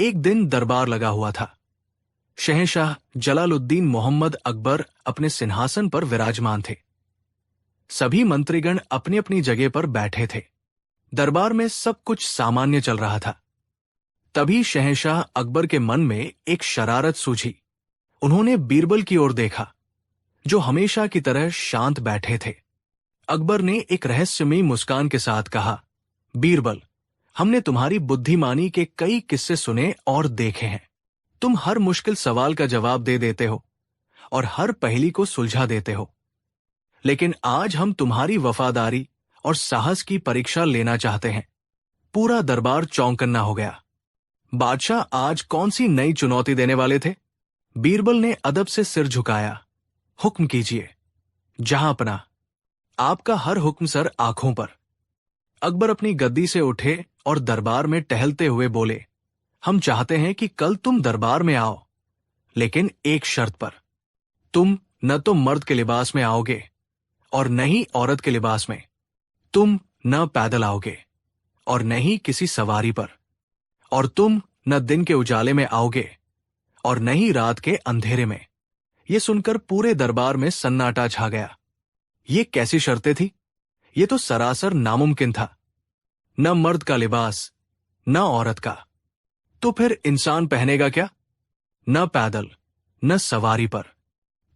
एक दिन दरबार लगा हुआ था। शहंशाह जलालुद्दीन मोहम्मद अकबर अपने सिंहासन पर विराजमान थे। सभी मंत्रीगण अपनी अपनी जगह पर बैठे थे। दरबार में सब कुछ सामान्य चल रहा था। तभी शहंशाह अकबर के मन में एक शरारत सूझी। उन्होंने बीरबल की ओर देखा, जो हमेशा की तरह शांत बैठे थे। अकबर ने एक रहस्यमयी मुस्कान के साथ कहा, बीरबल, हमने तुम्हारी बुद्धिमानी के कई किस्से सुने और देखे हैं। तुम हर मुश्किल सवाल का जवाब दे देते हो और हर पहेली को सुलझा देते हो। लेकिन आज हम तुम्हारी वफादारी और साहस की परीक्षा लेना चाहते हैं। पूरा दरबार चौंकन्ना हो गया। बादशाह आज कौन सी नई चुनौती देने वाले थे? बीरबल ने अदब से सिर झुकाया। हुक्म कीजिए जहांपना, आपका हर हुक्म सर, आंखों पर। अकबर अपनी गद्दी से उठे और दरबार में टहलते हुए बोले, हम चाहते हैं कि कल तुम दरबार में आओ, लेकिन एक शर्त पर। तुम न तो मर्द के लिबास में आओगे और न ही औरत के लिबास में। तुम न पैदल आओगे और न ही किसी सवारी पर, और तुम न दिन के उजाले में आओगे और न ही रात के अंधेरे में। यह सुनकर पूरे दरबार में सन्नाटा छा गया। ये कैसी शर्तें थी? ये तो सरासर नामुमकिन था। न मर्द का लिबास, न औरत का। तो फिर इंसान पहनेगा क्या? न पैदल, न सवारी पर।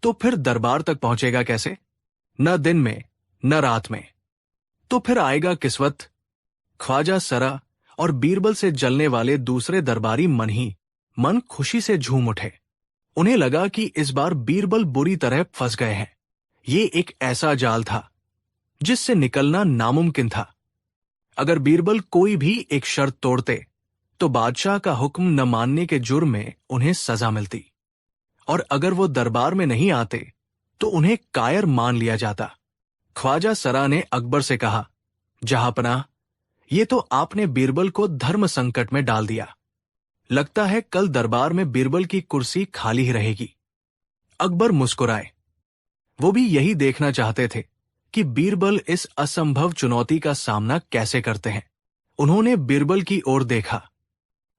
तो फिर दरबार तक पहुंचेगा कैसे? न दिन में, न रात में। तो फिर आएगा किस वक्त? ख्वाजा सरा और बीरबल से जलने वाले दूसरे दरबारी मन खुशी से झूम उठे। उन्हें लगा कि इस बार बीरबल बुरी तरह फंस गए हैं। ये एक ऐसा जाल था जिससे निकलना नामुमकिन था। अगर बीरबल कोई भी एक शर्त तोड़ते तो बादशाह का हुक्म न मानने के जुर्म में उन्हें सजा मिलती, और अगर वो दरबार में नहीं आते तो उन्हें कायर मान लिया जाता। ख्वाजा सरा ने अकबर से कहा, जहांपनाह, ये तो आपने बीरबल को धर्म संकट में डाल दिया। लगता है कल दरबार में बीरबल की कुर्सी खाली ही रहेगी। अकबर मुस्कुराए। वो भी यही देखना चाहते थे कि बीरबल इस असंभव चुनौती का सामना कैसे करते हैं। उन्होंने बीरबल की ओर देखा।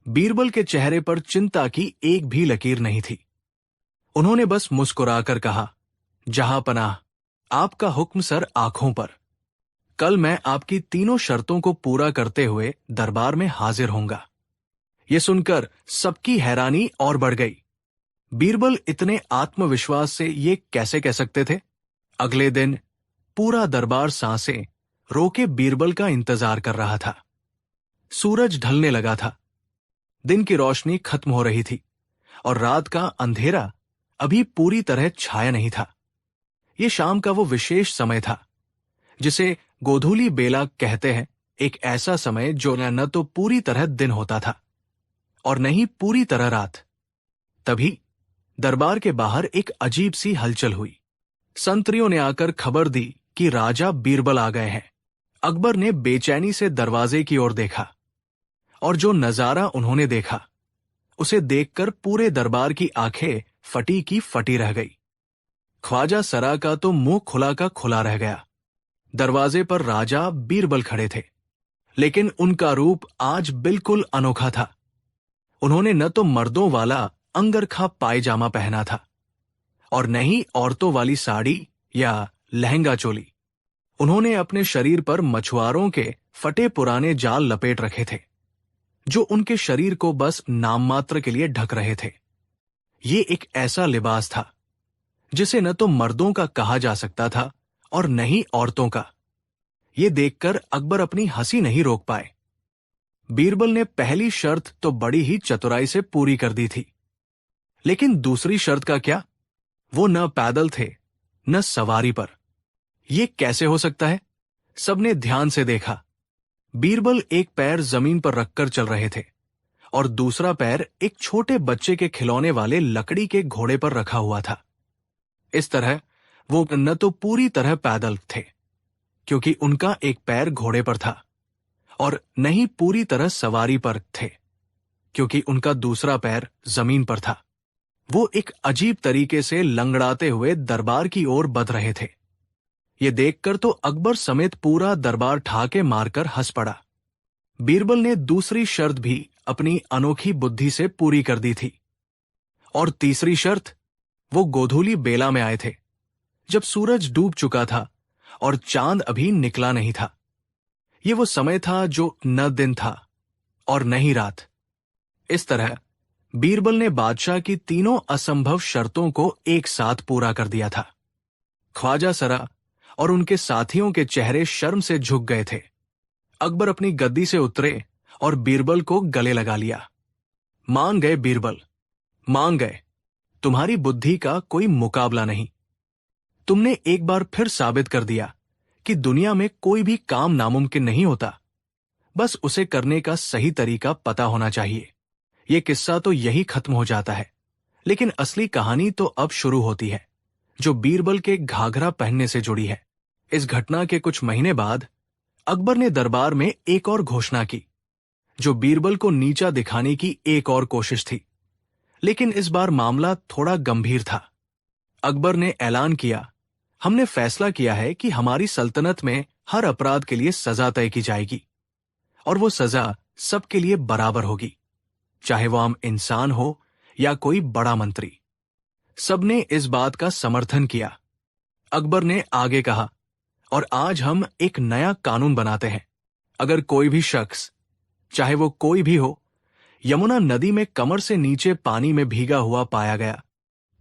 बीरबल के चेहरे पर चिंता की एक भी लकीर नहीं थी। उन्होंने बस मुस्कुराकर कहा, जहांपनाह, आपका हुक्म सर, आंखों पर। कल मैं आपकी तीनों शर्तों को पूरा करते हुए दरबार में हाजिर होऊंगा। यह सुनकर सबकी हैरानी और बढ़ गई। बीरबल इतने आत्मविश्वास से ये कैसे कह सकते थे? अगले दिन पूरा दरबार सांसें रोके बीरबल का इंतजार कर रहा था। सूरज ढलने लगा था। दिन की रोशनी खत्म हो रही थी और रात का अंधेरा अभी पूरी तरह छाया नहीं था। ये शाम का वो विशेष समय था जिसे गोधूली बेला कहते हैं, एक ऐसा समय जो न तो पूरी तरह दिन होता था और न ही पूरी तरह रात। तभी दरबार के बाहर एक अजीब सी हलचल हुई। संतरियों ने आकर खबर दी कि राजा बीरबल आ गए हैं। अकबर ने बेचैनी से दरवाजे की ओर देखा और जो नजारा उन्होंने देखा उसे देखकर पूरे दरबार की आंखें फटी की फटी रह गई। ख्वाजा सरा का तो मुंह खुला का खुला रह गया। दरवाजे पर राजा बीरबल खड़े थे, लेकिन उनका रूप आज बिल्कुल अनोखा था। उन्होंने न तो मर्दों वाला अंगरखा पायजामा पहना था और न ही औरतों वाली साड़ी या लहंगा चोली। उन्होंने अपने शरीर पर मछुआरों के फटे पुराने जाल लपेट रखे थे, जो उनके शरीर को बस नाम मात्र के लिए ढक रहे थे। ये एक ऐसा लिबास था जिसे न तो मर्दों का कहा जा सकता था और न ही औरतों का। ये देखकर अकबर अपनी हंसी नहीं रोक पाए। बीरबल ने पहली शर्त तो बड़ी ही चतुराई से पूरी कर दी थी, लेकिन दूसरी शर्त का क्या? वो न पैदल थे न सवारी पर। यह कैसे हो सकता है? सबने ध्यान से देखा। बीरबल एक पैर जमीन पर रखकर चल रहे थे और दूसरा पैर एक छोटे बच्चे के खिलौने वाले लकड़ी के घोड़े पर रखा हुआ था। इस तरह वो न तो पूरी तरह पैदल थे, क्योंकि उनका एक पैर घोड़े पर था, और न ही पूरी तरह सवारी पर थे, क्योंकि उनका दूसरा पैर जमीन पर था। वो एक अजीब तरीके से लंगड़ाते हुए दरबार की ओर बढ़ रहे थे। ये देखकर तो अकबर समेत पूरा दरबार ठाके मारकर हंस पड़ा। बीरबल ने दूसरी शर्त भी अपनी अनोखी बुद्धि से पूरी कर दी थी। और तीसरी शर्त, वो गोधूली बेला में आए थे, जब सूरज डूब चुका था और चांद अभी निकला नहीं था। ये वो समय था जो न दिन था और न ही रात। इस तरह बीरबल ने बादशाह की तीनों असंभव शर्तों को एक साथ पूरा कर दिया था। ख्वाजा सरा और उनके साथियों के चेहरे शर्म से झुक गए थे। अकबर अपनी गद्दी से उतरे और बीरबल को गले लगा लिया। मान गए बीरबल, मान गए। तुम्हारी बुद्धि का कोई मुकाबला नहीं। तुमने एक बार फिर साबित कर दिया कि दुनिया में कोई भी काम नामुमकिन नहीं होता, बस उसे करने का सही तरीका पता होना चाहिए। यह किस्सा तो यही खत्म हो जाता है, लेकिन असली कहानी तो अब शुरू होती है, जो बीरबल के घाघरा पहनने से जुड़ी है। इस घटना के कुछ महीने बाद अकबर ने दरबार में एक और घोषणा की, जो बीरबल को नीचा दिखाने की एक और कोशिश थी। लेकिन इस बार मामला थोड़ा गंभीर था। अकबर ने ऐलान किया, हमने फैसला किया है कि हमारी सल्तनत में हर अपराध के लिए सजा तय की जाएगी, और वो सजा सबके लिए बराबर होगी, चाहे वो आम इंसान हो या कोई बड़ा मंत्री। सबने इस बात का समर्थन किया। अकबर ने आगे कहा, और आज हम एक नया कानून बनाते हैं। अगर कोई भी शख्स, चाहे वो कोई भी हो, यमुना नदी में कमर से नीचे पानी में भीगा हुआ पाया गया,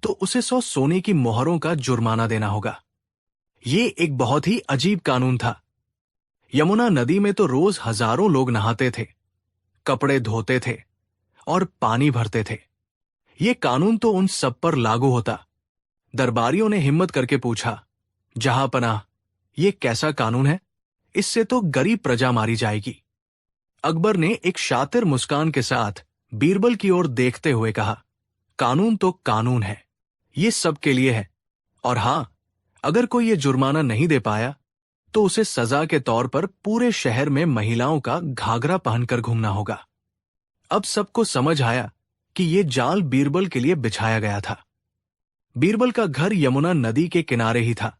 तो उसे 100 सोने की मोहरों का जुर्माना देना होगा। ये एक बहुत ही अजीब कानून था। यमुना नदी में तो रोज हजारों लोग नहाते थे, कपड़े धोते थे और पानी भरते थे। ये कानून तो उन सब पर लागू होता। दरबारियों ने हिम्मत करके पूछा, जहांपनाह, ये कैसा कानून है? इससे तो गरीब प्रजा मारी जाएगी। अकबर ने एक शातिर मुस्कान के साथ बीरबल की ओर देखते हुए कहा, कानून तो कानून है, ये सबके लिए है। और हां, अगर कोई ये जुर्माना नहीं दे पाया, तो उसे सजा के तौर पर पूरे शहर में महिलाओं का घाघरा पहनकर घूमना होगा। अब सबको समझ आया कि ये जाल बीरबल के लिए बिछाया गया था। बीरबल का घर यमुना नदी के किनारे ही था,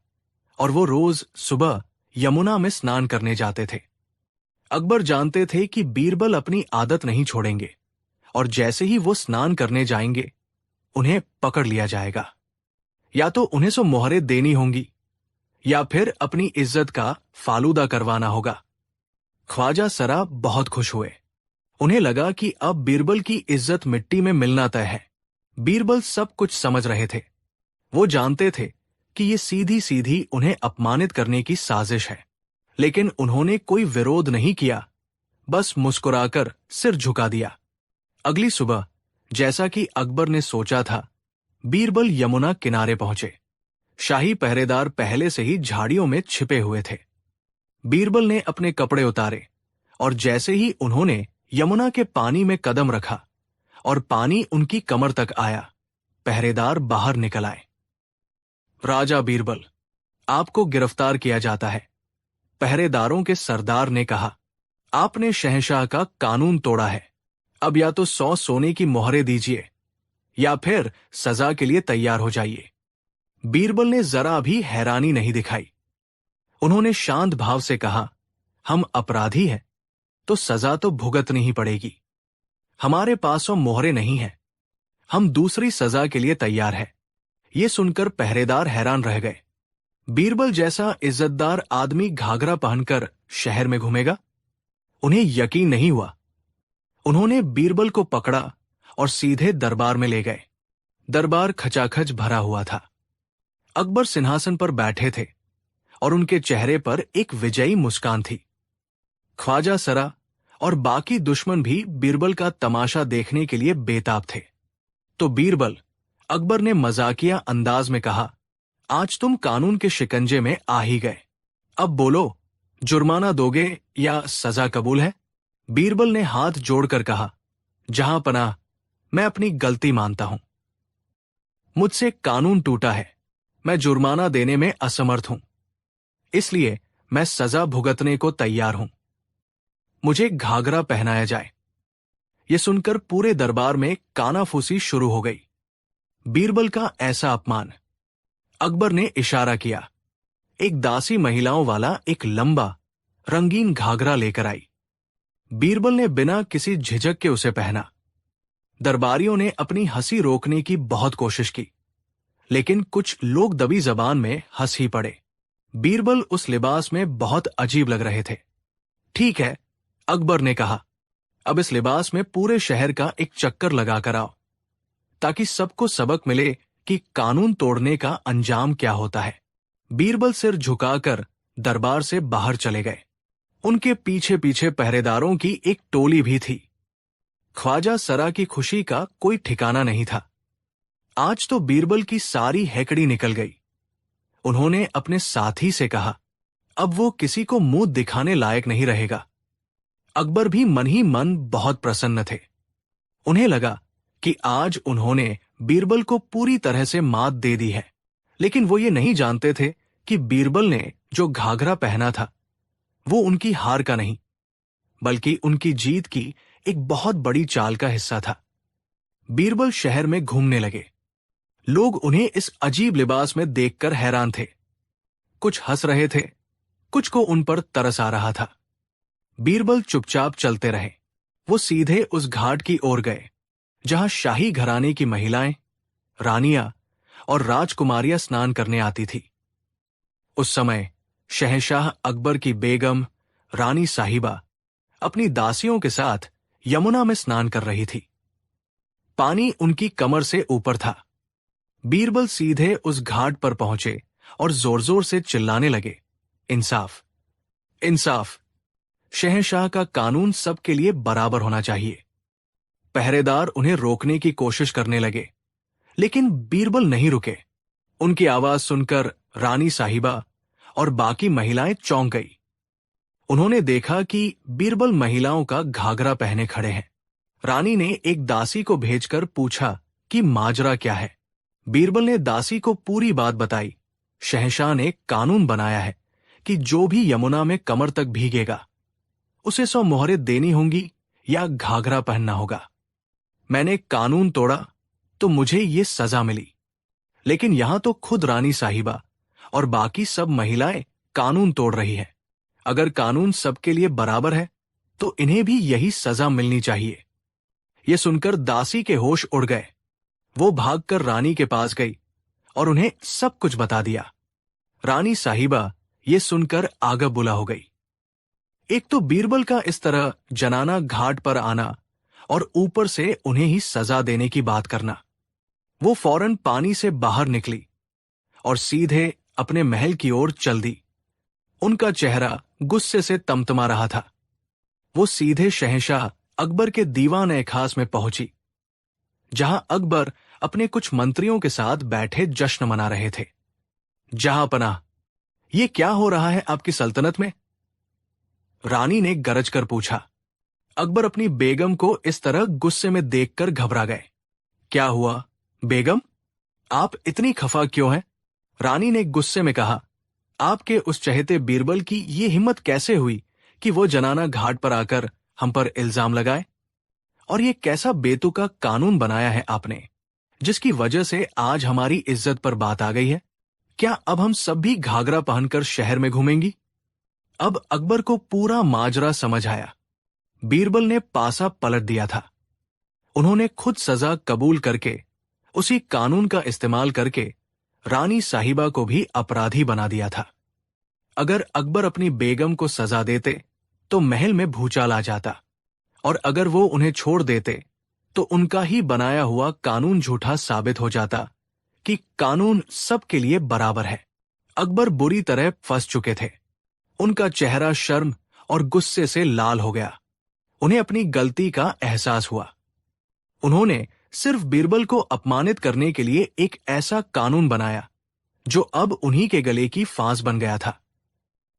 और वो रोज सुबह यमुना में स्नान करने जाते थे। अकबर जानते थे कि बीरबल अपनी आदत नहीं छोड़ेंगे, और जैसे ही वो स्नान करने जाएंगे, उन्हें पकड़ लिया जाएगा। या तो उन्हें 100 मोहरें देनी होंगी, या फिर अपनी इज्जत का फालूदा करवाना होगा। ख्वाजा सरा बहुत खुश हुए। उन्हें लगा कि अब बीरबल की इज्जत मिट्टी में मिलना तय है। बीरबल सब कुछ समझ रहे थे। वो जानते थे कि ये सीधी सीधी उन्हें अपमानित करने की साजिश है, लेकिन उन्होंने कोई विरोध नहीं किया, बस मुस्कुराकर सिर झुका दिया। अगली सुबह, जैसा कि अकबर ने सोचा था, बीरबल यमुना किनारे पहुंचे। शाही पहरेदार पहले से ही झाड़ियों में छिपे हुए थे। बीरबल ने अपने कपड़े उतारे, और जैसे ही उन्होंने यमुना के पानी में कदम रखा और पानी उनकी कमर तक आया, पहरेदार बाहर निकल आए। राजा बीरबल, आपको गिरफ्तार किया जाता है, पहरेदारों के सरदार ने कहा। आपने शहंशाह का कानून तोड़ा है। अब या तो 100 सोने की मोहरें दीजिए, या फिर सजा के लिए तैयार हो जाइए। बीरबल ने जरा भी हैरानी नहीं दिखाई। उन्होंने शांत भाव से कहा, हम अपराधी हैं, तो सजा तो भुगतनी ही पड़ेगी। हमारे पास वो मोहरें नहीं हैं। हम दूसरी सजा के लिए तैयार हैं। ये सुनकर पहरेदार हैरान रह गए। बीरबल जैसा इज्जतदार आदमी घाघरा पहनकर शहर में घूमेगा? उन्हें यकीन नहीं हुआ। उन्होंने बीरबल को पकड़ा और सीधे दरबार में ले गए। दरबार खचाखच भरा हुआ था। अकबर सिंहासन पर बैठे थे, और उनके चेहरे पर एक विजयी मुस्कान थी। ख्वाजा सरा और बाकी दुश्मन भी बीरबल का तमाशा देखने के लिए बेताब थे। तो बीरबल, अकबर ने मजाकिया अंदाज में कहा, आज तुम कानून के शिकंजे में आ ही गए। अब बोलो, जुर्माना दोगे या सजा कबूल है? बीरबल ने हाथ जोड़कर कहा, जहांपनाह, मैं अपनी गलती मानता हूं। मुझसे कानून टूटा है। मैं जुर्माना देने में असमर्थ हूं, इसलिए मैं सजा भुगतने को तैयार हूं। मुझे घाघरा पहनाया जाए। यह सुनकर पूरे दरबार में कानाफूसी शुरू हो गई। बीरबल का ऐसा अपमान। अकबर ने इशारा किया। एक दासी महिलाओं वाला एक लंबा, रंगीन घाघरा लेकर आई। बीरबल ने बिना किसी झिझक के उसे पहना। दरबारियों ने अपनी हंसी रोकने की बहुत कोशिश की, लेकिन कुछ लोग दबी जबान में हंस ही पड़े। बीरबल उस लिबास में बहुत अजीब लग रहे थे। ठीक है, अकबर ने कहा, अब इस लिबास में पूरे शहर का एक चक्कर लगा कर आओ, ताकि सबको सबक मिले कि कानून तोड़ने का अंजाम क्या होता है। बीरबल सिर झुकाकर दरबार से बाहर चले गए। उनके पीछे पीछे पहरेदारों की एक टोली भी थी। ख्वाजा सरा की खुशी का कोई ठिकाना नहीं था। आज तो बीरबल की सारी हैकड़ी निकल गई। उन्होंने अपने साथी से कहा, अब वो किसी को मुंह दिखाने लायक नहीं रहेगा। अकबर भी मन ही मन बहुत प्रसन्न थे। उन्हें लगा कि आज उन्होंने बीरबल को पूरी तरह से मात दे दी है। लेकिन वो ये नहीं जानते थे कि बीरबल ने जो घाघरा पहना था वो उनकी हार का नहीं, बल्कि उनकी जीत की एक बहुत बड़ी चाल का हिस्सा था। बीरबल शहर में घूमने लगे। लोग उन्हें इस अजीब लिबास में देखकर हैरान थे। कुछ हंस रहे थे, कुछ को उन पर तरस आ रहा था। बीरबल चुपचाप चलते रहे। वो सीधे उस घाट की ओर गए जहां शाही घराने की महिलाएं, रानियां और राजकुमारियां स्नान करने आती थी। उस समय शहंशाह अकबर की बेगम रानी साहिबा अपनी दासियों के साथ यमुना में स्नान कर रही थी। पानी उनकी कमर से ऊपर था। बीरबल सीधे उस घाट पर पहुंचे और जोर जोर से चिल्लाने लगे, इंसाफ, इंसाफ। शहंशाह का कानून सबके लिए बराबर होना चाहिए। पहरेदार उन्हें रोकने की कोशिश करने लगे, लेकिन बीरबल नहीं रुके। उनकी आवाज सुनकर रानी साहिबा और बाकी महिलाएं चौंक गई। उन्होंने देखा कि बीरबल महिलाओं का घाघरा पहने खड़े हैं। रानी ने एक दासी को भेजकर पूछा कि माजरा क्या है। बीरबल ने दासी को पूरी बात बताई। शहंशाह ने कानून बनाया है कि जो भी यमुना में कमर तक भीगेगा उसे 100 मोहरें देनी होंगी या घाघरा पहनना होगा। मैंने कानून तोड़ा तो मुझे ये सजा मिली, लेकिन यहां तो खुद रानी साहिबा और बाकी सब महिलाएं कानून तोड़ रही हैं। अगर कानून सबके लिए बराबर है तो इन्हें भी यही सजा मिलनी चाहिए। ये सुनकर दासी के होश उड़ गए। वो भागकर रानी के पास गई और उन्हें सब कुछ बता दिया। रानी साहिबा ये सुनकर आग बुला हो गई। एक तो बीरबल का इस तरह जनाना घाट पर आना और ऊपर से उन्हें ही सजा देने की बात करना। वो फौरन पानी से बाहर निकली और सीधे अपने महल की ओर चल दी। उनका चेहरा गुस्से से तमतमा रहा था। वो सीधे शहंशाह अकबर के दीवान खास में पहुंची, जहां अकबर अपने कुछ मंत्रियों के साथ बैठे जश्न मना रहे थे। जहां पनाह, ये क्या हो रहा है आपकी सल्तनत में? रानी ने गरज कर पूछा। अकबर अपनी बेगम को इस तरह गुस्से में देखकर घबरा गए। क्या हुआ बेगम, आप इतनी खफा क्यों हैं? रानी ने गुस्से में कहा, आपके उस चहेते बीरबल की ये हिम्मत कैसे हुई कि वो जनाना घाट पर आकर हम पर इल्जाम लगाए? और ये कैसा बेतुका कानून बनाया है आपने, जिसकी वजह से आज हमारी इज्जत पर बात आ गई है? क्या अब हम सब भी घाघरा पहनकर शहर में घूमेंगी? अब अकबर को पूरा माजरा समझ आया। बीरबल ने पासा पलट दिया था। उन्होंने खुद सजा कबूल करके उसी कानून का इस्तेमाल करके रानी साहिबा को भी अपराधी बना दिया था। अगर अकबर अपनी बेगम को सजा देते तो महल में भूचाल आ जाता, और अगर वो उन्हें छोड़ देते तो उनका ही बनाया हुआ कानून झूठा साबित हो जाता कि कानून सबके लिए बराबर है। अकबर बुरी तरह फंस चुके थे। उनका चेहरा शर्म और गुस्से से लाल हो गया। उन्हें अपनी गलती का एहसास हुआ। उन्होंने सिर्फ बीरबल को अपमानित करने के लिए एक ऐसा कानून बनाया जो अब उन्हीं के गले की फांस बन गया था।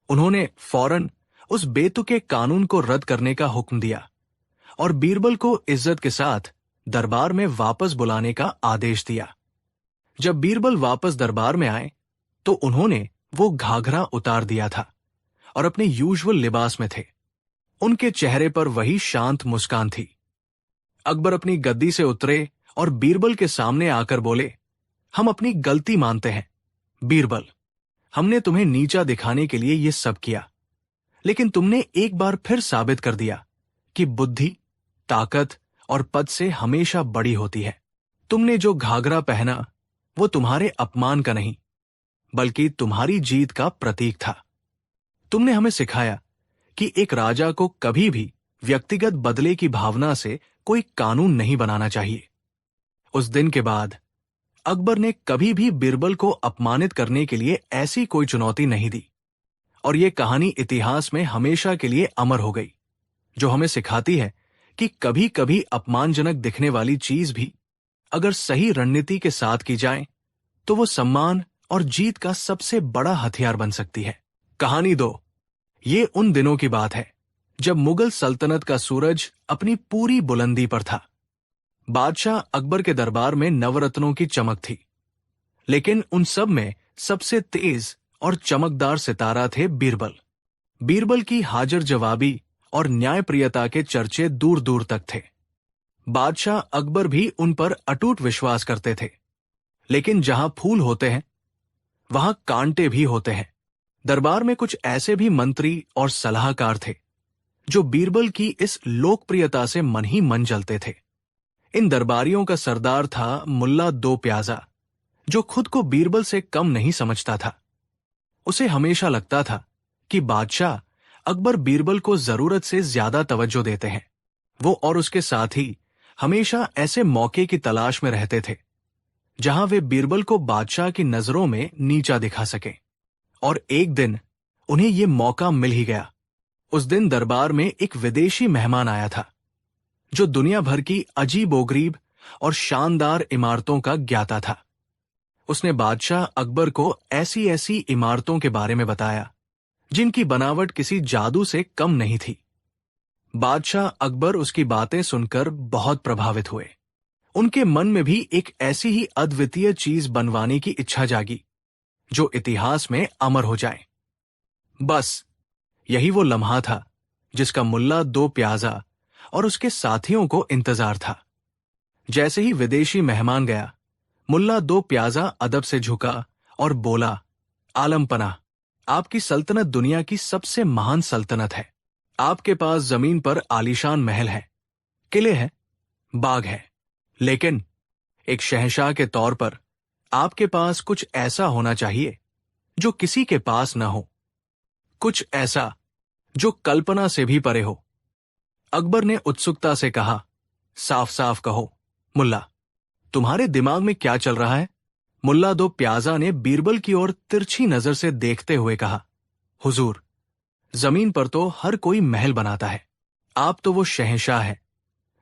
उन्होंने फौरन उस बेतुके कानून को रद्द करने का हुक्म दिया और बीरबल को इज्जत के साथ दरबार में वापस बुलाने का आदेश दिया। जब बीरबल वापस दरबार में आए तो उन्होंने वो घाघरा उतार दिया था और अपने यूजुअल लिबास में थे। उनके चेहरे पर वही शांत मुस्कान थी। अकबर अपनी गद्दी से उतरे और बीरबल के सामने आकर बोले, हम अपनी गलती मानते हैं बीरबल। हमने तुम्हें नीचा दिखाने के लिए ये सब किया, लेकिन तुमने एक बार फिर साबित कर दिया कि बुद्धि, ताकत और पद से हमेशा बड़ी होती है। तुमने जो घाघरा पहना वो तुम्हारे अपमान का नहीं, बल्कि तुम्हारी जीत का प्रतीक था। तुमने हमें सिखाया कि एक राजा को कभी भी व्यक्तिगत बदले की भावना से कोई कानून नहीं बनाना चाहिए। उस दिन के बाद अकबर ने कभी भी बीरबल को अपमानित करने के लिए ऐसी कोई चुनौती नहीं दी, और ये कहानी इतिहास में हमेशा के लिए अमर हो गई, जो हमें सिखाती है कि कभी कभी अपमानजनक दिखने वाली चीज भी अगर सही रणनीति के साथ की जाए तो वो सम्मान और जीत का सबसे बड़ा हथियार बन सकती है। कहानी 2। ये उन दिनों की बात है जब मुगल सल्तनत का सूरज अपनी पूरी बुलंदी पर था। बादशाह अकबर के दरबार में नवरत्नों की चमक थी, लेकिन उन सब में सबसे तेज और चमकदार सितारा थे बीरबल। बीरबल की हाजिर जवाबी और न्यायप्रियता के चर्चे दूर दूर तक थे। बादशाह अकबर भी उन पर अटूट विश्वास करते थे, लेकिन जहां फूल होते हैं वहां कांटे भी होते हैं। दरबार में कुछ ऐसे भी मंत्री और सलाहकार थे जो बीरबल की इस लोकप्रियता से मन ही मन जलते थे। इन दरबारियों का सरदार था मुल्ला दो प्याजा, जो खुद को बीरबल से कम नहीं समझता था। उसे हमेशा लगता था कि बादशाह अकबर बीरबल को जरूरत से ज्यादा तवज्जो देते हैं। वो और उसके साथी हमेशा ऐसे मौके की तलाश में रहते थे जहां वे बीरबल को बादशाह की नजरों में नीचा दिखा सकें, और एक दिन उन्हें ये मौका मिल ही गया। उस दिन दरबार में एक विदेशी मेहमान आया था जो दुनिया भर की अजीबोगरीब और शानदार इमारतों का ज्ञाता था। उसने बादशाह अकबर को ऐसी ऐसी इमारतों के बारे में बताया जिनकी बनावट किसी जादू से कम नहीं थी। बादशाह अकबर उसकी बातें सुनकर बहुत प्रभावित हुए। उनके मन में भी एक ऐसी ही अद्वितीय चीज बनवाने की इच्छा जागी जो इतिहास में अमर हो जाए। बस यही वो लम्हा था जिसका मुल्ला दो प्याजा और उसके साथियों को इंतजार था। जैसे ही विदेशी मेहमान गया, मुल्ला दो प्याजा अदब से झुका और बोला, आलम पनाह, आपकी सल्तनत दुनिया की सबसे महान सल्तनत है। आपके पास जमीन पर आलीशान महल है, किले हैं, बाग है, लेकिन एक शहंशाह के तौर पर आपके पास कुछ ऐसा होना चाहिए जो किसी के पास न हो, कुछ ऐसा जो कल्पना से भी परे हो। अकबर ने उत्सुकता से कहा, साफ साफ कहो मुल्ला, तुम्हारे दिमाग में क्या चल रहा है? मुल्ला दो प्याजा ने बीरबल की ओर तिरछी नजर से देखते हुए कहा, हुजूर, जमीन पर तो हर कोई महल बनाता है। आप तो वो शहंशाह है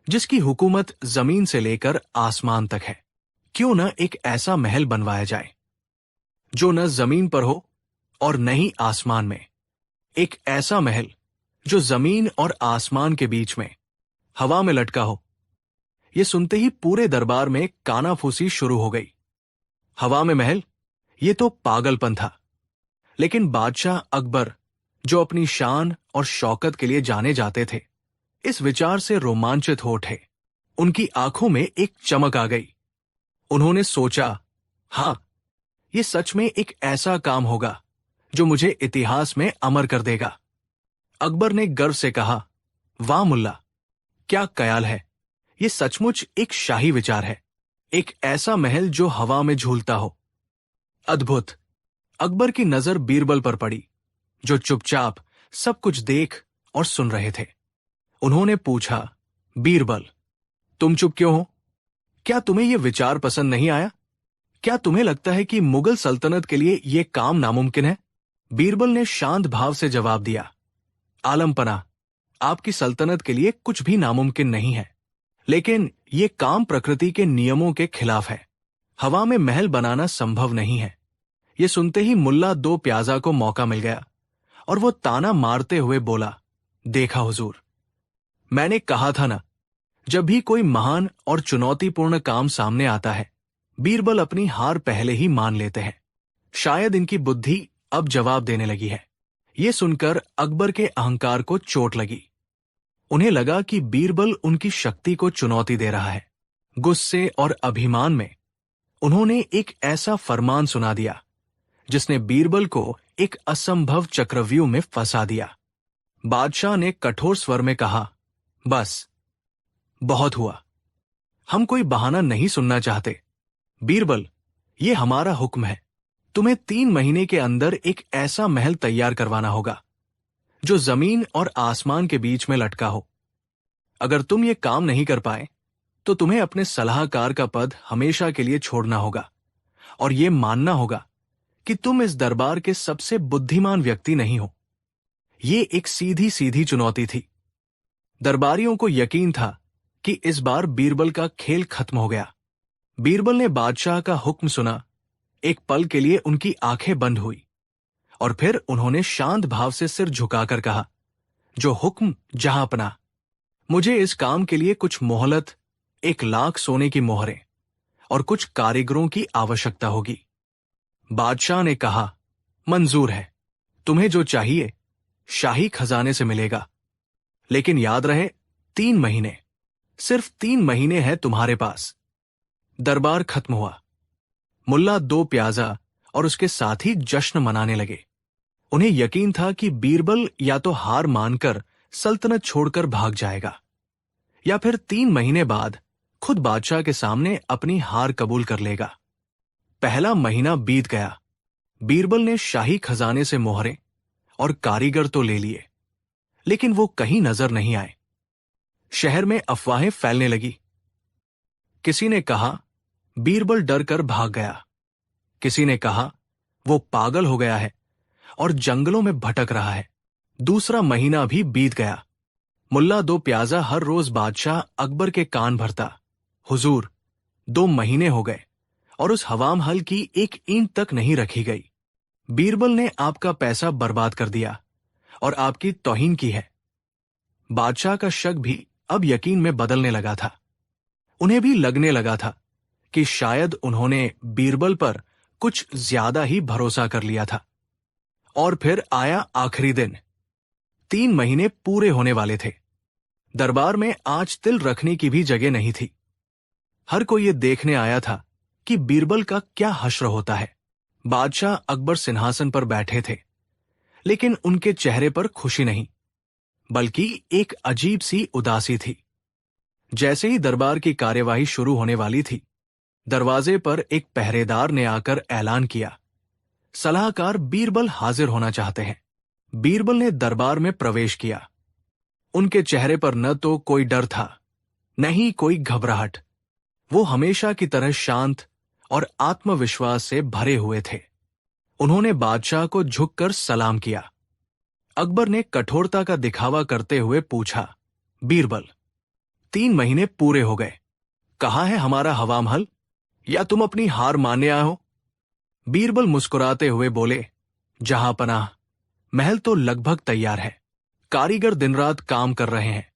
जिसकी हुकूमत जमीन से लेकर आसमान तक है। क्यों न एक ऐसा महल बनवाया जाए जो न जमीन पर हो और न ही आसमान में। एक ऐसा महल जो जमीन और आसमान के बीच में हवा में लटका हो। यह सुनते ही पूरे दरबार में कानाफूसी शुरू हो गई। हवा में महल, ये तो पागलपन था। लेकिन बादशाह अकबर, जो अपनी शान और शौकत के लिए जाने जाते थे, इस विचार से रोमांचित हो उठे। उनकी आंखों में एक चमक आ गई। उन्होंने सोचा, हां, ये सच में एक ऐसा काम होगा जो मुझे इतिहास में अमर कर देगा। अकबर ने गर्व से कहा, वाह मुल्ला, क्या ख्याल है। ये सचमुच एक शाही विचार है, एक ऐसा महल जो हवा में झूलता हो। अद्भुत। अकबर की नजर बीरबल पर पड़ी, जो चुपचाप सब कुछ देख और सुन रहे थे। उन्होंने पूछा, बीरबल, तुम चुप क्यों हो? क्या तुम्हें यह विचार पसंद नहीं आया? क्या तुम्हें लगता है कि मुगल सल्तनत के लिए यह काम नामुमकिन है? बीरबल ने शांत भाव से जवाब दिया, आलम पनाह, आपकी सल्तनत के लिए कुछ भी नामुमकिन नहीं है, लेकिन यह काम प्रकृति के नियमों के खिलाफ है। हवा में महल बनाना संभव नहीं है। यह सुनते ही मुल्ला दो प्याजा को मौका मिल गया और वो ताना मारते हुए बोला, देखा हुजूर, मैंने कहा था ना, जब भी कोई महान और चुनौतीपूर्ण काम सामने आता है, बीरबल अपनी हार पहले ही मान लेते हैं। शायद इनकी बुद्धि अब जवाब देने लगी है। यह सुनकर अकबर के अहंकार को चोट लगी। उन्हें लगा कि बीरबल उनकी शक्ति को चुनौती दे रहा है। गुस्से और अभिमान में उन्होंने एक ऐसा फरमान सुना दिया जिसने बीरबल को एक असंभव चक्रव्यूह में फंसा दिया। बादशाह ने कठोर स्वर में कहा, बस, बहुत हुआ। हम कोई बहाना नहीं सुनना चाहते। बीरबल, ये हमारा हुक्म है। तुम्हें 3 महीने के अंदर एक ऐसा महल तैयार करवाना होगा जो जमीन और आसमान के बीच में लटका हो। अगर तुम ये काम नहीं कर पाए तो तुम्हें अपने सलाहकार का पद हमेशा के लिए छोड़ना होगा और ये मानना होगा कि तुम इस दरबार के सबसे बुद्धिमान व्यक्ति नहीं हो। ये एक सीधी सीधी चुनौती थी। दरबारियों को यकीन था कि इस बार बीरबल का खेल खत्म हो गया। बीरबल ने बादशाह का हुक्म सुना। एक पल के लिए उनकी आंखें बंद हुई और फिर उन्होंने शांत भाव से सिर झुकाकर कहा, जो हुक्म जहां अपना। मुझे इस काम के लिए कुछ मोहलत, 1 लाख सोने की मोहरें और कुछ कारीगरों की आवश्यकता होगी। बादशाह ने कहा, मंजूर है। तुम्हें जो चाहिए शाही खजाने से मिलेगा। लेकिन याद रहे, 3 महीने, सिर्फ 3 महीने हैं तुम्हारे पास। दरबार खत्म हुआ। मुल्ला दो प्याजा और उसके साथी जश्न मनाने लगे। उन्हें यकीन था कि बीरबल या तो हार मानकर सल्तनत छोड़कर भाग जाएगा या फिर 3 महीने बाद खुद बादशाह के सामने अपनी हार कबूल कर लेगा। पहला महीना बीत गया। बीरबल ने शाही खजाने से मोहरें और कारीगर तो ले लिए, लेकिन वो कहीं नजर नहीं आए। शहर में अफवाहें फैलने लगी। किसी ने कहा बीरबल डर कर भाग गया। किसी ने कहा वो पागल हो गया है और जंगलों में भटक रहा है। दूसरा महीना भी बीत गया। मुल्ला दो प्याजा हर रोज बादशाह अकबर के कान भरता, हुजूर, 2 महीने हो गए और उस हवाम हल की एक ईंट तक नहीं रखी गई। बीरबल ने आपका पैसा बर्बाद कर दिया और आपकी तौहीन की है। बादशाह का शक भी अब यकीन में बदलने लगा था। उन्हें भी लगने लगा था कि शायद उन्होंने बीरबल पर कुछ ज्यादा ही भरोसा कर लिया था। और फिर आया आखिरी दिन। 3 महीने पूरे होने वाले थे। दरबार में आज तिल रखने की भी जगह नहीं थी। हर कोई ये देखने आया था कि बीरबल का क्या हश्र होता है। बादशाह अकबर सिंहासन पर बैठे थे, लेकिन उनके चेहरे पर खुशी नहीं, बल्कि एक अजीब सी उदासी थी। जैसे ही दरबार की कार्यवाही शुरू होने वाली थी, दरवाजे पर एक पहरेदार ने आकर ऐलान किया, सलाहकार बीरबल हाजिर होना चाहते हैं। बीरबल ने दरबार में प्रवेश किया। उनके चेहरे पर न तो कोई डर था, न ही कोई घबराहट। वो हमेशा की तरह शांत और आत्मविश्वास से भरे हुए थे। उन्होंने बादशाह को झुककर सलाम किया। अकबर ने कठोरता का दिखावा करते हुए पूछा, बीरबल, 3 महीने पूरे हो गए। कहाँ है हमारा हवाम हल, या तुम अपनी हार मानने आए हो? बीरबल मुस्कुराते हुए बोले, जहां पनाह, महल तो लगभग तैयार है। कारीगर दिन रात काम कर रहे हैं।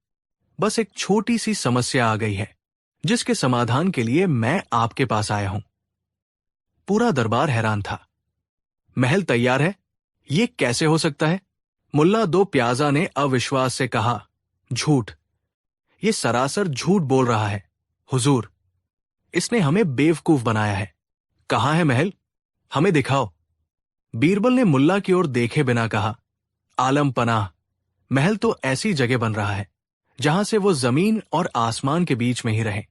बस एक छोटी सी समस्या आ गई है, जिसके समाधान के लिए मैं आपके पास आया हूं। पूरा दरबार हैरान था। महल तैयार है? ये कैसे हो सकता है? मुल्ला दो प्याजा ने अविश्वास से कहा, झूठ। ये सरासर झूठ बोल रहा है, हुजूर। इसने हमें बेवकूफ बनाया है। कहाँ है महल? हमें दिखाओ। बीरबल ने मुल्ला की ओर देखे बिना कहा, आलम पनाह, महल तो ऐसी जगह बन रहा है जहां से वो जमीन और आसमान के बीच में ही रहे।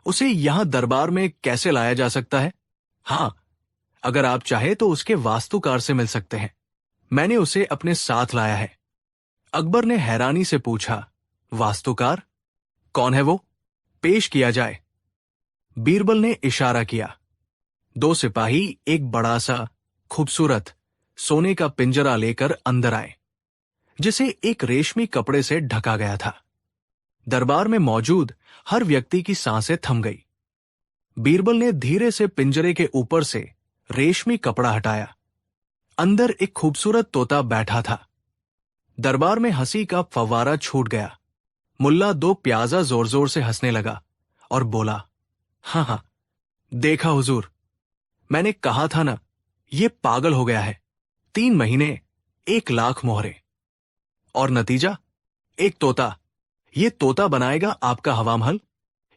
उसे यहां दरबार में कैसे लाया जा सकता है? हां, अगर आप चाहे तो उसके वास्तुकार से मिल सकते हैं। मैंने उसे अपने साथ लाया है। अकबर ने हैरानी से पूछा, वास्तुकार? कौन है वो? पेश किया जाए। बीरबल ने इशारा किया। 2 सिपाही एक बड़ा सा खूबसूरत सोने का पिंजरा लेकर अंदर आए, जिसे एक रेशमी कपड़े से ढका गया था। दरबार में मौजूद हर व्यक्ति की सांसें थम गई। बीरबल ने धीरे से पिंजरे के ऊपर से रेशमी कपड़ा हटाया। अंदर एक खूबसूरत तोता बैठा था। दरबार में हंसी का फव्वारा छूट गया। मुल्ला दो प्याजा जोर जोर से हंसने लगा और बोला, हाँ हाँ, देखा हुजूर, मैंने कहा था ना, ये पागल हो गया है। 3 महीने, 1 लाख मोहरे। और नतीजा? एक तोता। ये तोता बनाएगा आपका हवाम हल?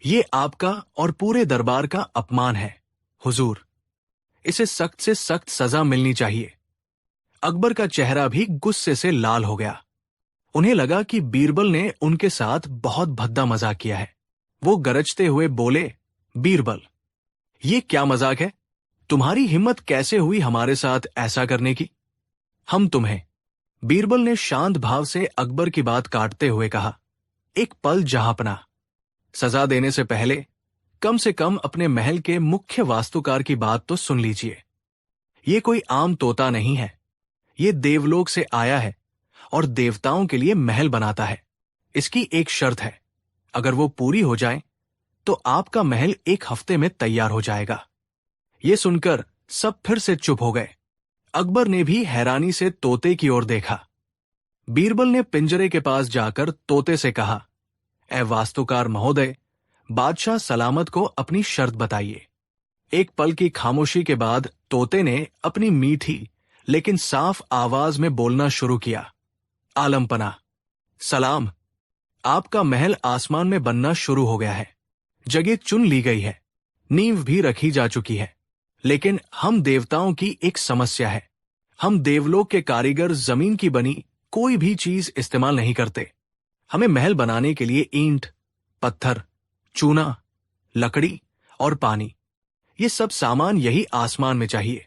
ये आपका और पूरे दरबार का अपमान है, हुजूर। इसे सख्त से सख्त सजा मिलनी चाहिए। अकबर का चेहरा भी गुस्से से लाल हो गया। उन्हें लगा कि बीरबल ने उनके साथ बहुत भद्दा मजाक किया है। वो गरजते हुए बोले, बीरबल, ये क्या मजाक है? तुम्हारी हिम्मत कैसे हुई हमारे साथ ऐसा करने की? हम तुम्हें, बीरबल ने शांत भाव से अकबर की बात काटते हुए कहा, एक पल जहांपना, सजा देने से पहले कम से कम अपने महल के मुख्य वास्तुकार की बात तो सुन लीजिए। ये कोई आम तोता नहीं है, ये देवलोक से आया है और देवताओं के लिए महल बनाता है। इसकी एक शर्त है, अगर वो पूरी हो जाए तो आपका महल 1 हफ्ते में तैयार हो जाएगा। ये सुनकर सब फिर से चुप हो गए। अकबर ने भी हैरानी से तोते की ओर देखा। बीरबल ने पिंजरे के पास जाकर तोते से कहा, ए वास्तुकार महोदय, बादशाह सलामत को अपनी शर्त बताइए। एक पल की खामोशी के बाद तोते ने अपनी मीठी लेकिन साफ आवाज में बोलना शुरू किया, आलमपना, सलाम, आपका महल आसमान में बनना शुरू हो गया है। जगह चुन ली गई है, नींव भी रखी जा चुकी है। लेकिन हम देवताओं की एक समस्या है। हम देवलोक के कारीगर जमीन की बनी कोई भी चीज इस्तेमाल नहीं करते। हमें महल बनाने के लिए ईंट, पत्थर, चूना, लकड़ी और पानी, ये सब सामान यही आसमान में चाहिए।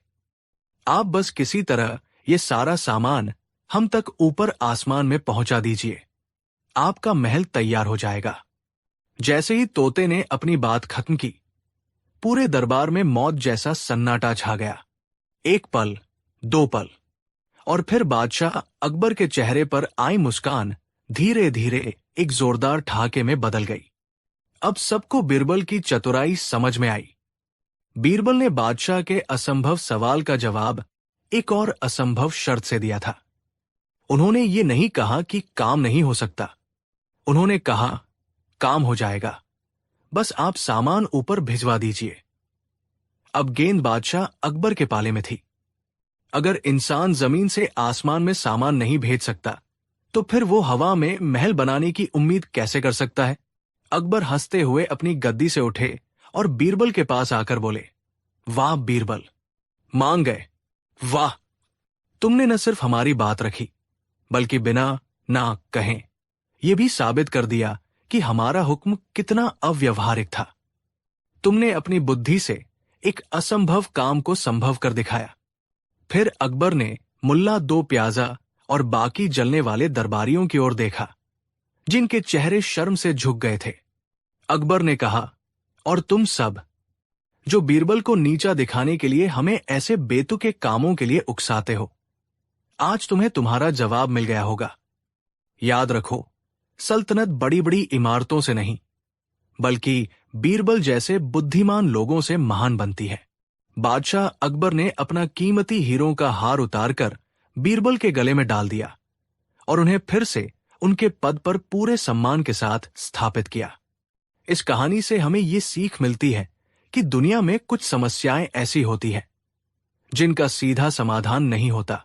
आप बस किसी तरह ये सारा सामान हम तक ऊपर आसमान में पहुंचा दीजिए, आपका महल तैयार हो जाएगा। जैसे ही तोते ने अपनी बात खत्म की, पूरे दरबार में मौत जैसा सन्नाटा छा गया। 1 पल, 2 पल, और फिर बादशाह अकबर के चेहरे पर आई मुस्कान धीरे धीरे एक जोरदार ठहाके में बदल गई। अब सबको बीरबल की चतुराई समझ में आई। बीरबल ने बादशाह के असंभव सवाल का जवाब एक और असंभव शर्त से दिया था। उन्होंने ये नहीं कहा कि काम नहीं हो सकता, उन्होंने कहा, काम हो जाएगा, बस आप सामान ऊपर भिजवा दीजिए। अब गेंद बादशाह अकबर के पाले में थी। अगर इंसान जमीन से आसमान में सामान नहीं भेज सकता, तो फिर वो हवा में महल बनाने की उम्मीद कैसे कर सकता है? अकबर हंसते हुए अपनी गद्दी से उठे और बीरबल के पास आकर बोले, वाह बीरबल, मान गए, वाह, तुमने न सिर्फ हमारी बात रखी, बल्कि बिना ना कहें यह भी साबित कर दिया कि हमारा हुक्म कितना अव्यवहारिक था। तुमने अपनी बुद्धि से एक असंभव काम को संभव कर दिखाया। फिर अकबर ने मुल्ला दो प्याजा और बाकी जलने वाले दरबारियों की ओर देखा, जिनके चेहरे शर्म से झुक गए थे। अकबर ने कहा, और तुम सब जो बीरबल को नीचा दिखाने के लिए हमें ऐसे बेतुके कामों के लिए उकसाते हो, आज तुम्हें तुम्हारा जवाब मिल गया होगा। याद रखो, सल्तनत बड़ी बड़ी इमारतों से नहीं, बल्कि बीरबल जैसे बुद्धिमान लोगों से महान बनती है। बादशाह अकबर ने अपना कीमती हीरों का हार उतारकर बीरबल के गले में डाल दिया और उन्हें फिर से उनके पद पर पूरे सम्मान के साथ स्थापित किया। इस कहानी से हमें ये सीख मिलती है कि दुनिया में कुछ समस्याएं ऐसी होती हैं जिनका सीधा समाधान नहीं होता।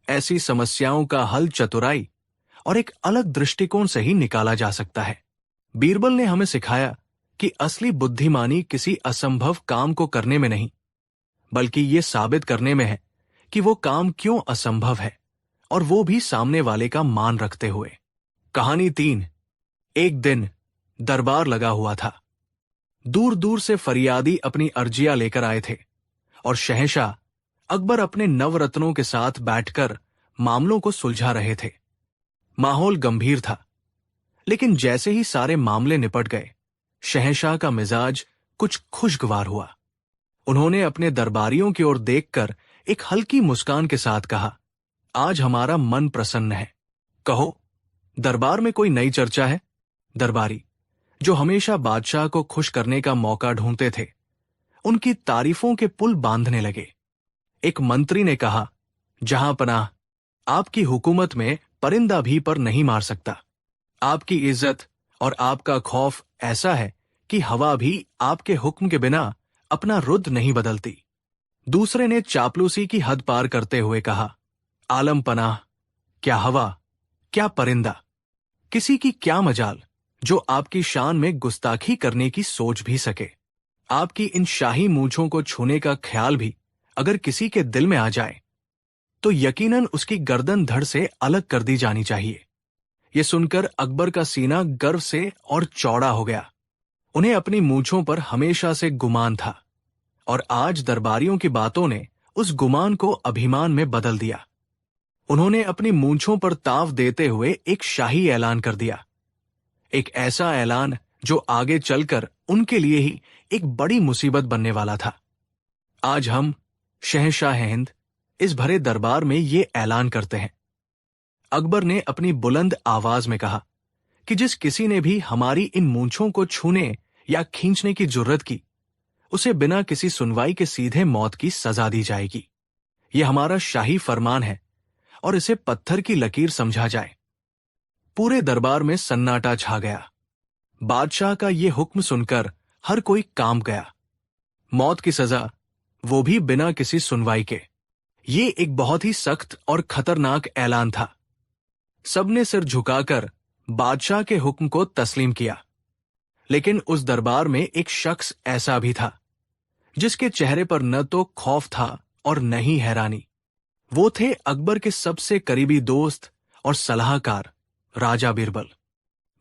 ऐसी समस्याओं का हल चतुराई और एक अलग दृष्टिकोण से ही निकाला जा सकता है। बीरबल ने हमें सिखाया कि असली बुद्धिमानी किसी असंभव काम को करने में नहीं, बल्कि ये साबित करने में है कि वो काम क्यों असंभव है, और वो भी सामने वाले का मान रखते हुए। कहानी 3। एक दिन दरबार लगा हुआ था। दूर दूर से फरियादी अपनी अर्जियां लेकर आए थे और शहंशाह अकबर अपने नवरत्नों के साथ बैठकर मामलों को सुलझा रहे थे। माहौल गंभीर था, लेकिन जैसे ही सारे मामले निपट गए, शहंशाह का मिजाज कुछ खुशगवार हुआ। उन्होंने अपने दरबारियों की ओर देखकर एक हल्की मुस्कान के साथ कहा, आज हमारा मन प्रसन्न है। कहो, दरबार में कोई नई चर्चा है? दरबारी, जो हमेशा बादशाह को खुश करने का मौका ढूंढते थे, उनकी तारीफों के पुल बांधने लगे। एक मंत्री ने कहा, जहां पनाह, आपकी हुकूमत में परिंदा भी पर नहीं मार सकता। आपकी इज्जत और आपका खौफ ऐसा है कि हवा भी आपके हुक्म के बिना अपना रुद्र नहीं बदलती। दूसरे ने चापलूसी की हद पार करते हुए कहा, आलम पनाह, क्या हवा, क्या परिंदा, किसी की क्या मजाल जो आपकी शान में गुस्ताखी करने की सोच भी सके। आपकी इन शाही मूंछों को छूने का ख्याल भी अगर किसी के दिल में आ जाए, तो यकीनन उसकी गर्दन धड़ से अलग कर दी जानी चाहिए। ये सुनकर अकबर का सीना गर्व से और चौड़ा हो गया। उन्हें अपनी मूंछों पर हमेशा से गुमान था, और आज दरबारियों की बातों ने उस गुमान को अभिमान में बदल दिया। उन्होंने अपनी मूंछों पर ताव देते हुए एक शाही ऐलान कर दिया, एक ऐसा ऐलान जो आगे चलकर उनके लिए ही एक बड़ी मुसीबत बनने वाला था। आज हम शहंशाह हिंद इस भरे दरबार में ये ऐलान करते हैं। अकबर ने अपनी बुलंद आवाज में कहा कि जिस किसी ने भी हमारी इन मूंछों को छूने या खींचने की जुर्रत की, उसे बिना किसी सुनवाई के सीधे मौत की सजा दी जाएगी। यह हमारा शाही फरमान है और इसे पत्थर की लकीर समझा जाए। पूरे दरबार में सन्नाटा छा गया। बादशाह का यह हुक्म सुनकर हर कोई कांप गया। मौत की सजा, वो भी बिना किसी सुनवाई के। ये एक बहुत ही सख्त और खतरनाक ऐलान था। सबने सिर झुकाकर बादशाह के हुक्म को तस्लीम किया। लेकिन उस दरबार में एक शख्स ऐसा भी था जिसके चेहरे पर न तो खौफ था और न ही हैरानी। वो थे अकबर के सबसे करीबी दोस्त और सलाहकार राजा बीरबल।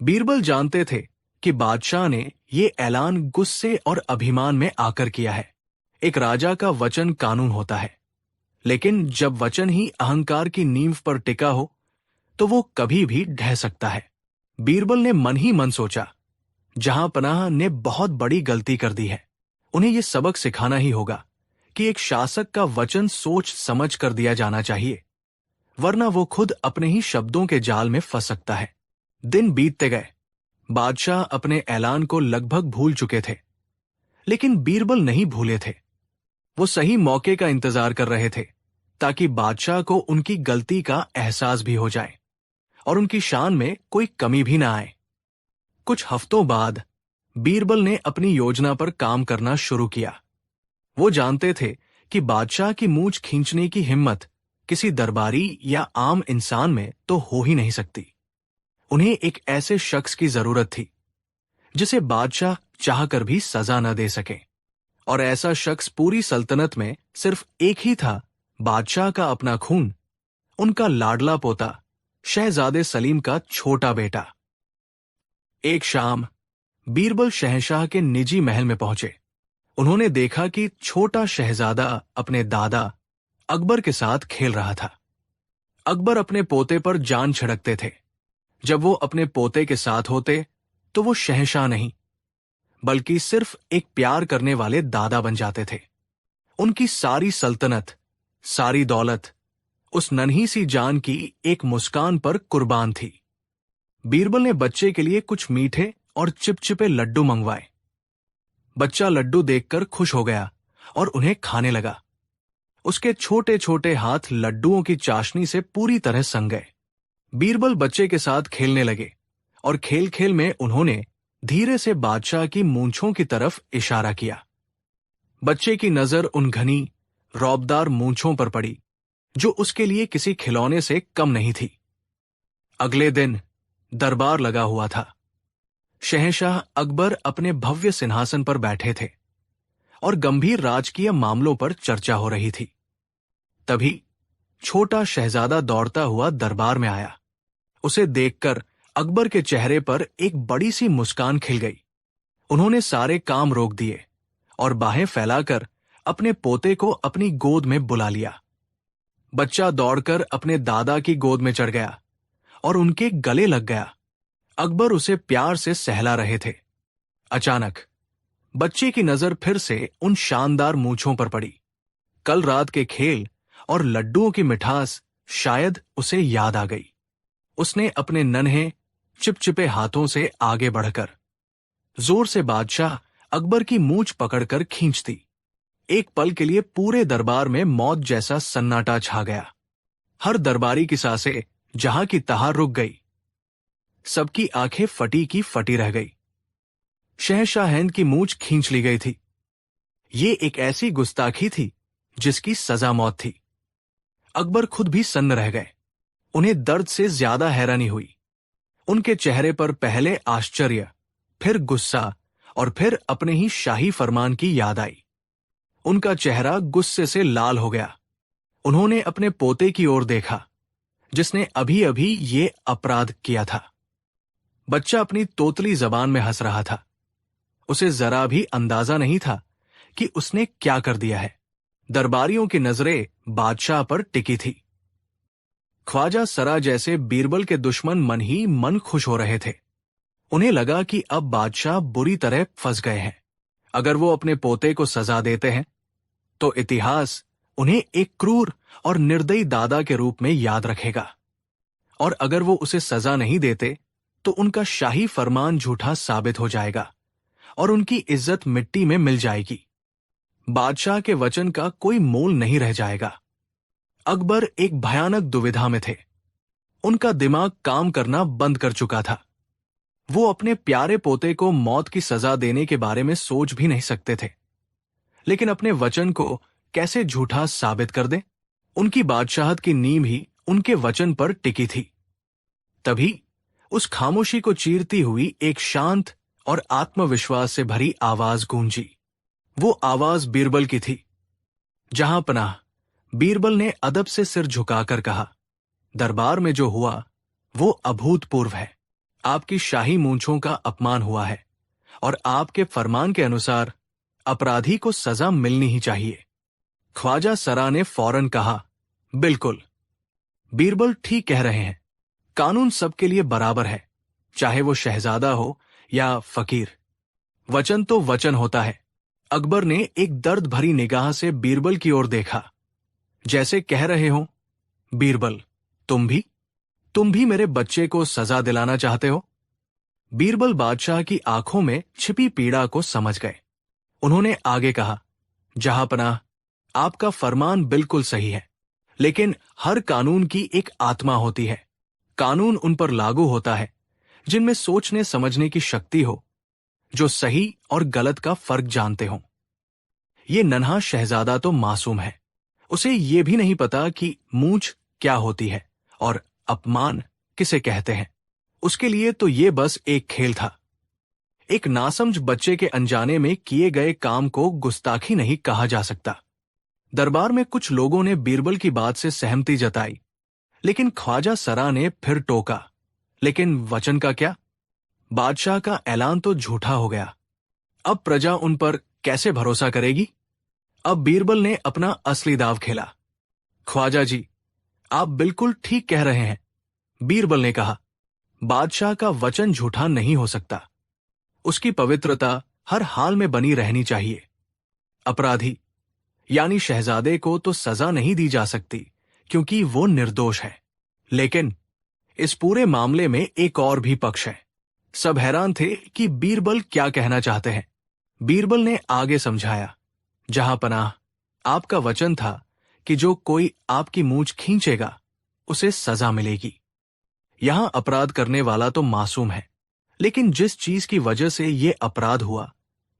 बीरबल जानते थे कि बादशाह ने ये ऐलान गुस्से और अभिमान में आकर किया है। एक राजा का वचन कानून होता है, लेकिन जब वचन ही अहंकार की नींव पर टिका हो तो वो कभी भी ढह सकता है। बीरबल ने मन ही मन सोचा, जहां पनाह ने बहुत बड़ी गलती कर दी है। उन्हें यह सबक सिखाना ही होगा कि एक शासक का वचन सोच समझ कर दिया जाना चाहिए, वरना वो खुद अपने ही शब्दों के जाल में फंस सकता है। दिन बीतते गए। बादशाह अपने ऐलान को लगभग भूल चुके थे, लेकिन बीरबल नहीं भूले थे। वो सही मौके का इंतजार कर रहे थे ताकि बादशाह को उनकी गलती का एहसास भी हो जाए और उनकी शान में कोई कमी भी ना आए। कुछ हफ्तों बाद बीरबल ने अपनी योजना पर काम करना शुरू किया। वो जानते थे कि बादशाह की मूंछ खींचने की हिम्मत किसी दरबारी या आम इंसान में तो हो ही नहीं सकती। उन्हें एक ऐसे शख्स की जरूरत थी जिसे बादशाह चाहकर भी सजा न दे सके, और ऐसा शख्स पूरी सल्तनत में सिर्फ एक ही था, बादशाह का अपना खून, उनका लाडला पोता शहजादे सलीम का छोटा बेटा। एक शाम बीरबल शहंशाह के निजी महल में पहुंचे। उन्होंने देखा कि छोटा शहजादा अपने दादा अकबर के साथ खेल रहा था। अकबर अपने पोते पर जान छिड़कते थे। जब वो अपने पोते के साथ होते तो वो शहंशाह नहीं, बल्कि सिर्फ एक प्यार करने वाले दादा बन जाते थे। उनकी सारी सल्तनत, सारी दौलत उस नन्ही सी जान की एक मुस्कान पर कुर्बान थी। बीरबल ने बच्चे के लिए कुछ मीठे और चिपचिपे लड्डू मंगवाए। बच्चा लड्डू देखकर खुश हो गया और उन्हें खाने लगा। उसके छोटे छोटे हाथ लड्डुओं की चाशनी से पूरी तरह संग गए। बीरबल बच्चे के साथ खेलने लगे और खेल खेल में उन्होंने धीरे से बादशाह की मूंछों की तरफ इशारा किया। बच्चे की नजर उन घनी, रौबदार मूंछों पर पड़ी जो उसके लिए किसी खिलौने से कम नहीं थी। अगले दिन दरबार लगा हुआ था। शहंशाह अकबर अपने भव्य सिंहासन पर बैठे थे और गंभीर राजकीय मामलों पर चर्चा हो रही थी। तभी छोटा शहजादा दौड़ता हुआ दरबार में आया। उसे देखकर अकबर के चेहरे पर एक बड़ी सी मुस्कान खिल गई। उन्होंने सारे काम रोक दिए और बाहें फैलाकर अपने पोते को अपनी गोद में बुला लिया। बच्चा दौड़कर अपने दादा की गोद में चढ़ गया और उनके गले लग गया। अकबर उसे प्यार से सहला रहे थे। अचानक बच्चे की नजर फिर से उन शानदार मूंछों पर पड़ी। कल रात के खेल और लड्डुओं की मिठास शायद उसे याद आ गई। उसने अपने नन्हे चिपचिपे हाथों से आगे बढ़कर जोर से बादशाह अकबर की मूंछ पकड़कर खींच दी। एक पल के लिए पूरे दरबार में मौत जैसा सन्नाटा छा गया। हर दरबारी की सांसें जहां की तहां रुक गई। सबकी आंखें फटी की फटी रह गई। शहंशाह हिंद की मूंछ खींच ली गई थी। ये एक ऐसी गुस्ताखी थी जिसकी सजा मौत थी। अकबर खुद भी सन्न रह गए। उन्हें दर्द से ज्यादा हैरानी हुई। उनके चेहरे पर पहले आश्चर्य, फिर गुस्सा और फिर अपने ही शाही फरमान की याद आई। उनका चेहरा गुस्से से लाल हो गया। उन्होंने अपने पोते की ओर देखा जिसने अभी अभी ये अपराध किया था। बच्चा अपनी तोतली जबान में हंस रहा था। उसे जरा भी अंदाजा नहीं था कि उसने क्या कर दिया है। दरबारियों की नजरें बादशाह पर टिकी थी। ख्वाजा सरा जैसे बीरबल के दुश्मन मन ही मन खुश हो रहे थे। उन्हें लगा कि अब बादशाह बुरी तरह फंस गए हैं। अगर वो अपने पोते को सजा देते हैं तो इतिहास उन्हें एक क्रूर और निर्दयी दादा के रूप में याद रखेगा, और अगर वो उसे सजा नहीं देते तो उनका शाही फरमान झूठा साबित हो जाएगा और उनकी इज्जत मिट्टी में मिल जाएगी। बादशाह के वचन का कोई मोल नहीं रह जाएगा। अकबर एक भयानक दुविधा में थे। उनका दिमाग काम करना बंद कर चुका था। वो अपने प्यारे पोते को मौत की सजा देने के बारे में सोच भी नहीं सकते थे, लेकिन अपने वचन को कैसे झूठा साबित कर दें? उनकी बादशाहत की नींव ही उनके वचन पर टिकी थी। तभी उस खामोशी को चीरती हुई एक शांत और आत्मविश्वास से भरी आवाज गूंजी। वो आवाज बीरबल की थी। जहां पनाह, बीरबल ने अदब से सिर झुकाकर कहा, दरबार में जो हुआ वो अभूतपूर्व है। आपकी शाही मूंछों का अपमान हुआ है और आपके फरमान के अनुसार अपराधी को सजा मिलनी ही चाहिए। ख्वाजा सरा ने फौरन कहा, बिल्कुल, बीरबल ठीक कह रहे हैं। कानून सबके लिए बराबर है, चाहे वो शहजादा हो या फकीर। वचन तो वचन होता है। अकबर ने एक दर्द भरी निगाह से बीरबल की ओर देखा, जैसे कह रहे हो, बीरबल, तुम भी मेरे बच्चे को सजा दिलाना चाहते हो? बीरबल बादशाह की आंखों में छिपी पीड़ा को समझ गए। उन्होंने आगे कहा, जहांपनाह, आपका फरमान बिल्कुल सही है, लेकिन हर कानून की एक आत्मा होती है। कानून उन पर लागू होता है जिनमें सोचने समझने की शक्ति हो, जो सही और गलत का फर्क जानते हों। ये नन्हा शहजादा तो मासूम है। उसे ये भी नहीं पता कि मूंछ क्या होती है और अपमान किसे कहते हैं। उसके लिए तो ये बस एक खेल था। एक नासमझ बच्चे के अनजाने में किए गए काम को गुस्ताखी नहीं कहा जा सकता। दरबार में कुछ लोगों ने बीरबल की बात से सहमति जताई, लेकिन ख्वाजा सरा ने फिर टोका, लेकिन वचन का क्या? बादशाह का ऐलान तो झूठा हो गया। अब प्रजा उन पर कैसे भरोसा करेगी? अब बीरबल ने अपना असली दाव खेला। ख्वाजा जी, आप बिल्कुल ठीक कह रहे हैं, बीरबल ने कहा। बादशाह का वचन झूठा नहीं हो सकता। उसकी पवित्रता हर हाल में बनी रहनी चाहिए। अपराधी यानी शहजादे को तो सजा नहीं दी जा सकती क्योंकि वो निर्दोष है, लेकिन इस पूरे मामले में एक और भी पक्ष है। सब हैरान थे कि बीरबल क्या कहना चाहते हैं। बीरबल ने आगे समझाया, जहांपनाह, आपका वचन था कि जो कोई आपकी मूंछ खींचेगा उसे सजा मिलेगी। यहां अपराध करने वाला तो मासूम है, लेकिन जिस चीज की वजह से ये अपराध हुआ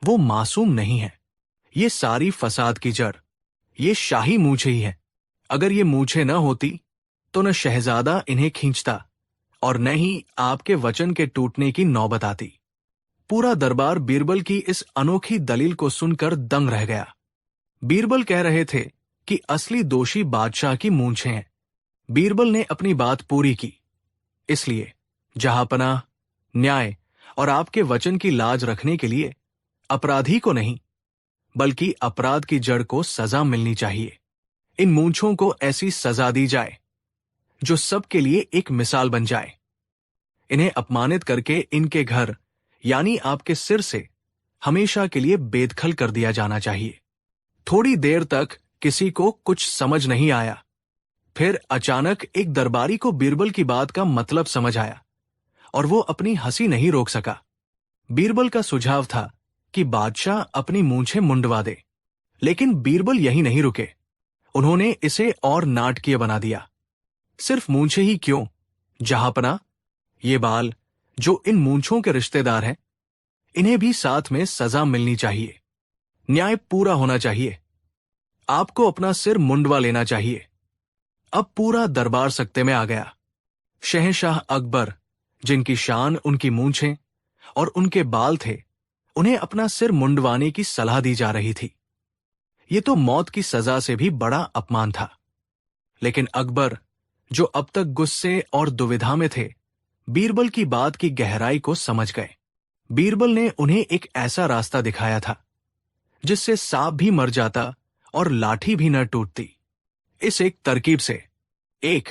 वो मासूम नहीं है। ये सारी फसाद की जड़ ये शाही मूंछें ही है। अगर ये मूंछें न होती तो न शहजादा इन्हें खींचता और न ही आपके वचन के टूटने की नौबत आती। पूरा दरबार बीरबल की इस अनोखी दलील को सुनकर दंग रह गया। बीरबल कह रहे थे कि असली दोषी बादशाह की मूंछें हैं। बीरबल ने अपनी बात पूरी की। इसलिए जहांपनाह, न्याय और आपके वचन की लाज रखने के लिए अपराधी को नहीं बल्कि अपराध की जड़ को सजा मिलनी चाहिए। इन मूंछों को ऐसी सजा दी जाए जो सबके लिए एक मिसाल बन जाए। इन्हें अपमानित करके इनके घर यानी आपके सिर से हमेशा के लिए बेदखल कर दिया जाना चाहिए। थोड़ी देर तक किसी को कुछ समझ नहीं आया। फिर अचानक एक दरबारी को बीरबल की बात का मतलब समझ आया और वो अपनी हंसी नहीं रोक सका। बीरबल का सुझाव था कि बादशाह अपनी मूंछें मुंडवा दे, लेकिन बीरबल यही नहीं रुके। उन्होंने इसे और नाटकीय बना दिया। सिर्फ मूंछें ही क्यों, जहांपनाह, ये बाल जो इन मूंछों के रिश्तेदार हैं, इन्हें भी साथ में सजा मिलनी चाहिए। न्याय पूरा होना चाहिए। आपको अपना सिर मुंडवा लेना चाहिए। अब पूरा दरबार सकते में आ गया। शहंशाह अकबर, जिनकी शान उनकी मूंछें और उनके बाल थे, उन्हें अपना सिर मुंडवाने की सलाह दी जा रही थी। ये तो मौत की सजा से भी बड़ा अपमान था। लेकिन अकबर, जो अब तक गुस्से और दुविधा में थे, बीरबल की बात की गहराई को समझ गए। बीरबल ने उन्हें एक ऐसा रास्ता दिखाया था जिससे सांप भी मर जाता और लाठी भी न टूटती। इस एक तरकीब से, एक,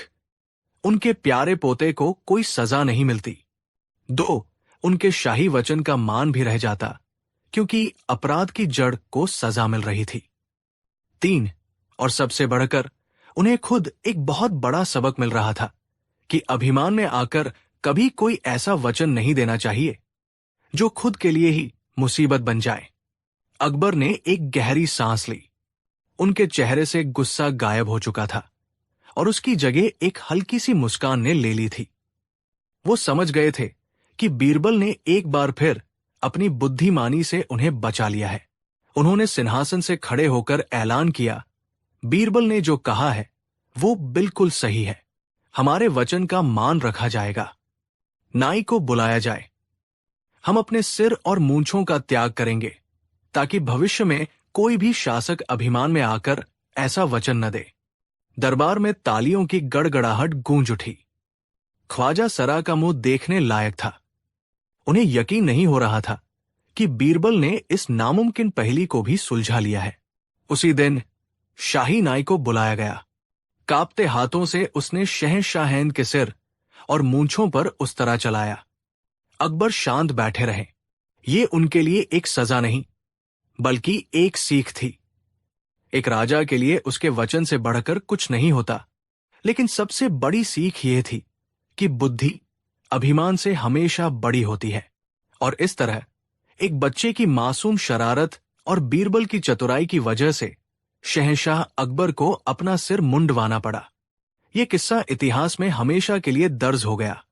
उनके प्यारे पोते को कोई सजा नहीं मिलती। दो, उनके शाही वचन का मान भी रह जाता, क्योंकि अपराध की जड़ को सजा मिल रही थी। तीन, और सबसे बढ़कर उन्हें खुद एक बहुत बड़ा सबक मिल रहा था कि अभिमान में आकर कभी कोई ऐसा वचन नहीं देना चाहिए जो खुद के लिए ही मुसीबत बन जाए। अकबर ने एक गहरी सांस ली। उनके चेहरे से गुस्सा गायब हो चुका था और उसकी जगह एक हल्की सी मुस्कान ने ले ली थी। वो समझ गए थे कि बीरबल ने एक बार फिर अपनी बुद्धिमानी से उन्हें बचा लिया है। उन्होंने सिंहासन से खड़े होकर ऐलान किया, बीरबल ने जो कहा है वो बिल्कुल सही है। हमारे वचन का मान रखा जाएगा। नाई को बुलाया जाए। हम अपने सिर और मूंछों का त्याग करेंगे ताकि भविष्य में कोई भी शासक अभिमान में आकर ऐसा वचन न दे। दरबार में तालियों की गड़गड़ाहट गूंज उठी। ख्वाजा सरा का मुंह देखने लायक था। उन्हें यकीन नहीं हो रहा था कि बीरबल ने इस नामुमकिन पहेली को भी सुलझा लिया है। उसी दिन शाही नाई को बुलाया गया। कांपते हाथों से उसने शहंशाहैन के सिर और मूंछों पर उस तरह चलाया। अकबर शांत बैठे रहे। ये उनके लिए एक सजा नहीं, बल्कि एक सीख थी। एक राजा के लिए उसके वचन से बढ़कर कुछ नहीं होता, लेकिन सबसे बड़ी सीख ये थी कि बुद्धि अभिमान से हमेशा बड़ी होती है। और इस तरह एक बच्चे की मासूम शरारत और बीरबल की चतुराई की वजह से शहंशाह अकबर को अपना सिर मुंडवाना पड़ा। यह किस्सा इतिहास में हमेशा के लिए दर्ज हो गया,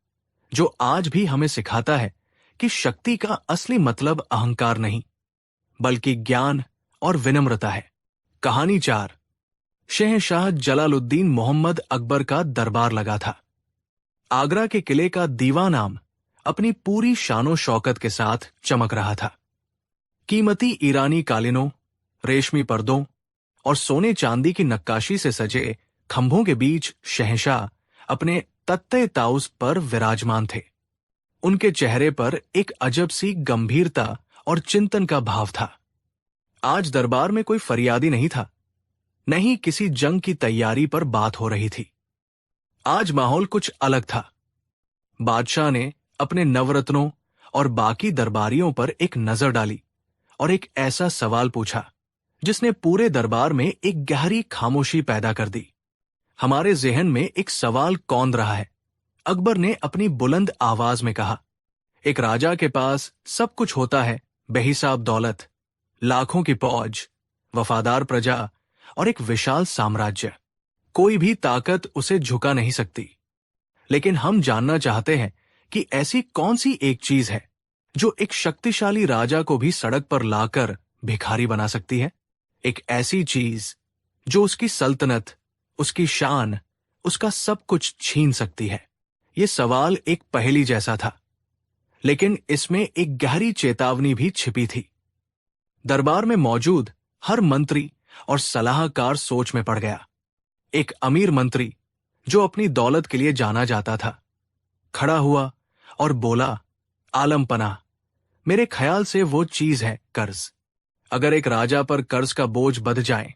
जो आज भी हमें सिखाता है कि शक्ति का असली मतलब अहंकार नहीं, बल्कि ज्ञान और विनम्रता है। कहानी 4। शहंशाह जलालुद्दीन मोहम्मद अकबर का दरबार लगा था। आगरा के किले का दीवान आम अपनी पूरी शानो शौकत के साथ चमक रहा था। कीमती ईरानी कालीनों, रेशमी पर्दों और सोने चांदी की नक्काशी से सजे खंभों के बीच शहंशाह अपने तख्ते ताउस पर विराजमान थे। उनके चेहरे पर एक अजब सी गंभीरता और चिंतन का भाव था। आज दरबार में कोई फरियादी नहीं था, नहीं किसी जंग की तैयारी पर बात हो रही थी। आज माहौल कुछ अलग था। बादशाह ने अपने नवरत्नों और बाकी दरबारियों पर एक नजर डाली और एक ऐसा सवाल पूछा जिसने पूरे दरबार में एक गहरी खामोशी पैदा कर दी। हमारे जहन में एक सवाल कौंध रहा है, अकबर ने अपनी बुलंद आवाज में कहा। एक राजा के पास सब कुछ होता है, बेहिसाब दौलत, लाखों की फौज, वफादार प्रजा और एक विशाल साम्राज्य। कोई भी ताकत उसे झुका नहीं सकती। लेकिन हम जानना चाहते हैं कि ऐसी कौन सी एक चीज है जो एक शक्तिशाली राजा को भी सड़क पर लाकर भिखारी बना सकती है। एक ऐसी चीज जो उसकी सल्तनत, उसकी शान, उसका सब कुछ छीन सकती है। यह सवाल एक पहेली जैसा था, लेकिन इसमें एक गहरी चेतावनी भी छिपी थी। दरबार में मौजूद हर मंत्री और सलाहकार सोच में पड़ गया। एक अमीर मंत्री जो अपनी दौलत के लिए जाना जाता था, खड़ा हुआ और बोला, आलमपना, मेरे ख्याल से वो चीज है कर्ज। अगर एक राजा पर कर्ज का बोझ बंध जाए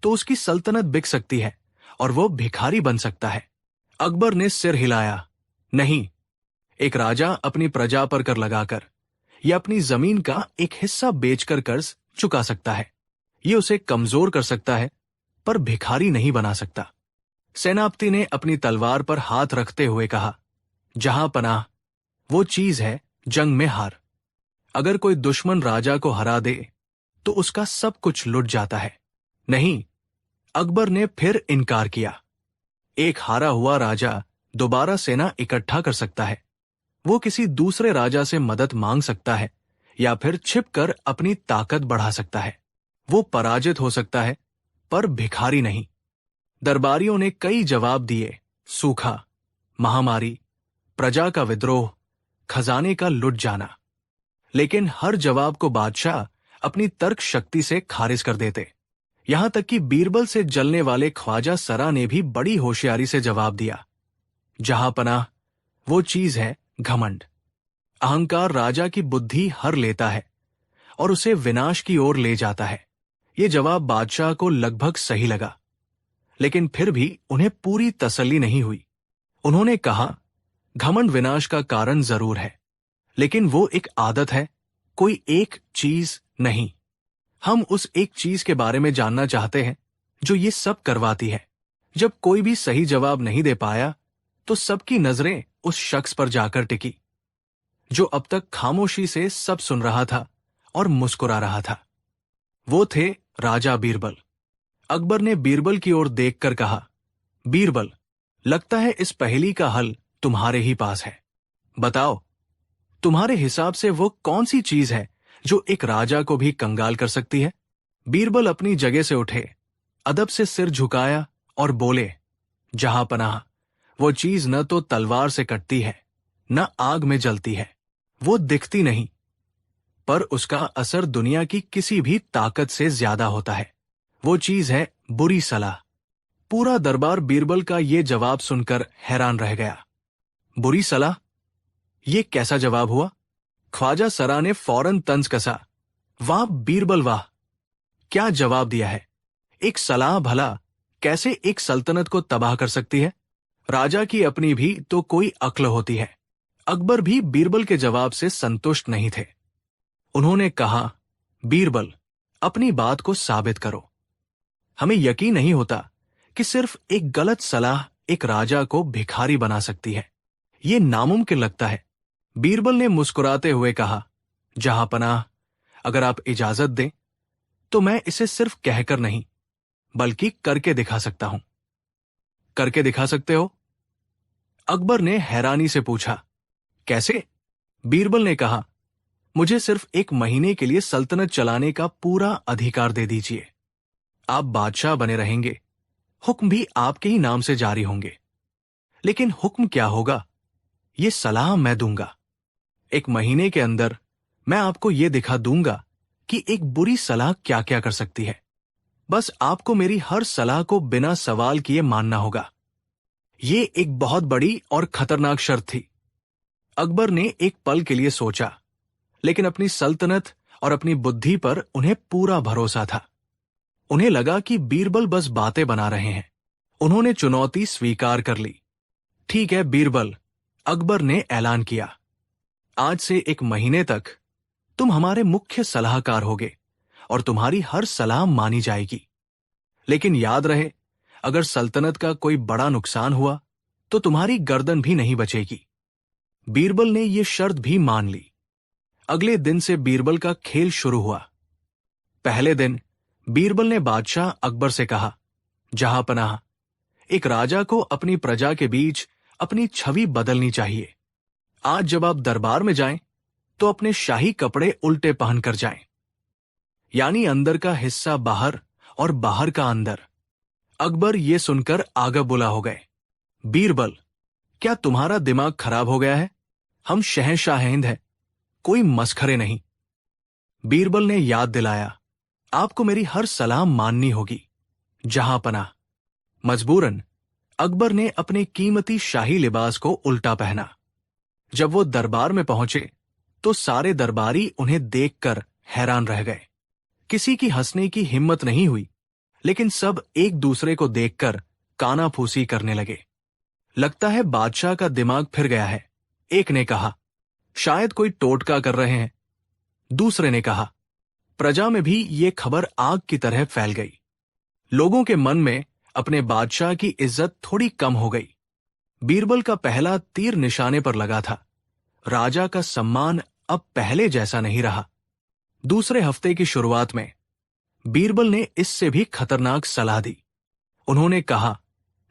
तो उसकी सल्तनत बिक सकती है और वो भिखारी बन सकता है। अकबर ने सिर हिलाया। नहीं, एक राजा अपनी प्रजा पर कर लगाकर या अपनी जमीन का एक हिस्सा बेचकर कर्ज चुका सकता है। ये उसे कमजोर कर सकता है, पर भिखारी नहीं बना सकता। सेनापति ने अपनी तलवार पर हाथ रखते हुए कहा, जहां पनाह, वो चीज है जंग में हार। अगर कोई दुश्मन राजा को हरा दे तो उसका सब कुछ लुट जाता है। नहीं, अकबर ने फिर इनकार किया। एक हारा हुआ राजा दोबारा सेना इकट्ठा कर सकता है। वो किसी दूसरे राजा से मदद मांग सकता है या फिर छिपकर अपनी ताकत बढ़ा सकता है। वो पराजित हो सकता है, पर भिखारी नहीं। दरबारियों ने कई जवाब दिए, सूखा, महामारी, प्रजा का विद्रोह, खजाने का लुट जाना। लेकिन हर जवाब को बादशाह अपनी तर्क शक्ति से खारिज कर देते। यहां तक कि बीरबल से जलने वाले ख्वाजा सरा ने भी बड़ी होशियारी से जवाब दिया, जहां पनाह, वो चीज है घमंड। अहंकार राजा की बुद्धि हर लेता है और उसे विनाश की ओर ले जाता है। ये जवाब बादशाह को लगभग सही लगा, लेकिन फिर भी उन्हें पूरी तसल्ली नहीं हुई। उन्होंने कहा, घमंड विनाश का कारण जरूर है, लेकिन वो एक आदत है, कोई एक चीज नहीं। हम उस एक चीज के बारे में जानना चाहते हैं जो ये सब करवाती है। जब कोई भी सही जवाब नहीं दे पाया तो सबकी नजरें उस शख्स पर जाकर टिकी जो अब तक खामोशी से सब सुन रहा था और मुस्कुरा रहा था। वो थे राजा बीरबल। अकबर ने बीरबल की ओर देखकर कहा, बीरबल, लगता है इस पहेली का हल तुम्हारे ही पास है। बताओ, तुम्हारे हिसाब से वो कौन सी चीज है जो एक राजा को भी कंगाल कर सकती है? बीरबल अपनी जगह से उठे, अदब से सिर झुकाया और बोले, जहां पनाह, वो चीज न तो तलवार से कटती है, न आग में जलती है। वो दिखती नहीं, पर उसका असर दुनिया की किसी भी ताकत से ज्यादा होता है। वो चीज है बुरी सलाह। पूरा दरबार बीरबल का ये जवाब सुनकर हैरान रह गया। बुरी सलाह? ये कैसा जवाब हुआ? ख्वाजा सरा ने फौरन तंज कसा, वाह बीरबल वाह, क्या जवाब दिया है। एक सलाह भला कैसे एक सल्तनत को तबाह कर सकती है? राजा की अपनी भी तो कोई अक्ल होती है। अकबर भी बीरबल के जवाब से संतुष्ट नहीं थे। उन्होंने कहा, बीरबल, अपनी बात को साबित करो। हमें यकीन नहीं होता कि सिर्फ एक गलत सलाह एक राजा को भिखारी बना सकती है। ये नामुमकिन लगता है। बीरबल ने मुस्कुराते हुए कहा, जहां पनाह, अगर आप इजाजत दें तो मैं इसे सिर्फ कहकर नहीं बल्कि करके दिखा सकता हूं। करके दिखा सकते हो? अकबर ने हैरानी से पूछा, कैसे? बीरबल ने कहा, मुझे सिर्फ 1 महीने के लिए सल्तनत चलाने का पूरा अधिकार दे दीजिए। आप बादशाह बने रहेंगे, हुक्म भी आपके ही नाम से जारी होंगे। लेकिन हुक्म क्या होगा, ये सलाह मैं दूंगा। 1 महीने के अंदर मैं आपको ये दिखा दूंगा कि एक बुरी सलाह क्या क्या कर सकती है। बस आपको मेरी हर सलाह को बिना सवाल किए मानना होगा। ये एक बहुत बड़ी और खतरनाक शर्त थी। अकबर ने एक पल के लिए सोचा, लेकिन अपनी सल्तनत और अपनी बुद्धि पर उन्हें पूरा भरोसा था। उन्हें लगा कि बीरबल बस बातें बना रहे हैं। उन्होंने चुनौती स्वीकार कर ली। ठीक है बीरबल, अकबर ने ऐलान किया, आज से 1 महीने तक तुम हमारे मुख्य सलाहकार होगे और तुम्हारी हर सलाह मानी जाएगी। लेकिन याद रहे, अगर सल्तनत का कोई बड़ा नुकसान हुआ तो तुम्हारी गर्दन भी नहीं बचेगी। बीरबल ने यह शर्त भी मान ली। अगले दिन से बीरबल का खेल शुरू हुआ। पहले दिन बीरबल ने बादशाह अकबर से कहा, जहां पनाह, एक राजा को अपनी प्रजा के बीच अपनी छवि बदलनी चाहिए। आज जब आप दरबार में जाएं तो अपने शाही कपड़े उल्टे पहनकर जाएं, यानी अंदर का हिस्सा बाहर और बाहर का अंदर। अकबर ये सुनकर आगा बुला हो गए। बीरबल, क्या तुम्हारा दिमाग खराब हो गया है? हम शहंशाह हिंद हैं, कोई मसखरे नहीं। बीरबल ने याद दिलाया, आपको मेरी हर सलाह माननी होगी, जहां पनाह। मजबूरन अकबर ने अपने कीमती शाही लिबास को उल्टा पहना। जब वो दरबार में पहुंचे तो सारे दरबारी उन्हें देखकर हैरान रह गए। किसी की हंसने की हिम्मत नहीं हुई, लेकिन सब एक दूसरे को देखकर कानाफूसी करने लगे। लगता है बादशाह का दिमाग फिर गया है, एक ने कहा। शायद कोई टोटका कर रहे हैं, दूसरे ने कहा। प्रजा में भी ये खबर आग की तरह फैल गई। लोगों के मन में अपने बादशाह की इज्जत थोड़ी कम हो गई। बीरबल का पहला तीर निशाने पर लगा था। राजा का सम्मान अब पहले जैसा नहीं रहा। दूसरे हफ्ते की शुरुआत में बीरबल ने इससे भी खतरनाक सलाह दी। उन्होंने कहा,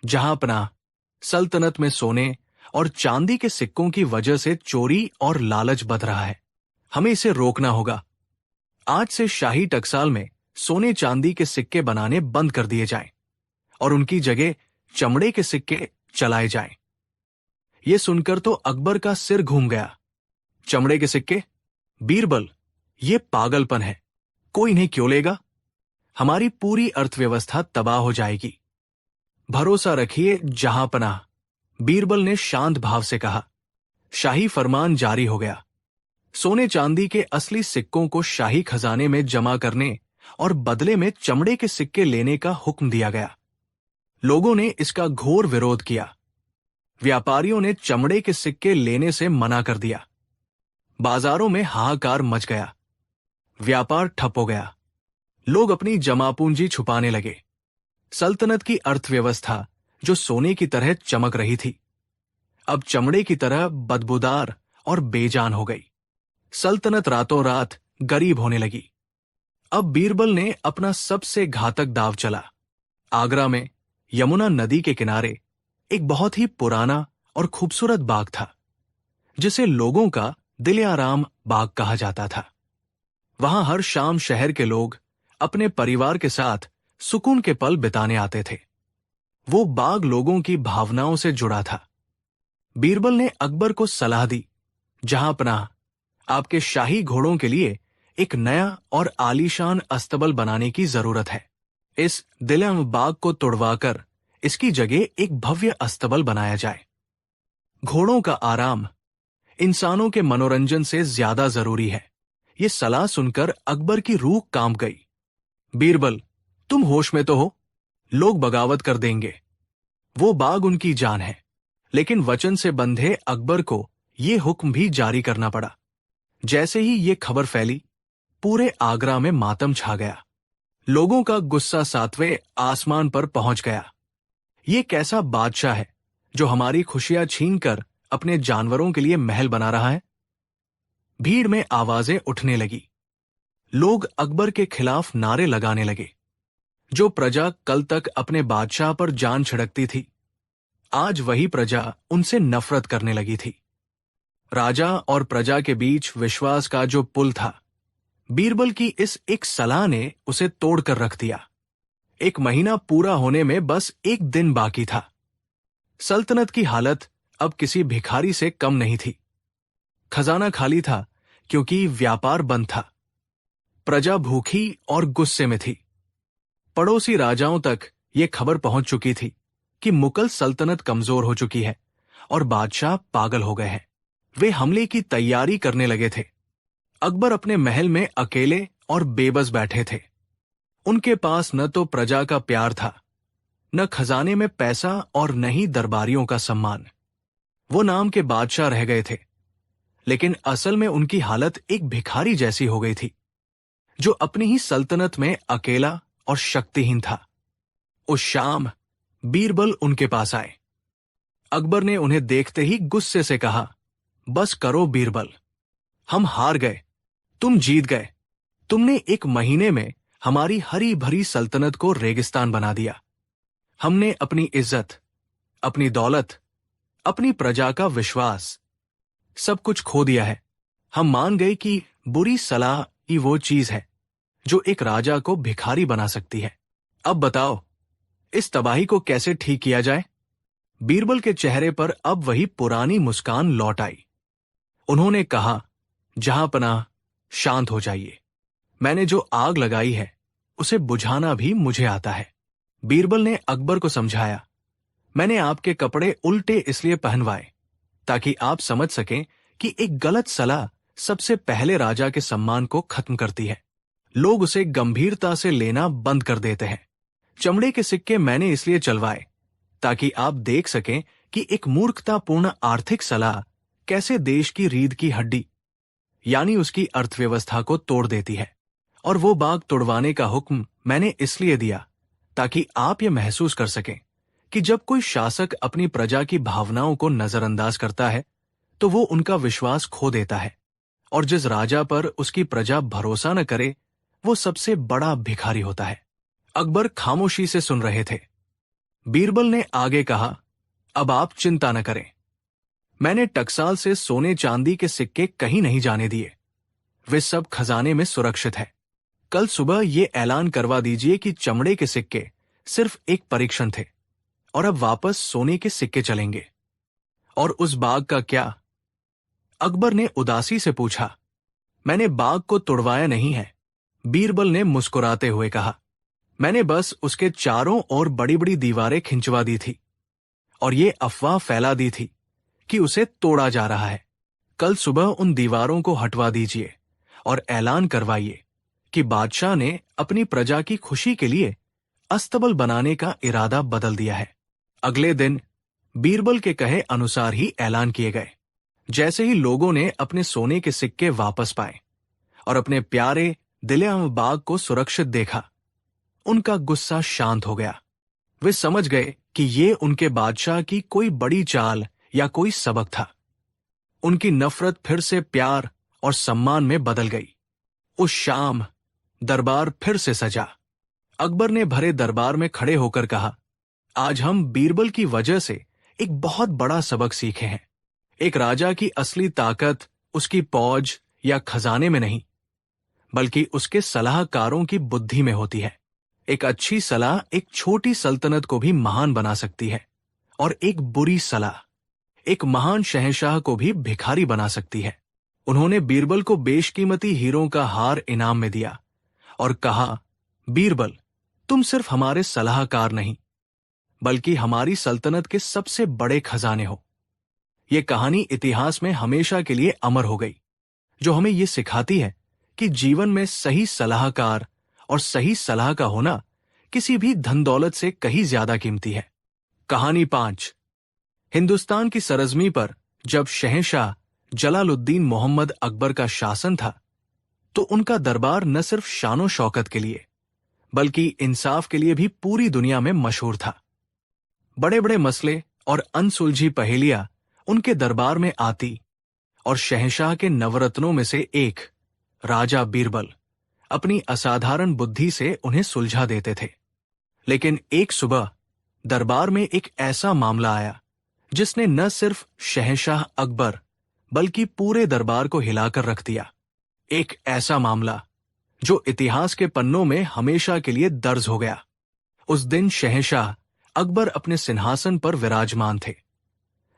जहां पनाह, सल्तनत में सोने और चांदी के सिक्कों की वजह से चोरी और लालच बढ़ रहा है। हमें इसे रोकना होगा। आज से शाही टकसाल में सोने चांदी के सिक्के बनाने बंद कर दिए जाएं और उनकी जगह चमड़े के सिक्के चलाए जाएं। यह सुनकर तो अकबर का सिर घूम गया। चमड़े के सिक्के? बीरबल, ये पागलपन है। कोई इन्हें क्यों लेगा? हमारी पूरी अर्थव्यवस्था तबाह हो जाएगी। भरोसा रखिए जहांपनाह, बीरबल ने शांत भाव से कहा। शाही फरमान जारी हो गया। सोने चांदी के असली सिक्कों को शाही खजाने में जमा करने और बदले में चमड़े के सिक्के लेने का हुक्म दिया गया। लोगों ने इसका घोर विरोध किया। व्यापारियों ने चमड़े के सिक्के लेने से मना कर दिया। बाजारों में हाहाकार मच गया। व्यापार ठप हो गया। लोग अपनी जमा पूंजी छुपाने लगे। सल्तनत की अर्थव्यवस्था, जो सोने की तरह चमक रही थी, अब चमड़े की तरह बदबूदार और बेजान हो गई। सल्तनत रातों रात गरीब होने लगी। अब बीरबल ने अपना सबसे घातक दाव चला। आगरा में यमुना नदी के किनारे एक बहुत ही पुराना और खूबसूरत बाग था, जिसे लोगों का दिल आराम बाग कहा जाता था। वहां हर शाम शहर के लोग अपने परिवार के साथ सुकून के पल बिताने आते थे। वो बाग लोगों की भावनाओं से जुड़ा था। बीरबल ने अकबर को सलाह दी, जहांपनाह, आपके शाही घोड़ों के लिए एक नया और आलीशान अस्तबल बनाने की जरूरत है। इस दिलम बाग को तुड़वाकर इसकी जगह एक भव्य अस्तबल बनाया जाए। घोड़ों का आराम इंसानों के मनोरंजन से ज्यादा जरूरी है। ये सलाह सुनकर अकबर की रूह कांप गई। बीरबल, तुम होश में तो हो? लोग बगावत कर देंगे। वो बाग उनकी जान है। लेकिन वचन से बंधे अकबर को ये हुक्म भी जारी करना पड़ा। जैसे ही ये खबर फैली, पूरे आगरा में मातम छा गया। लोगों का गुस्सा सातवें आसमान पर पहुंच गया। ये कैसा बादशाह है जो हमारी खुशियां छीनकर अपने जानवरों के लिए महल बना रहा है? भीड़ में आवाजें उठने लगी। लोग अकबर के खिलाफ नारे लगाने लगे। जो प्रजा कल तक अपने बादशाह पर जान छिड़कती थी, आज वही प्रजा उनसे नफरत करने लगी थी। राजा और प्रजा के बीच विश्वास का जो पुल था, बीरबल की इस एक सलाह ने उसे तोड़कर रख दिया। एक महीना पूरा होने में बस एक दिन बाकी था। सल्तनत की हालत अब किसी भिखारी से कम नहीं थी। खजाना खाली था क्योंकि व्यापार बंद था। प्रजा भूखी और गुस्से में थी। पड़ोसी राजाओं तक ये खबर पहुंच चुकी थी कि मुगल सल्तनत कमजोर हो चुकी है और बादशाह पागल हो गए हैं। वे हमले की तैयारी करने लगे थे। अकबर अपने महल में अकेले और बेबस बैठे थे। उनके पास न तो प्रजा का प्यार था, न खजाने में पैसा और न ही दरबारियों का सम्मान। वो नाम के बादशाह रह गए थे, लेकिन असल में उनकी हालत एक भिखारी जैसी हो गई थी, जो अपनी ही सल्तनत में अकेला और शक्तिहीन था। उस शाम बीरबल उनके पास आए। अकबर ने उन्हें देखते ही गुस्से से कहा, बस करो बीरबल, हम हार गए, तुम जीत गए। तुमने एक महीने में हमारी हरी भरी सल्तनत को रेगिस्तान बना दिया। हमने अपनी इज्जत, अपनी दौलत, अपनी प्रजा का विश्वास, सब कुछ खो दिया है। हम मान गए कि बुरी सलाह ही वो चीज है जो एक राजा को भिखारी बना सकती है। अब बताओ, इस तबाही को कैसे ठीक किया जाए? बीरबल के चेहरे पर अब वही पुरानी मुस्कान लौट आई। उन्होंने कहा, जहांपनाह, शांत हो जाइए। मैंने जो आग लगाई है उसे बुझाना भी मुझे आता है। बीरबल ने अकबर को समझाया, मैंने आपके कपड़े उल्टे इसलिए पहनवाए ताकि आप समझ सकें कि एक गलत सलाह सबसे पहले राजा के सम्मान को खत्म करती है। लोग उसे गंभीरता से लेना बंद कर देते हैं। चमड़े के सिक्के मैंने इसलिए चलवाए ताकि आप देख सकें कि एक मूर्खतापूर्ण आर्थिक सलाह कैसे देश की रीढ़ की हड्डी यानी उसकी अर्थव्यवस्था को तोड़ देती है। और वो बाग तोड़वाने का हुक्म मैंने इसलिए दिया ताकि आप ये महसूस कर सकें कि जब कोई शासक अपनी प्रजा की भावनाओं को नजरअंदाज करता है तो वो उनका विश्वास खो देता है, और जिस राजा पर उसकी प्रजा भरोसा न करे वो सबसे बड़ा भिखारी होता है। अकबर खामोशी से सुन रहे थे। बीरबल ने आगे कहा, अब आप चिंता न करें। मैंने टकसाल से सोने चांदी के सिक्के कहीं नहीं जाने दिए। वे सब खजाने में सुरक्षित है। कल सुबह ये ऐलान करवा दीजिए कि चमड़े के सिक्के सिर्फ एक परीक्षण थे और अब वापस सोने के सिक्के चलेंगे। और उस बाग का क्या? अकबर ने उदासी से पूछा। मैंने बाग को तोड़वाया नहीं है, बीरबल ने मुस्कुराते हुए कहा। मैंने बस उसके चारों ओर बड़ी बड़ी दीवारें खिंचवा दी थी और ये अफवाह फैला दी थी कि उसे तोड़ा जा रहा है। कल सुबह उन दीवारों को हटवा दीजिए और ऐलान करवाइए कि बादशाह ने अपनी प्रजा की खुशी के लिए अस्तबल बनाने का इरादा बदल दिया है। अगले दिन बीरबल के कहे अनुसार ही ऐलान किए गए। जैसे ही लोगों ने अपने सोने के सिक्के वापस पाए और अपने प्यारे दिले बाग को सुरक्षित देखा, उनका गुस्सा शांत हो गया। वे समझ गए कि ये उनके बादशाह की कोई बड़ी चाल या कोई सबक था। उनकी नफरत फिर से प्यार और सम्मान में बदल गई। उस शाम दरबार फिर से सजा। अकबर ने भरे दरबार में खड़े होकर कहा, आज हम बीरबल की वजह से एक बहुत बड़ा सबक सीखे हैं। एक राजा की असली ताकत उसकी फौज या खजाने में नहीं, बल्कि उसके सलाहकारों की बुद्धि में होती है। एक अच्छी सलाह एक छोटी सल्तनत को भी महान बना सकती है और एक बुरी सलाह एक महान शहंशाह को भी भिखारी बना सकती है। उन्होंने बीरबल को बेशकीमती हीरों का हार इनाम में दिया और कहा, बीरबल, तुम सिर्फ हमारे सलाहकार नहीं, बल्कि हमारी सल्तनत के सबसे बड़े खजाने हो। यह कहानी इतिहास में हमेशा के लिए अमर हो गई, जो हमें यह सिखाती है कि जीवन में सही सलाहकार और सही सलाह का होना किसी भी धन दौलत से कहीं ज्यादा कीमती है। कहानी 5। हिंदुस्तान की सरजमी पर जब शहंशाह जलालुद्दीन मोहम्मद अकबर का शासन था, तो उनका दरबार न सिर्फ शानो शौकत के लिए बल्कि इंसाफ के लिए भी पूरी दुनिया में मशहूर था। बड़े बड़े मसले और अनसुलझी पहेलियां उनके दरबार में आती और शहंशाह के नवरत्नों में से एक राजा बीरबल अपनी असाधारण बुद्धि से उन्हें सुलझा देते थे। लेकिन एक सुबह दरबार में एक ऐसा मामला आया जिसने न सिर्फ शहंशाह अकबर बल्कि पूरे दरबार को हिलाकर रख दिया। एक ऐसा मामला जो इतिहास के पन्नों में हमेशा के लिए दर्ज हो गया। उस दिन शहंशाह अकबर अपने सिंहासन पर विराजमान थे,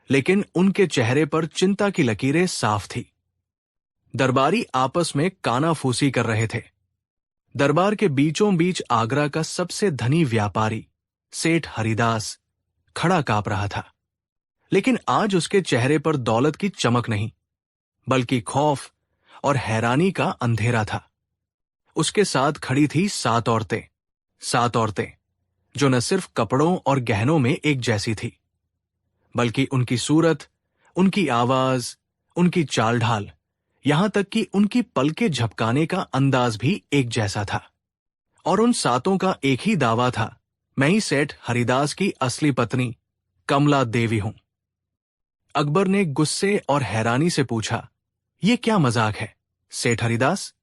लेकिन उनके चेहरे पर चिंता की लकीरें साफ थी। दरबारी आपस में कानाफूसी कर रहे थे। दरबार के बीचों बीच आगरा का सबसे धनी व्यापारी सेठ हरिदास खड़ा कांप रहा था, लेकिन आज उसके चेहरे पर दौलत की चमक नहीं, बल्कि खौफ और हैरानी का अंधेरा था। उसके साथ खड़ी थी 7 औरतें, 7 औरतें जो न सिर्फ कपड़ों और गहनों में एक जैसी थी, बल्कि उनकी सूरत, उनकी आवाज, उनकी चाल ढाल, यहां तक कि उनकी पलके झपकाने का अंदाज भी एक जैसा था। और उन 7 का एक ही दावा था, मैं ही सेठ हरिदास की असली पत्नी कमला देवी हूं। अकबर ने गुस्से और हैरानी से पूछा, यह क्या मजाक है सेठ हरिदास?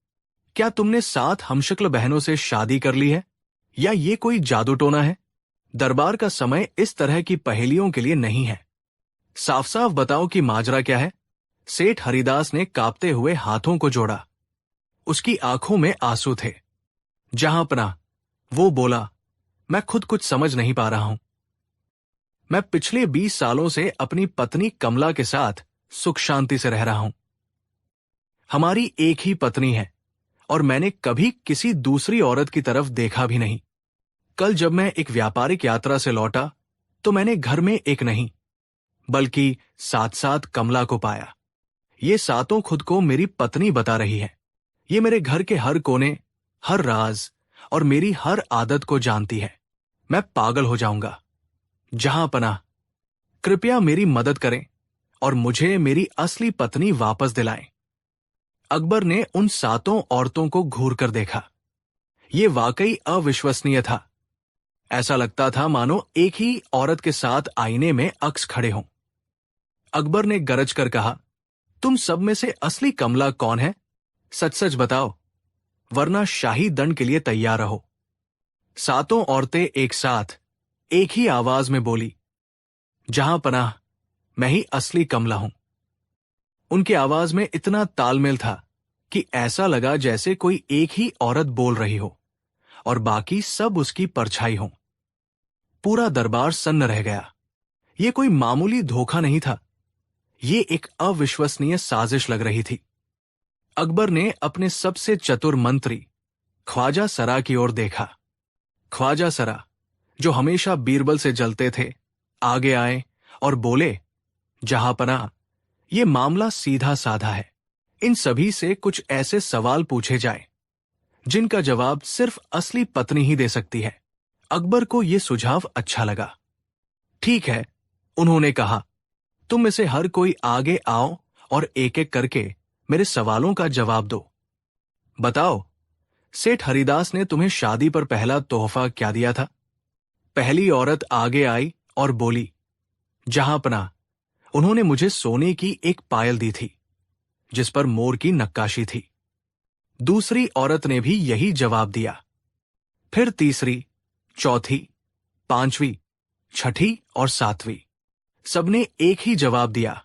क्या तुमने 7 हमशक्ल बहनों से शादी कर ली है, या ये कोई जादू टोना है? दरबार का समय इस तरह की पहेलियों के लिए नहीं है। साफ साफ बताओ कि माजरा क्या है? सेठ हरिदास ने कांपते हुए हाथों को जोड़ा। उसकी आंखों में आंसू थे। जहांपना, वो बोला, मैं खुद कुछ समझ नहीं पा रहा हूं। मैं पिछले 20 सालों से अपनी पत्नी कमला के साथ सुख शांति से रह रहा हूं। हमारी एक ही पत्नी है और मैंने कभी किसी दूसरी औरत की तरफ देखा भी नहीं। कल जब मैं एक व्यापारिक यात्रा से लौटा तो मैंने घर में एक नहीं बल्कि 7 कमला को पाया। ये 7 खुद को मेरी पत्नी बता रही है। ये मेरे घर के हर कोने, हर राज और मेरी हर आदत को जानती है। मैं पागल हो जाऊंगा। जहांपना, कृपया मेरी मदद करें और मुझे मेरी असली पत्नी वापस दिलाएं। अकबर ने उन 7 औरतों को घूर कर देखा। ये वाकई अविश्वसनीय था। ऐसा लगता था मानो एक ही औरत के साथ आईने में अक्स खड़े हों। अकबर ने गरज कर कहा, तुम सब में से असली कमला कौन है? सच सच बताओ, वरना शाही दंड के लिए तैयार रहो। 7 औरतें एक साथ एक ही आवाज में बोली, जहां पनाह, मैं ही असली कमला हूं। उनकी आवाज में इतना तालमेल था कि ऐसा लगा जैसे कोई एक ही औरत बोल रही हो और बाकी सब उसकी परछाई हो। पूरा दरबार सन्न रह गया। यह कोई मामूली धोखा नहीं था, ये एक अविश्वसनीय साजिश लग रही थी। अकबर ने अपने सबसे चतुर मंत्री ख्वाजा सरा की ओर देखा। ख्वाजा सरा, जो हमेशा बीरबल से जलते थे, आगे आए और बोले, जहांपनाह, ये मामला सीधा साधा है। इन सभी से कुछ ऐसे सवाल पूछे जाए जिनका जवाब सिर्फ असली पत्नी ही दे सकती है। अकबर को यह सुझाव अच्छा लगा। ठीक है, उन्होंने कहा, तुम में से हर कोई आगे आओ और एक एक करके मेरे सवालों का जवाब दो। बताओ, सेठ हरिदास ने तुम्हें शादी पर पहला तोहफा क्या दिया था? पहली औरत आगे आई और बोली, जहांपनाह, उन्होंने मुझे सोने की एक पायल दी थी जिस पर मोर की नक्काशी थी। दूसरी औरत ने भी यही जवाब दिया। फिर तीसरी, चौथी, पांचवी, छठी और सातवीं, सबने एक ही जवाब दिया,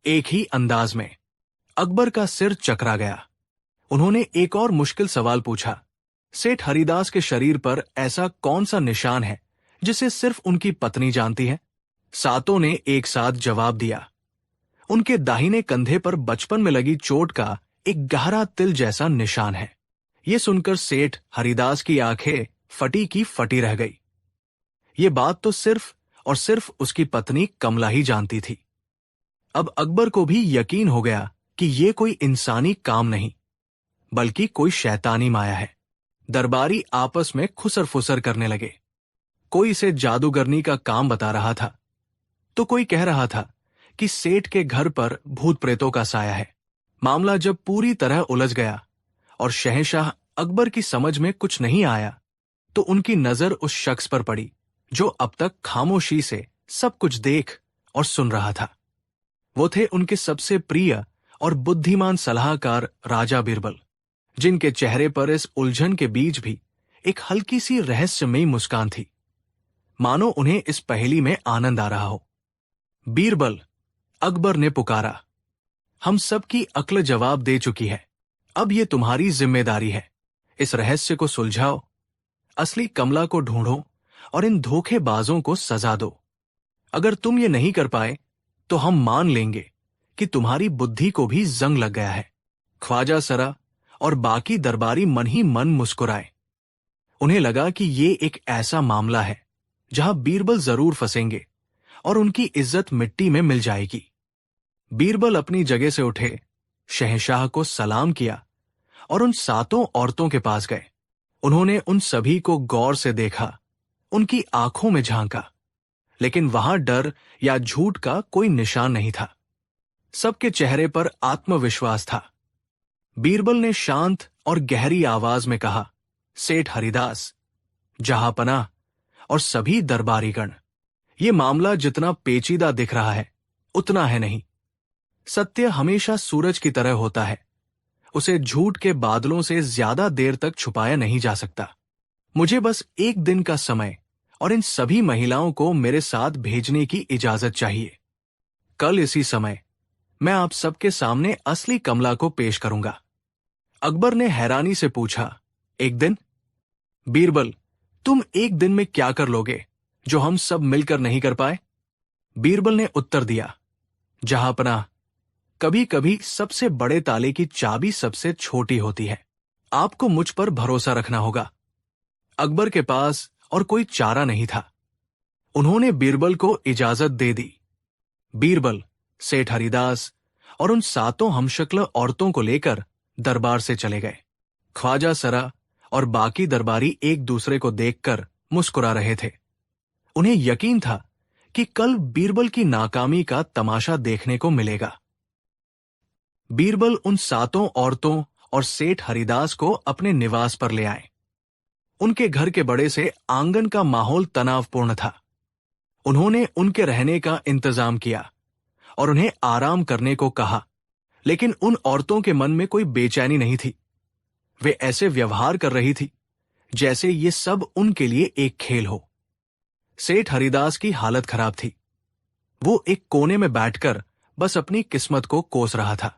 एक ही अंदाज में। अकबर का सिर चकरा गया। उन्होंने एक और मुश्किल सवाल पूछा, सेठ हरिदास के शरीर पर ऐसा कौन सा निशान है जिसे सिर्फ उनकी पत्नी जानती है? सातों ने एक साथ जवाब दिया, उनके दाहिने कंधे पर बचपन में लगी चोट का एक गहरा तिल जैसा निशान है। यह सुनकर सेठ हरिदास की आंखें फटी की फटी रह गई। ये बात तो सिर्फ और सिर्फ उसकी पत्नी कमला ही जानती थी। अब अकबर को भी यकीन हो गया कि ये कोई इंसानी काम नहीं, बल्कि कोई शैतानी माया है। दरबारी आपस में खुसर फुसर करने लगे। कोई इसे जादूगरनी का काम बता रहा था, तो कोई कह रहा था कि सेठ के घर पर भूत प्रेतों का साया है। मामला जब पूरी तरह उलझ गया और शहंशाह अकबर की समझ में कुछ नहीं आया, तो उनकी नजर उस शख्स पर पड़ी जो अब तक खामोशी से सब कुछ देख और सुन रहा था। वो थे उनके सबसे प्रिय और बुद्धिमान सलाहकार राजा बीरबल, जिनके चेहरे पर इस उलझन के बीच भी एक हल्की सी रहस्यमयी मुस्कान थी, मानो उन्हें इस पहेली में आनंद आ रहा हो। बीरबल, अकबर ने पुकारा, हम सब की अक्ल जवाब दे चुकी है। अब ये तुम्हारी जिम्मेदारी है। इस रहस्य को सुलझाओ, असली कमला को ढूंढो और इन धोखेबाजों को सजा दो। अगर तुम ये नहीं कर पाए तो हम मान लेंगे कि तुम्हारी बुद्धि को भी जंग लग गया है। ख्वाजा सरा और बाकी दरबारी मन ही मन मुस्कुराए। उन्हें लगा कि ये एक ऐसा मामला है जहां बीरबल जरूर फंसेंगे और उनकी इज्जत मिट्टी में मिल जाएगी। बीरबल अपनी जगह से उठे, शहंशाह को सलाम किया और उन सातों औरतों के पास गए। उन्होंने उन सभी को गौर से देखा, उनकी आंखों में झांका, लेकिन वहां डर या झूठ का कोई निशान नहीं था। सबके चेहरे पर आत्मविश्वास था। बीरबल ने शांत और गहरी आवाज में कहा, सेठ हरिदास, जहांपनाह और सभी दरबारीगण, ये मामला जितना पेचीदा दिख रहा है उतना है नहीं। सत्य हमेशा सूरज की तरह होता है, उसे झूठ के बादलों से ज्यादा देर तक छुपाया नहीं जा सकता। मुझे बस एक दिन का समय और इन सभी महिलाओं को मेरे साथ भेजने की इजाजत चाहिए। कल इसी समय मैं आप सबके सामने असली कमला को पेश करूंगा। अकबर ने हैरानी से पूछा, एक दिन? बीरबल, तुम एक दिन में क्या कर लोगे जो हम सब मिलकर नहीं कर पाए? बीरबल ने उत्तर दिया, जहांपनाह, कभी कभी सबसे बड़े ताले की चाबी सबसे छोटी होती है। आपको मुझ पर भरोसा रखना होगा। अकबर के पास और कोई चारा नहीं था। उन्होंने बीरबल को इजाजत दे दी। बीरबल, सेठ हरिदास और उन सातों हमशक्ल औरतों को लेकर दरबार से चले गए। ख्वाजा सरा और बाकी दरबारी एक दूसरे को देखकर मुस्कुरा रहे थे। उन्हें यकीन था कि कल बीरबल की नाकामी का तमाशा देखने को मिलेगा। बीरबल उन सातों औरतों और सेठ हरिदास को अपने निवास पर ले आए। उनके घर के बड़े से आंगन का माहौल तनावपूर्ण था। उन्होंने उनके रहने का इंतजाम किया और उन्हें आराम करने को कहा, लेकिन उन औरतों के मन में कोई बेचैनी नहीं थी। वे ऐसे व्यवहार कर रही थी जैसे ये सब उनके लिए एक खेल हो। सेठ हरिदास की हालत खराब थी। वो एक कोने में बैठकर बस अपनी किस्मत को कोस रहा था।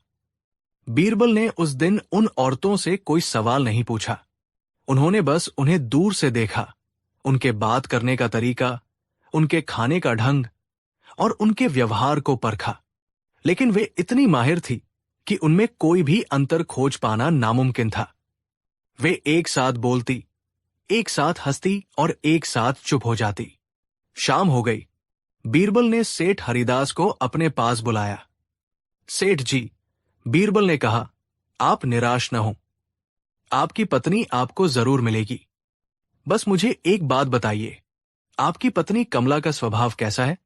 बीरबल ने उस दिन उन औरतों से कोई सवाल नहीं पूछा। उन्होंने बस उन्हें दूर से देखा, उनके बात करने का तरीका, उनके खाने का ढंग और उनके व्यवहार को परखा। लेकिन वे इतनी माहिर थी कि उनमें कोई भी अंतर खोज पाना नामुमकिन था। वे एक साथ बोलती, एक साथ हंसती और एक साथ चुप हो जाती। शाम हो गई। बीरबल ने सेठ हरिदास को अपने पास बुलाया। सेठ जी, बीरबल ने कहा, आप निराश न हो। आपकी पत्नी आपको जरूर मिलेगी। बस मुझे एक बात बताइए, आपकी पत्नी कमला का स्वभाव कैसा है?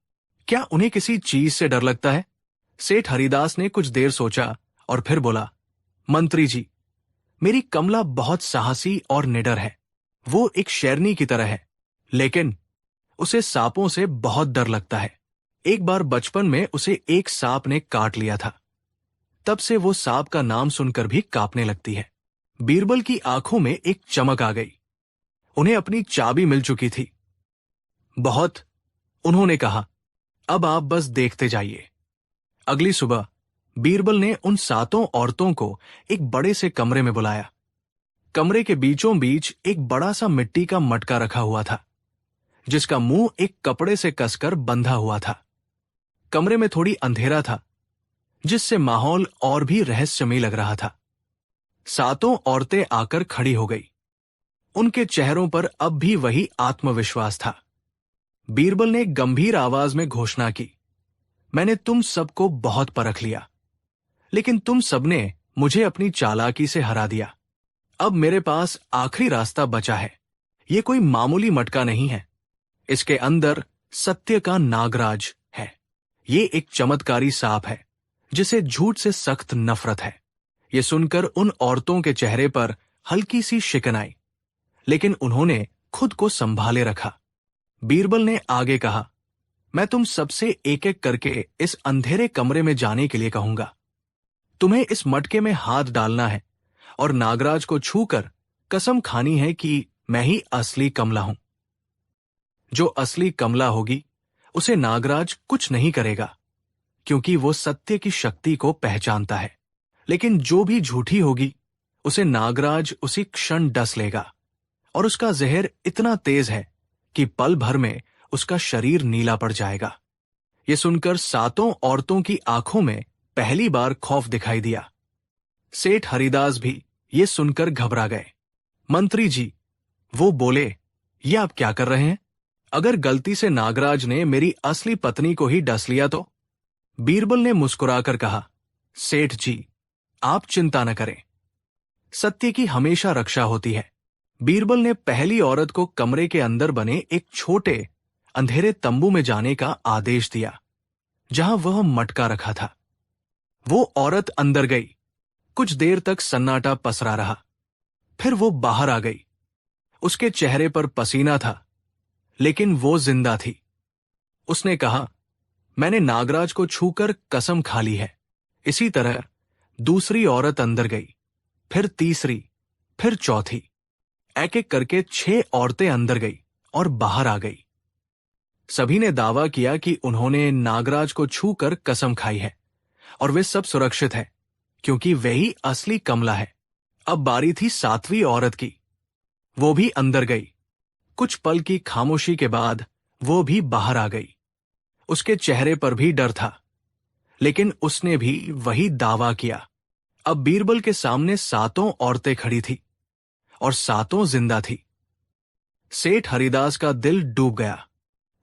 क्या उन्हें किसी चीज से डर लगता है? सेठ हरिदास ने कुछ देर सोचा और फिर बोला, मंत्री जी, मेरी कमला बहुत साहसी और निडर है। वो एक शेरनी की तरह है, लेकिन उसे सांपों से बहुत डर लगता है। एक बार बचपन में उसे एक सांप ने काट लिया था। तब से वो सांप का नाम सुनकर भी कांपने लगती है। बीरबल की आंखों में एक चमक आ गई। उन्हें अपनी चाबी मिल चुकी थी। बहुत, उन्होंने कहा, अब आप बस देखते जाइए। अगली सुबह बीरबल ने उन 7 औरतों को एक बड़े से कमरे में बुलाया। कमरे के बीचों बीच एक बड़ा सा मिट्टी का मटका रखा हुआ था, जिसका मुंह एक कपड़े से कसकर बंधा हुआ था। कमरे में थोड़ी अंधेरा था, जिससे माहौल और भी रहस्यमय लग रहा था। 7 औरतें आकर खड़ी हो गई। उनके चेहरों पर अब भी वही आत्मविश्वास था। बीरबल ने गंभीर आवाज में घोषणा की, मैंने तुम सबको बहुत परख लिया, लेकिन तुम सबने मुझे अपनी चालाकी से हरा दिया। अब मेरे पास आखिरी रास्ता बचा है। ये कोई मामूली मटका नहीं है। इसके अंदर सत्य का नागराज है। ये एक चमत्कारी सांप है, जिसे झूठ से सख्त नफरत है। ये सुनकर उन औरतों के चेहरे पर हल्की सी शिकन आई, लेकिन उन्होंने खुद को संभाले रखा। बीरबल ने आगे कहा, मैं तुम सबसे एक एक करके इस अंधेरे कमरे में जाने के लिए कहूंगा। तुम्हें इस मटके में हाथ डालना है और नागराज को छूकर कसम खानी है कि मैं ही असली कमला हूं। जो असली कमला होगी उसे नागराज कुछ नहीं करेगा, क्योंकि वो सत्य की शक्ति को पहचानता है। लेकिन जो भी झूठी होगी उसे नागराज उसी क्षण डस लेगा, और उसका जहर इतना तेज है कि पल भर में उसका शरीर नीला पड़ जाएगा। ये सुनकर 7 औरतों की आंखों में पहली बार खौफ दिखाई दिया। सेठ हरिदास भी ये सुनकर घबरा गए। मंत्री जी, वो बोले, ये आप क्या कर रहे हैं? अगर गलती से नागराज ने मेरी असली पत्नी को ही डस लिया तो? बीरबल ने मुस्कुराकर कहा, सेठ जी, आप चिंता न करें। सत्य की हमेशा रक्षा होती है। बीरबल ने पहली औरत को कमरे के अंदर बने एक छोटे अंधेरे तंबू में जाने का आदेश दिया, जहां वह मटका रखा था। वो औरत अंदर गई। कुछ देर तक सन्नाटा पसरा रहा। फिर वो बाहर आ गई। उसके चेहरे पर पसीना था, लेकिन वो जिंदा थी। उसने कहा, मैंने नागराज को छूकर कसम खा ली है। इसी तरह दूसरी औरत अंदर गई, फिर तीसरी, फिर चौथी। एक एक करके 6 औरतें अंदर गई और बाहर आ गई। सभी ने दावा किया कि उन्होंने नागराज को छूकर कसम खाई है और वे सब सुरक्षित हैं, क्योंकि वही असली कमला है। अब बारी थी 7वीं औरत की। वो भी अंदर गई। कुछ पल की खामोशी के बाद वो भी बाहर आ गई। उसके चेहरे पर भी डर था, लेकिन उसने भी वही दावा किया। अब बीरबल के सामने 7 औरतें खड़ी थी और 7 जिंदा थी। सेठ हरिदास का दिल डूब गया।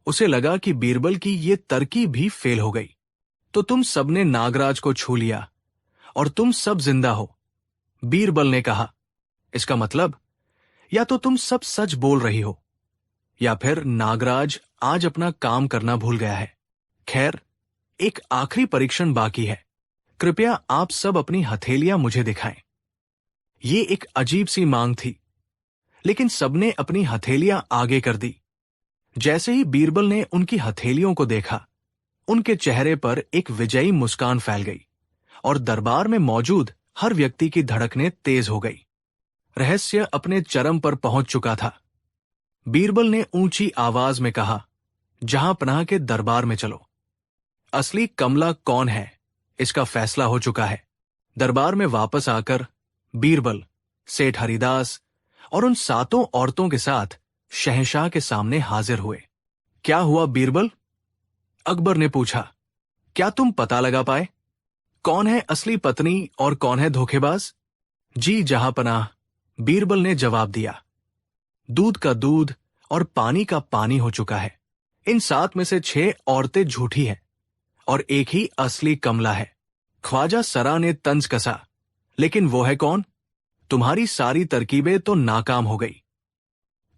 उसे लगा कि बीरबल की ये तरकीब भी फेल हो गई। तो तुम सबने नागराज को छू लिया और तुम सब जिंदा हो, बीरबल ने कहा। इसका मतलब, या तो तुम सब सच बोल रही हो, या फिर नागराज आज अपना काम करना भूल गया है। खैर, एक आखिरी परीक्षण बाकी है। कृपया आप सब अपनी हथेलियां मुझे दिखाएं। ये एक अजीब सी मांग थी, लेकिन सबने अपनी हथेलियां आगे कर दी। जैसे ही बीरबल ने उनकी हथेलियों को देखा, उनके चेहरे पर एक विजयी मुस्कान फैल गई और दरबार में मौजूद हर व्यक्ति की धड़कनें तेज हो गई। रहस्य अपने चरम पर पहुंच चुका था। बीरबल ने ऊंची आवाज में कहा, जहां पनाह के दरबार में चलो। असली कमला कौन है, इसका फैसला हो चुका है। दरबार में वापस आकर बीरबल, सेठ हरिदास और उन 7 औरतों के साथ शहंशाह के सामने हाजिर हुए। क्या हुआ बीरबल? अकबर ने पूछा। क्या तुम पता लगा पाए कौन है असली पत्नी और कौन है धोखेबाज? जी जहां पनाह, बीरबल ने जवाब दिया। दूध का दूध और पानी का पानी हो चुका है। इन 7 में से 6 औरतें झूठी हैं और एक ही असली कमला है। ख्वाजा सरा ने तंज कसा, लेकिन वो है कौन? तुम्हारी सारी तरकीबें तो नाकाम हो गई।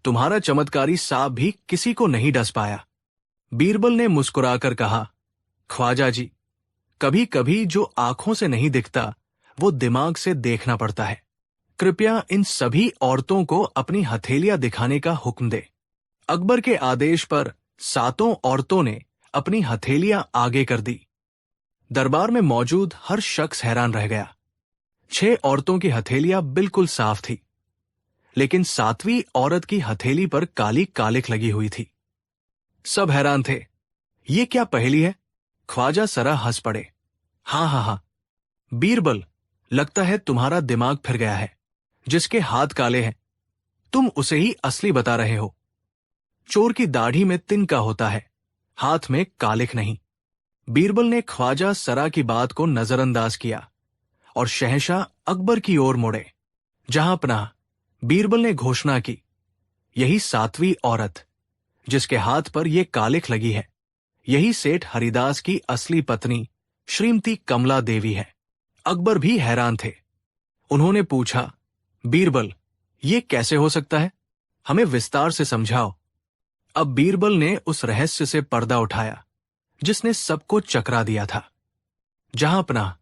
तुम्हारा चमत्कारी सांप भी किसी को नहीं डस पाया। बीरबल ने मुस्कुराकर कहा, ख्वाजा जी, कभी कभी जो आंखों से नहीं दिखता वो दिमाग से देखना पड़ता है। कृपया इन सभी औरतों को अपनी हथेलियां दिखाने का हुक्म दे। अकबर के आदेश पर 7 औरतों ने अपनी हथेलियां आगे कर दी। दरबार में मौजूद हर शख्स हैरान रह गया। 6 औरतों की हथेलियां बिल्कुल साफ थी, लेकिन 7वीं औरत की हथेली पर काली कालिख लगी हुई थी। सब हैरान थे। ये क्या पहेली है? ख्वाजा सरा हंस पड़े। हाँ हाँ हाँ, बीरबल, लगता है तुम्हारा दिमाग फिर गया है। जिसके हाथ काले हैं तुम उसे ही असली बता रहे हो। चोर की दाढ़ी में तिनका होता है, हाथ में कालिख नहीं। बीरबल ने ख्वाजा सरा की बात को नजरअंदाज किया और शहंशाह अकबर की ओर मुड़े। जहां पनाह, बीरबल ने घोषणा की, यही 7वीं औरत जिसके हाथ पर यह कालिख लगी है, यही सेठ हरिदास की असली पत्नी श्रीमती कमला देवी है। अकबर भी हैरान थे। उन्होंने पूछा, बीरबल, ये कैसे हो सकता है? हमें विस्तार से समझाओ। अब बीरबल ने उस रहस्य से पर्दा उठाया जिसने सबको चकरा दिया था। जहां पनाह,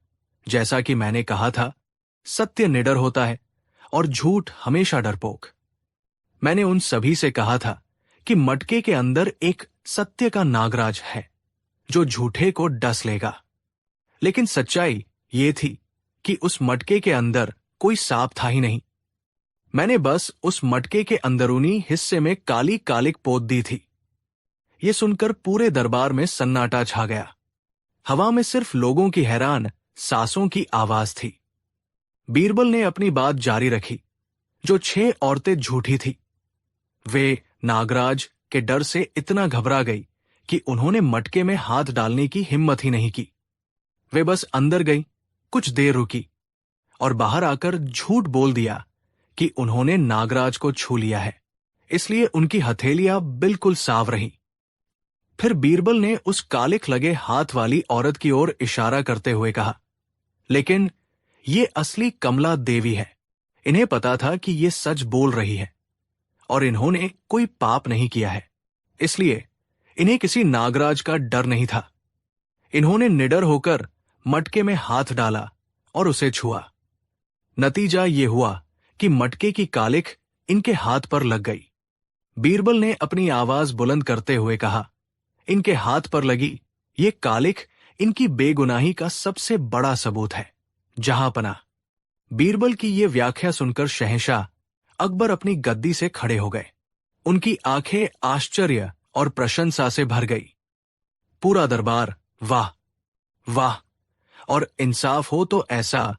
जैसा कि मैंने कहा था, सत्य निडर होता है और झूठ हमेशा डरपोक। मैंने उन सभी से कहा था कि मटके के अंदर एक सत्य का नागराज है जो झूठे को डस लेगा। लेकिन सच्चाई ये थी कि उस मटके के अंदर कोई सांप था ही नहीं। मैंने बस उस मटके के अंदरूनी हिस्से में काली कालिख पोत दी थी। यह सुनकर पूरे दरबार में सन्नाटा छा गया। हवा में सिर्फ लोगों की हैरान सांसों की आवाज थी। बीरबल ने अपनी बात जारी रखी। जो 6 औरतें झूठी थी, वे नागराज के डर से इतना घबरा गई कि उन्होंने मटके में हाथ डालने की हिम्मत ही नहीं की। वे बस अंदर गई, कुछ देर रुकी और बाहर आकर झूठ बोल दिया कि उन्होंने नागराज को छू लिया है, इसलिए उनकी हथेलियां बिल्कुल साफ रहीं। फिर बीरबल ने उस कालिख लगे हाथ वाली औरत की ओर इशारा करते हुए कहा, लेकिन ये असली कमला देवी है। इन्हें पता था कि ये सच बोल रही है और इन्होंने कोई पाप नहीं किया है, इसलिए इन्हें किसी नागराज का डर नहीं था। इन्होंने निडर होकर मटके में हाथ डाला और उसे छुआ। नतीजा ये हुआ कि मटके की कालिख इनके हाथ पर लग गई। बीरबल ने अपनी आवाज बुलंद करते हुए कहा, इनके हाथ पर लगी ये कालिख इनकी बेगुनाही का सबसे बड़ा सबूत है। जहां पनाह, बीरबल की ये व्याख्या सुनकर शहंशाह अकबर अपनी गद्दी से खड़े हो गए। उनकी आंखें आश्चर्य और प्रशंसा से भर गई। पूरा दरबार वाह वाह और इंसाफ हो तो ऐसा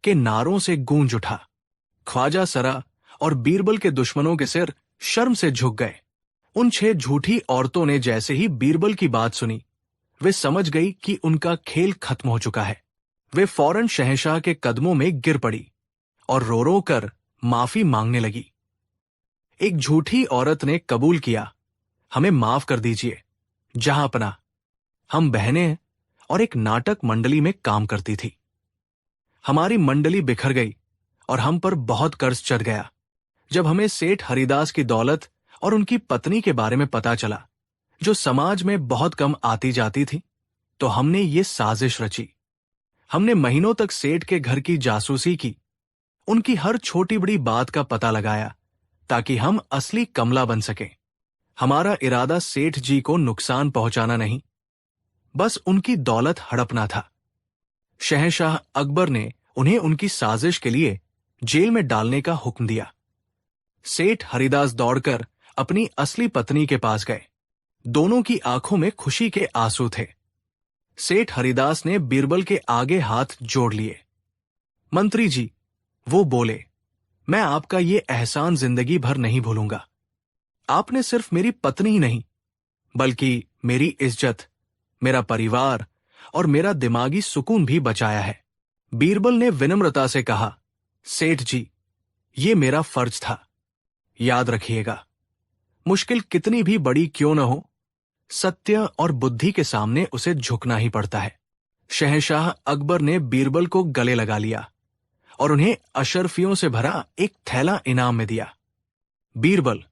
के नारों से गूंज उठा। ख्वाजा सरा और बीरबल के दुश्मनों के सिर शर्म से झुक गए। उन 6 झूठी औरतों ने जैसे ही बीरबल की बात सुनी, वे समझ गई कि उनका खेल खत्म हो चुका है। वे फौरन शहंशाह के कदमों में गिर पड़ी और रो रो कर माफी मांगने लगी। एक झूठी औरत ने कबूल किया, हमें माफ कर दीजिए जहां पनाह, हम बहनें हैं और एक नाटक मंडली में काम करती थी। हमारी मंडली बिखर गई और हम पर बहुत कर्ज चढ़ गया। जब हमें सेठ हरिदास की दौलत और उनकी पत्नी के बारे में पता चला, जो समाज में बहुत कम आती जाती थी, तो हमने ये साजिश रची। हमने महीनों तक सेठ के घर की जासूसी की, उनकी हर छोटी बड़ी बात का पता लगाया ताकि हम असली कमला बन सकें। हमारा इरादा सेठ जी को नुकसान पहुंचाना नहीं, बस उनकी दौलत हड़पना था। शहंशाह अकबर ने उन्हें उनकी साजिश के लिए जेल में डालने का हुक्म दिया। सेठ हरिदास दौड़कर अपनी असली पत्नी के पास गए। दोनों की आंखों में खुशी के आंसू थे। सेठ हरिदास ने बीरबल के आगे हाथ जोड़ लिए। मंत्री जी, वो बोले, मैं आपका ये एहसान जिंदगी भर नहीं भूलूंगा। आपने सिर्फ मेरी पत्नी ही नहीं, बल्कि मेरी इज्जत, मेरा परिवार और मेरा दिमागी सुकून भी बचाया है। बीरबल ने विनम्रता से कहा, सेठ जी, ये मेरा फर्ज था। याद रखिएगा, मुश्किल कितनी भी बड़ी क्यों न हो, सत्य और बुद्धि के सामने उसे झुकना ही पड़ता है। शहंशाह अकबर ने बीरबल को गले लगा लिया और उन्हें अशर्फियों से भरा एक थैला इनाम में दिया। बीरबल,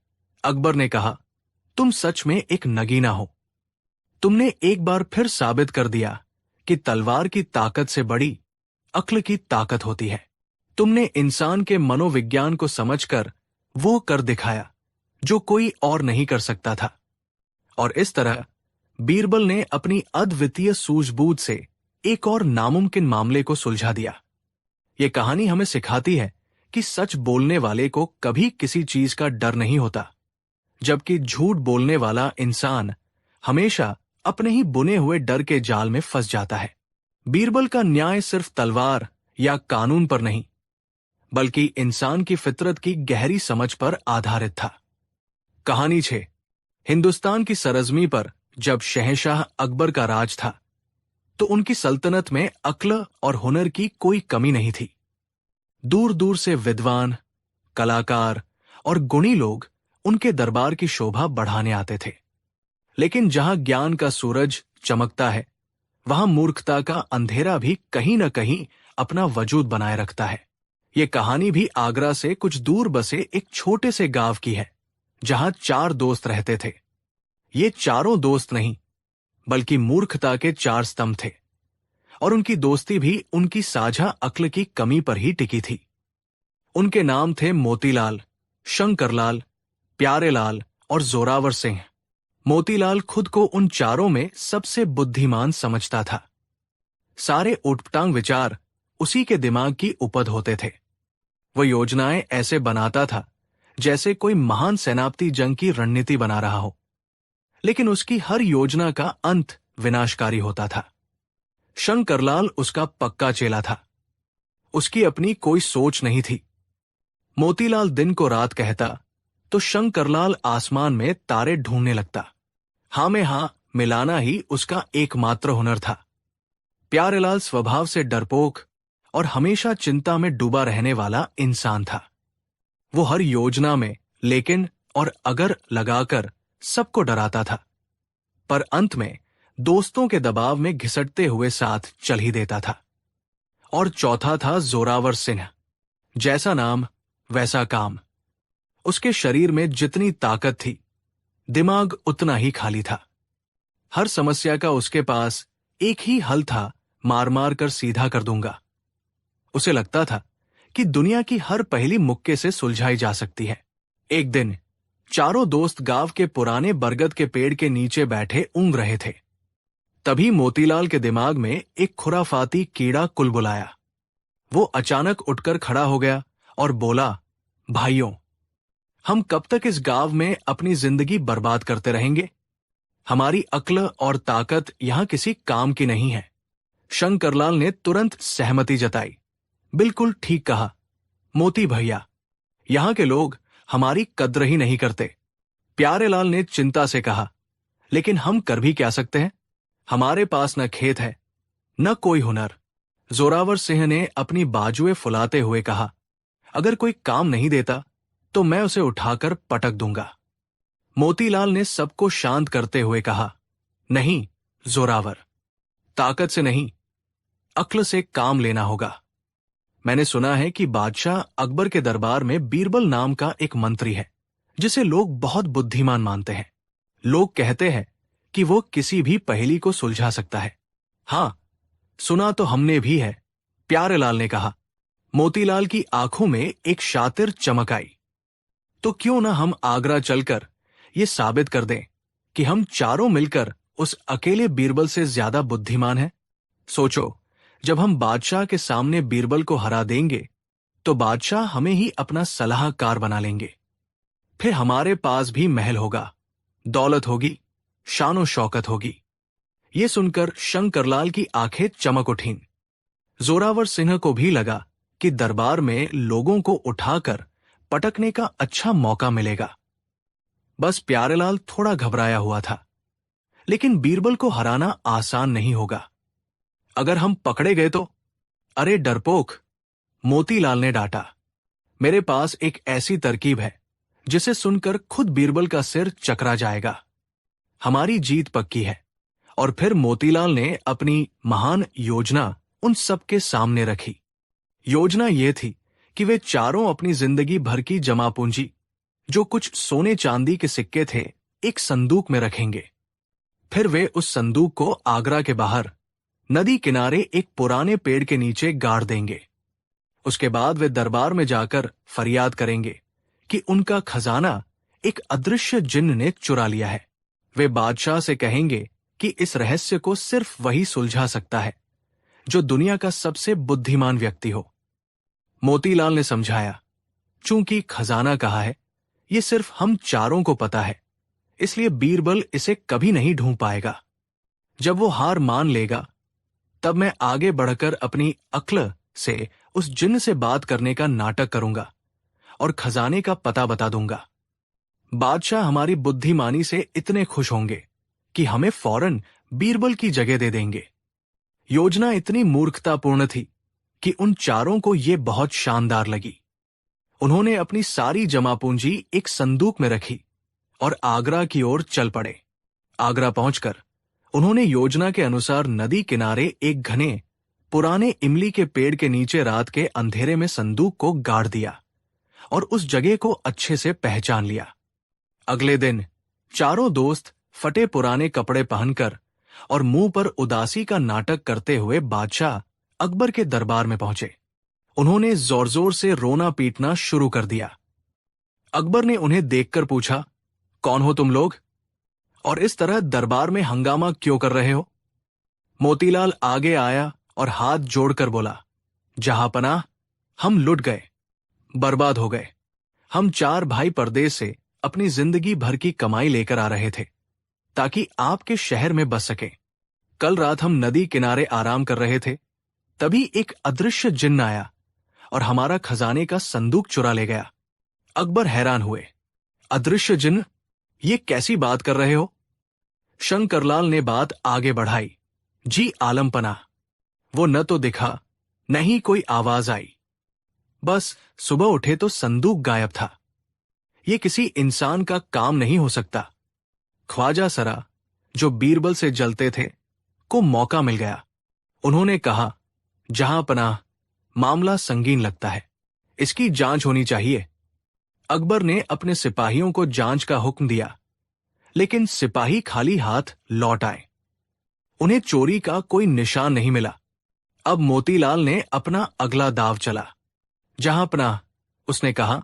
अकबर ने कहा, तुम सच में एक नगीना हो। तुमने एक बार फिर साबित कर दिया कि तलवार की ताकत से बड़ी अक्ल की ताकत होती है। तुमने इंसान के मनोविज्ञान को समझकर वो कर दिखाया जो कोई और नहीं कर सकता था। और इस तरह बीरबल ने अपनी अद्वितीय सूझबूझ से एक और नामुमकिन मामले को सुलझा दिया। ये कहानी हमें सिखाती है कि सच बोलने वाले को कभी किसी चीज का डर नहीं होता, जबकि झूठ बोलने वाला इंसान हमेशा अपने ही बुने हुए डर के जाल में फंस जाता है। बीरबल का न्याय सिर्फ तलवार या कानून पर नहीं, बल्कि इंसान की फितरत की गहरी समझ पर आधारित था। कहानी 6। हिंदुस्तान की सरजमी पर जब शहंशाह अकबर का राज था, तो उनकी सल्तनत में अक्ल और हुनर की कोई कमी नहीं थी। दूर दूर से विद्वान, कलाकार और गुणी लोग उनके दरबार की शोभा बढ़ाने आते थे। लेकिन जहां ज्ञान का सूरज चमकता है, वहां मूर्खता का अंधेरा भी कहीं न कहीं अपना वजूद बनाए रखता है। ये कहानी भी आगरा से कुछ दूर बसे एक छोटे से गांव की है, जहां 4 दोस्त रहते थे। ये चारों दोस्त नहीं, बल्कि मूर्खता के 4 स्तंभ थे, और उनकी दोस्ती भी उनकी साझा अक्ल की कमी पर ही टिकी थी। उनके नाम थे मोतीलाल, शंकरलाल, प्यारेलाल और जोरावर सिंह। मोतीलाल खुद को उन चारों में सबसे बुद्धिमान समझता था। सारे उटपटांग विचार उसी के दिमाग की उपज होते थे। वो योजनाएं ऐसे बनाता था जैसे कोई महान सेनापति जंग की रणनीति बना रहा हो, लेकिन उसकी हर योजना का अंत विनाशकारी होता था। शंकरलाल उसका पक्का चेला था। उसकी अपनी कोई सोच नहीं थी। मोतीलाल दिन को रात कहता तो शंकरलाल आसमान में तारे ढूंढने लगता। हाँ में हाँ मिलाना ही उसका एकमात्र हुनर था। प्यारेलाल स्वभाव से डरपोक और हमेशा चिंता में डूबा रहने वाला इंसान था। वो हर योजना में लेकिन और अगर लगाकर सबको डराता था, पर अंत में दोस्तों के दबाव में घिसटते हुए साथ चल ही देता था। और चौथा था जोरावर सिंह। जैसा नाम वैसा काम। उसके शरीर में जितनी ताकत थी, दिमाग उतना ही खाली था। हर समस्या का उसके पास एक ही हल था, मार मार कर सीधा कर दूंगा। उसे लगता था कि दुनिया की हर पहेली मुक्के से सुलझाई जा सकती है। एक दिन चारों दोस्त गांव के पुराने बरगद के पेड़ के नीचे बैठे ऊँघ रहे थे। तभी मोतीलाल के दिमाग में एक खुराफाती कीड़ा कुलबुलाया। वो अचानक उठकर खड़ा हो गया और बोला, भाइयों, हम कब तक इस गांव में अपनी जिंदगी बर्बाद करते रहेंगे? हमारी अक्ल और ताकत यहां किसी काम की नहीं है। शंकरलाल ने तुरंत सहमति जताई। बिल्कुल ठीक कहा मोती भैया, यहां के लोग हमारी कद्र ही नहीं करते। प्यारेलाल ने चिंता से कहा, लेकिन हम कर भी क्या सकते हैं? हमारे पास न खेत है, न कोई हुनर। जोरावर सिंह ने अपनी बाजुएं फुलाते हुए कहा, अगर कोई काम नहीं देता तो मैं उसे उठाकर पटक दूंगा। मोतीलाल ने सबको शांत करते हुए कहा, नहीं जोरावर, ताकत से नहीं, अक्ल से काम लेना होगा। मैंने सुना है कि बादशाह अकबर के दरबार में बीरबल नाम का एक मंत्री है, जिसे लोग बहुत बुद्धिमान मानते हैं। लोग कहते हैं कि वो किसी भी पहेली को सुलझा सकता है। हाँ, सुना तो हमने भी है, प्यारेलाल ने कहा। मोतीलाल की आंखों में एक शातिर चमक आई। तो क्यों ना हम आगरा चलकर ये साबित कर दें कि हम चारों मिलकर उस अकेले बीरबल से ज्यादा बुद्धिमान हैं? सोचो, जब हम बादशाह के सामने बीरबल को हरा देंगे तो बादशाह हमें ही अपना सलाहकार बना लेंगे। फिर हमारे पास भी महल होगा, दौलत होगी, शानो शौकत होगी। ये सुनकर शंकरलाल की आंखें चमक उठीं। जोरावर सिंह को भी लगा कि दरबार में लोगों को उठाकर पटकने का अच्छा मौका मिलेगा। बस प्यारेलाल थोड़ा घबराया हुआ था। लेकिन बीरबल को हराना आसान नहीं होगा। अगर हम पकड़े गए तो? अरे डरपोक, मोतीलाल ने डांटा। मेरे पास एक ऐसी तरकीब है जिसे सुनकर खुद बीरबल का सिर चकरा जाएगा। हमारी जीत पक्की है। और फिर मोतीलाल ने अपनी महान योजना उन सबके सामने रखी। योजना यह थी कि वे चारों अपनी जिंदगी भर की जमा पूंजी, जो कुछ सोने चांदी के सिक्के थे, एक संदूक में रखेंगे। फिर वे उस संदूक को आगरा के बाहर नदी किनारे एक पुराने पेड़ के नीचे गाड़ देंगे। उसके बाद वे दरबार में जाकर फरियाद करेंगे कि उनका खजाना एक अदृश्य जिन्न ने चुरा लिया है। वे बादशाह से कहेंगे कि इस रहस्य को सिर्फ वही सुलझा सकता है जो दुनिया का सबसे बुद्धिमान व्यक्ति हो। मोतीलाल ने समझाया, चूंकि खजाना कहा है, ये सिर्फ हम चारों को पता है, इसलिए बीरबल इसे कभी नहीं ढूंढ पाएगा। जब वो हार मान लेगा, तब मैं आगे बढ़कर अपनी अक्ल से उस जिन्न से बात करने का नाटक करूंगा और खजाने का पता बता दूंगा। बादशाह हमारी बुद्धिमानी से इतने खुश होंगे कि हमें फौरन बीरबल की जगह दे देंगे। योजना इतनी मूर्खतापूर्ण थी कि उन चारों को यह बहुत शानदार लगी। उन्होंने अपनी सारी जमा पूंजी एक संदूक में रखी और आगरा की ओर चल पड़े। आगरा पहुंचकर उन्होंने योजना के अनुसार नदी किनारे एक घने पुराने इमली के पेड़ के नीचे रात के अंधेरे में संदूक को गाड़ दिया और उस जगह को अच्छे से पहचान लिया। अगले दिन चारों दोस्त फटे पुराने कपड़े पहनकर और मुंह पर उदासी का नाटक करते हुए बादशाह अकबर के दरबार में पहुंचे। उन्होंने जोर जोर से रोना पीटना शुरू कर दिया। अकबर ने उन्हें देखकर पूछा, कौन हो तुम लोग और इस तरह दरबार में हंगामा क्यों कर रहे हो? मोतीलाल आगे आया और हाथ जोड़कर बोला, जहांपनाह, हम लुट गए, बर्बाद हो गए। हम चार भाई परदेश से अपनी जिंदगी भर की कमाई लेकर आ रहे थे ताकि आपके शहर में बस सके। कल रात हम नदी किनारे आराम कर रहे थे, तभी एक अदृश्य जिन्न आया और हमारा खजाने का संदूक चुरा ले गया। अकबर हैरान हुए। अदृश्य जिन्न? ये कैसी बात कर रहे हो? शंकरलाल ने बात आगे बढ़ाई। जी आलमपना, वो न तो दिखा, न ही कोई आवाज आई। बस सुबह उठे तो संदूक गायब था। ये किसी इंसान का काम नहीं हो सकता। ख्वाजा सरा, जो बीरबल से जलते थे, को मौका मिल गया। उन्होंने कहा, जहांपनाह, मामला संगीन लगता है, इसकी जांच होनी चाहिए। अकबर ने अपने सिपाहियों को जांच का हुक्म दिया, लेकिन सिपाही खाली हाथ लौट आए। उन्हें चोरी का कोई निशान नहीं मिला। अब मोतीलाल ने अपना अगला दाव चला। जहांपनाह, उसने कहा,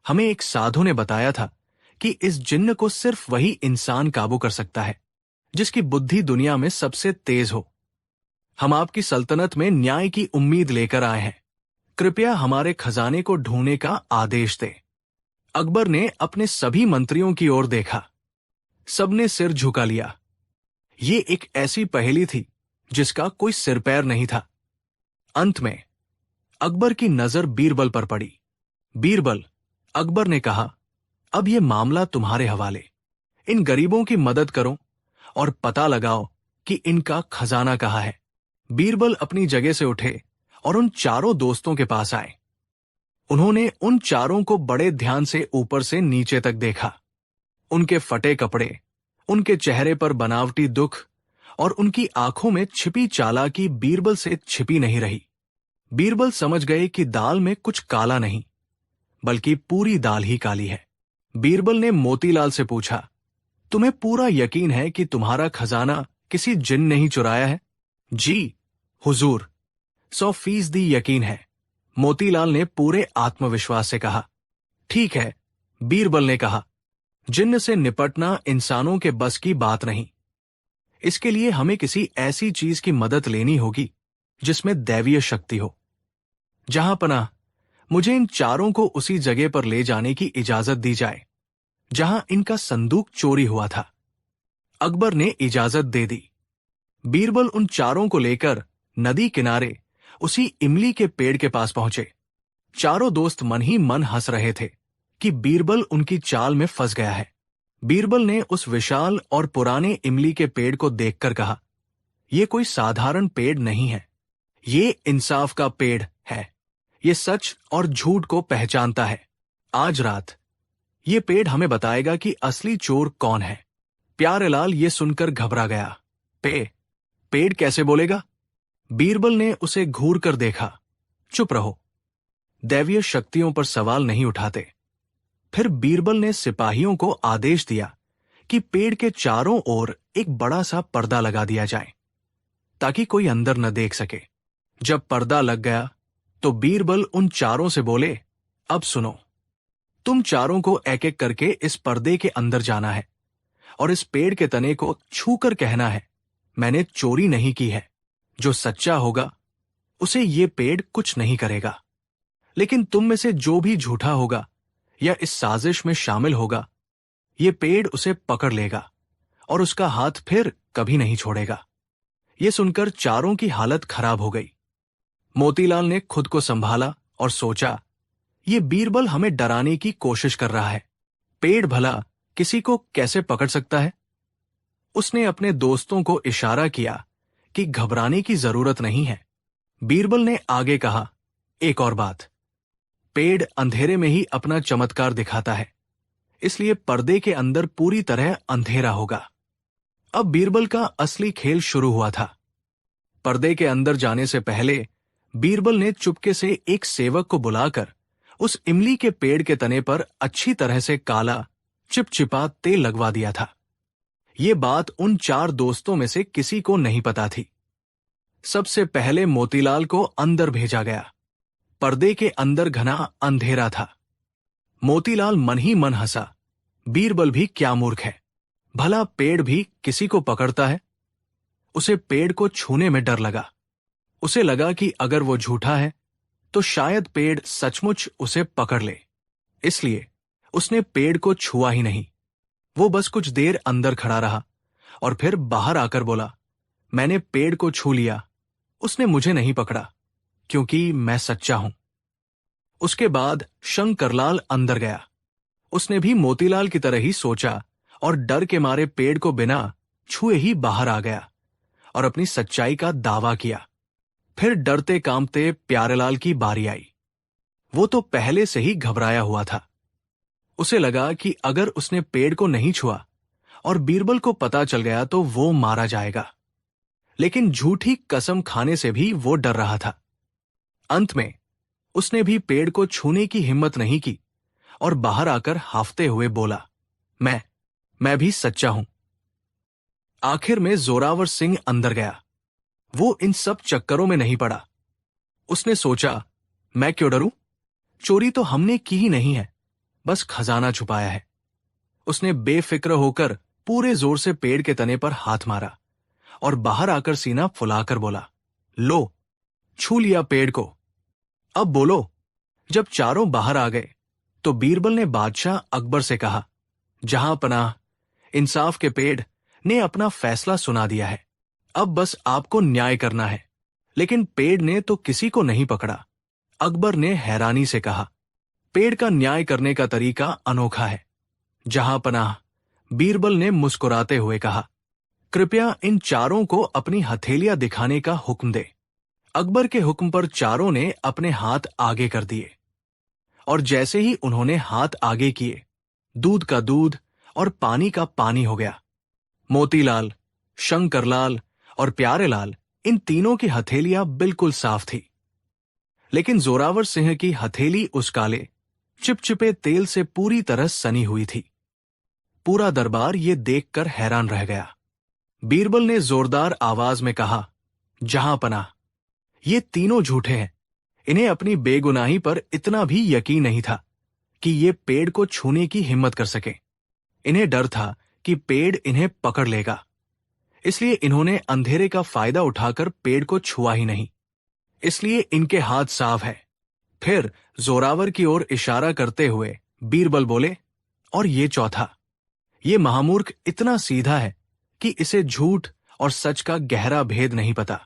हमें एक साधु ने बताया था कि इस जिन्न को सिर्फ वही इंसान काबू कर सकता है जिसकी बुद्धि दुनिया में सबसे तेज हो। हम आपकी सल्तनत में न्याय की उम्मीद लेकर आए हैं। कृपया हमारे खजाने को ढूंढने का आदेश दे। अकबर ने अपने सभी मंत्रियों की ओर देखा। सबने सिर झुका लिया। ये एक ऐसी पहेली थी जिसका कोई सिर पैर नहीं था। अंत में अकबर की नजर बीरबल पर पड़ी। बीरबल, अकबर ने कहा, अब यह मामला तुम्हारे हवाले। इन गरीबों की मदद करो और पता लगाओ कि इनका खजाना कहाँ है। बीरबल अपनी जगह से उठे और उन चारों दोस्तों के पास आए। उन्होंने उन चारों को बड़े ध्यान से ऊपर से नीचे तक देखा। उनके फटे कपड़े, उनके चेहरे पर बनावटी दुख और उनकी आंखों में छिपी चालाकी बीरबल से छिपी नहीं रही। बीरबल समझ गए कि दाल में कुछ काला नहीं, बल्कि पूरी दाल ही काली है। बीरबल ने मोतीलाल से पूछा, तुम्हें पूरा यकीन है कि तुम्हारा खजाना किसी जिन्न ने ही चुराया है? जी हुजूर, 100% यकीन है, मोतीलाल ने पूरे आत्मविश्वास से कहा। ठीक है, बीरबल ने कहा, जिन्न से निपटना इंसानों के बस की बात नहीं। इसके लिए हमें किसी ऐसी चीज की मदद लेनी होगी जिसमें दैवीय शक्ति हो। जहांपनाह, मुझे इन चारों को उसी जगह पर ले जाने की इजाजत दी जाए जहां इनका संदूक चोरी हुआ था। अकबर ने इजाजत दे दी। बीरबल उन चारों को लेकर नदी किनारे उसी इमली के पेड़ के पास पहुंचे। चारों दोस्त मन ही मन हंस रहे थे कि बीरबल उनकी चाल में फंस गया है। बीरबल ने उस विशाल और पुराने इमली के पेड़ को देखकर कहा, यह कोई साधारण पेड़ नहीं है, ये इंसाफ का पेड़ है। ये सच और झूठ को पहचानता है। आज रात ये पेड़ हमें बताएगा कि असली चोर कौन है। प्यारेलाल ये सुनकर घबरा गया। पेड़ कैसे बोलेगा? बीरबल ने उसे घूर कर देखा। चुप रहो, दैवीय शक्तियों पर सवाल नहीं उठाते। फिर बीरबल ने सिपाहियों को आदेश दिया कि पेड़ के चारों ओर एक बड़ा सा पर्दा लगा दिया जाए ताकि कोई अंदर न देख सके। जब पर्दा लग गया तो बीरबल उन चारों से बोले, अब सुनो, तुम चारों को एक एक करके इस पर्दे के अंदर जाना है और इस पेड़ के तने को छूकर कहना है, मैंने चोरी नहीं की है। जो सच्चा होगा उसे ये पेड़ कुछ नहीं करेगा, लेकिन तुम में से जो भी झूठा होगा या इस साजिश में शामिल होगा, ये पेड़ उसे पकड़ लेगा और उसका हाथ फिर कभी नहीं छोड़ेगा। ये सुनकर चारों की हालत खराब हो गई। मोतीलाल ने खुद को संभाला और सोचा, ये बीरबल हमें डराने की कोशिश कर रहा है। पेड़ भला किसी को कैसे पकड़ सकता है? उसने अपने दोस्तों को इशारा किया कि घबराने की जरूरत नहीं है। बीरबल ने आगे कहा, एक और बात, पेड़ अंधेरे में ही अपना चमत्कार दिखाता है, इसलिए पर्दे के अंदर पूरी तरह अंधेरा होगा। अब बीरबल का असली खेल शुरू हुआ था। पर्दे के अंदर जाने से पहले बीरबल ने चुपके से एक सेवक को बुलाकर उस इमली के पेड़ के तने पर अच्छी तरह से काला चिपचिपा तेल लगवा दिया था। ये बात उन 4 दोस्तों में से किसी को नहीं पता थी। सबसे पहले मोतीलाल को अंदर भेजा गया। पर्दे के अंदर घना अंधेरा था। मोतीलाल मन ही मन हंसा, बीरबल भी क्या मूर्ख है, भला पेड़ भी किसी को पकड़ता है। उसे पेड़ को छूने में डर लगा। उसे लगा कि अगर वो झूठा है तो शायद पेड़ सचमुच उसे पकड़ ले, इसलिए उसने पेड़ को छुआ ही नहीं। वो बस कुछ देर अंदर खड़ा रहा और फिर बाहर आकर बोला, मैंने पेड़ को छू लिया, उसने मुझे नहीं पकड़ा क्योंकि मैं सच्चा हूं। उसके बाद शंकरलाल अंदर गया। उसने भी मोतीलाल की तरह ही सोचा और डर के मारे पेड़ को बिना छुए ही बाहर आ गया और अपनी सच्चाई का दावा किया। फिर डरते कांपते प्यारेलाल की बारी आई। वो तो पहले से ही घबराया हुआ था। उसे लगा कि अगर उसने पेड़ को नहीं छुआ और बीरबल को पता चल गया तो वो मारा जाएगा, लेकिन झूठी कसम खाने से भी वो डर रहा था। अंत में उसने भी पेड़ को छूने की हिम्मत नहीं की और बाहर आकर हाफते हुए बोला, मैं भी सच्चा हूं। आखिर में जोरावर सिंह अंदर गया। वो इन सब चक्करों में नहीं पड़ा। उसने सोचा, मैं क्यों डरूं? चोरी तो हमने की ही नहीं है, बस खजाना छुपाया है। उसने बेफिक्र होकर पूरे जोर से पेड़ के तने पर हाथ मारा और बाहर आकर सीना फुलाकर बोला, लो, छू लिया पेड़ को, अब बोलो। जब चारों बाहर आ गए तो बीरबल ने बादशाह अकबर से कहा, जहां पनाह, इंसाफ के पेड़ ने अपना फैसला सुना दिया है, अब बस आपको न्याय करना है। लेकिन पेड़ ने तो किसी को नहीं पकड़ा। अकबर ने हैरानी से कहा, पेड़ का न्याय करने का तरीका अनोखा है। जहां पनाह, बीरबल ने मुस्कुराते हुए कहा, कृपया इन चारों को अपनी हथेलियां दिखाने का हुक्म दे। अकबर के हुक्म पर चारों ने अपने हाथ आगे कर दिए और जैसे ही उन्होंने हाथ आगे किए, दूध का दूध और पानी का पानी हो गया। मोतीलाल, शंकरलाल और प्यारेलाल, इन तीनों की हथेलियां बिल्कुल साफ थी, लेकिन जोरावर सिंह की हथेली उस काले चिपचिपे तेल से पूरी तरह सनी हुई थी। पूरा दरबार ये देखकर हैरान रह गया। बीरबल ने जोरदार आवाज में कहा, जहां पनाह, ये तीनों झूठे हैं। इन्हें अपनी बेगुनाही पर इतना भी यकीन नहीं था कि ये पेड़ को छूने की हिम्मत कर सके। इन्हें डर था कि पेड़ इन्हें पकड़ लेगा, इसलिए इन्होंने अंधेरे का फायदा उठाकर पेड़ को छुआ ही नहीं। इसलिए इनके हाथ साफ है। फिर जोरावर की ओर इशारा करते हुए बीरबल बोले, और ये चौथा, ये महामूर्ख इतना सीधा है कि इसे झूठ और सच का गहरा भेद नहीं पता।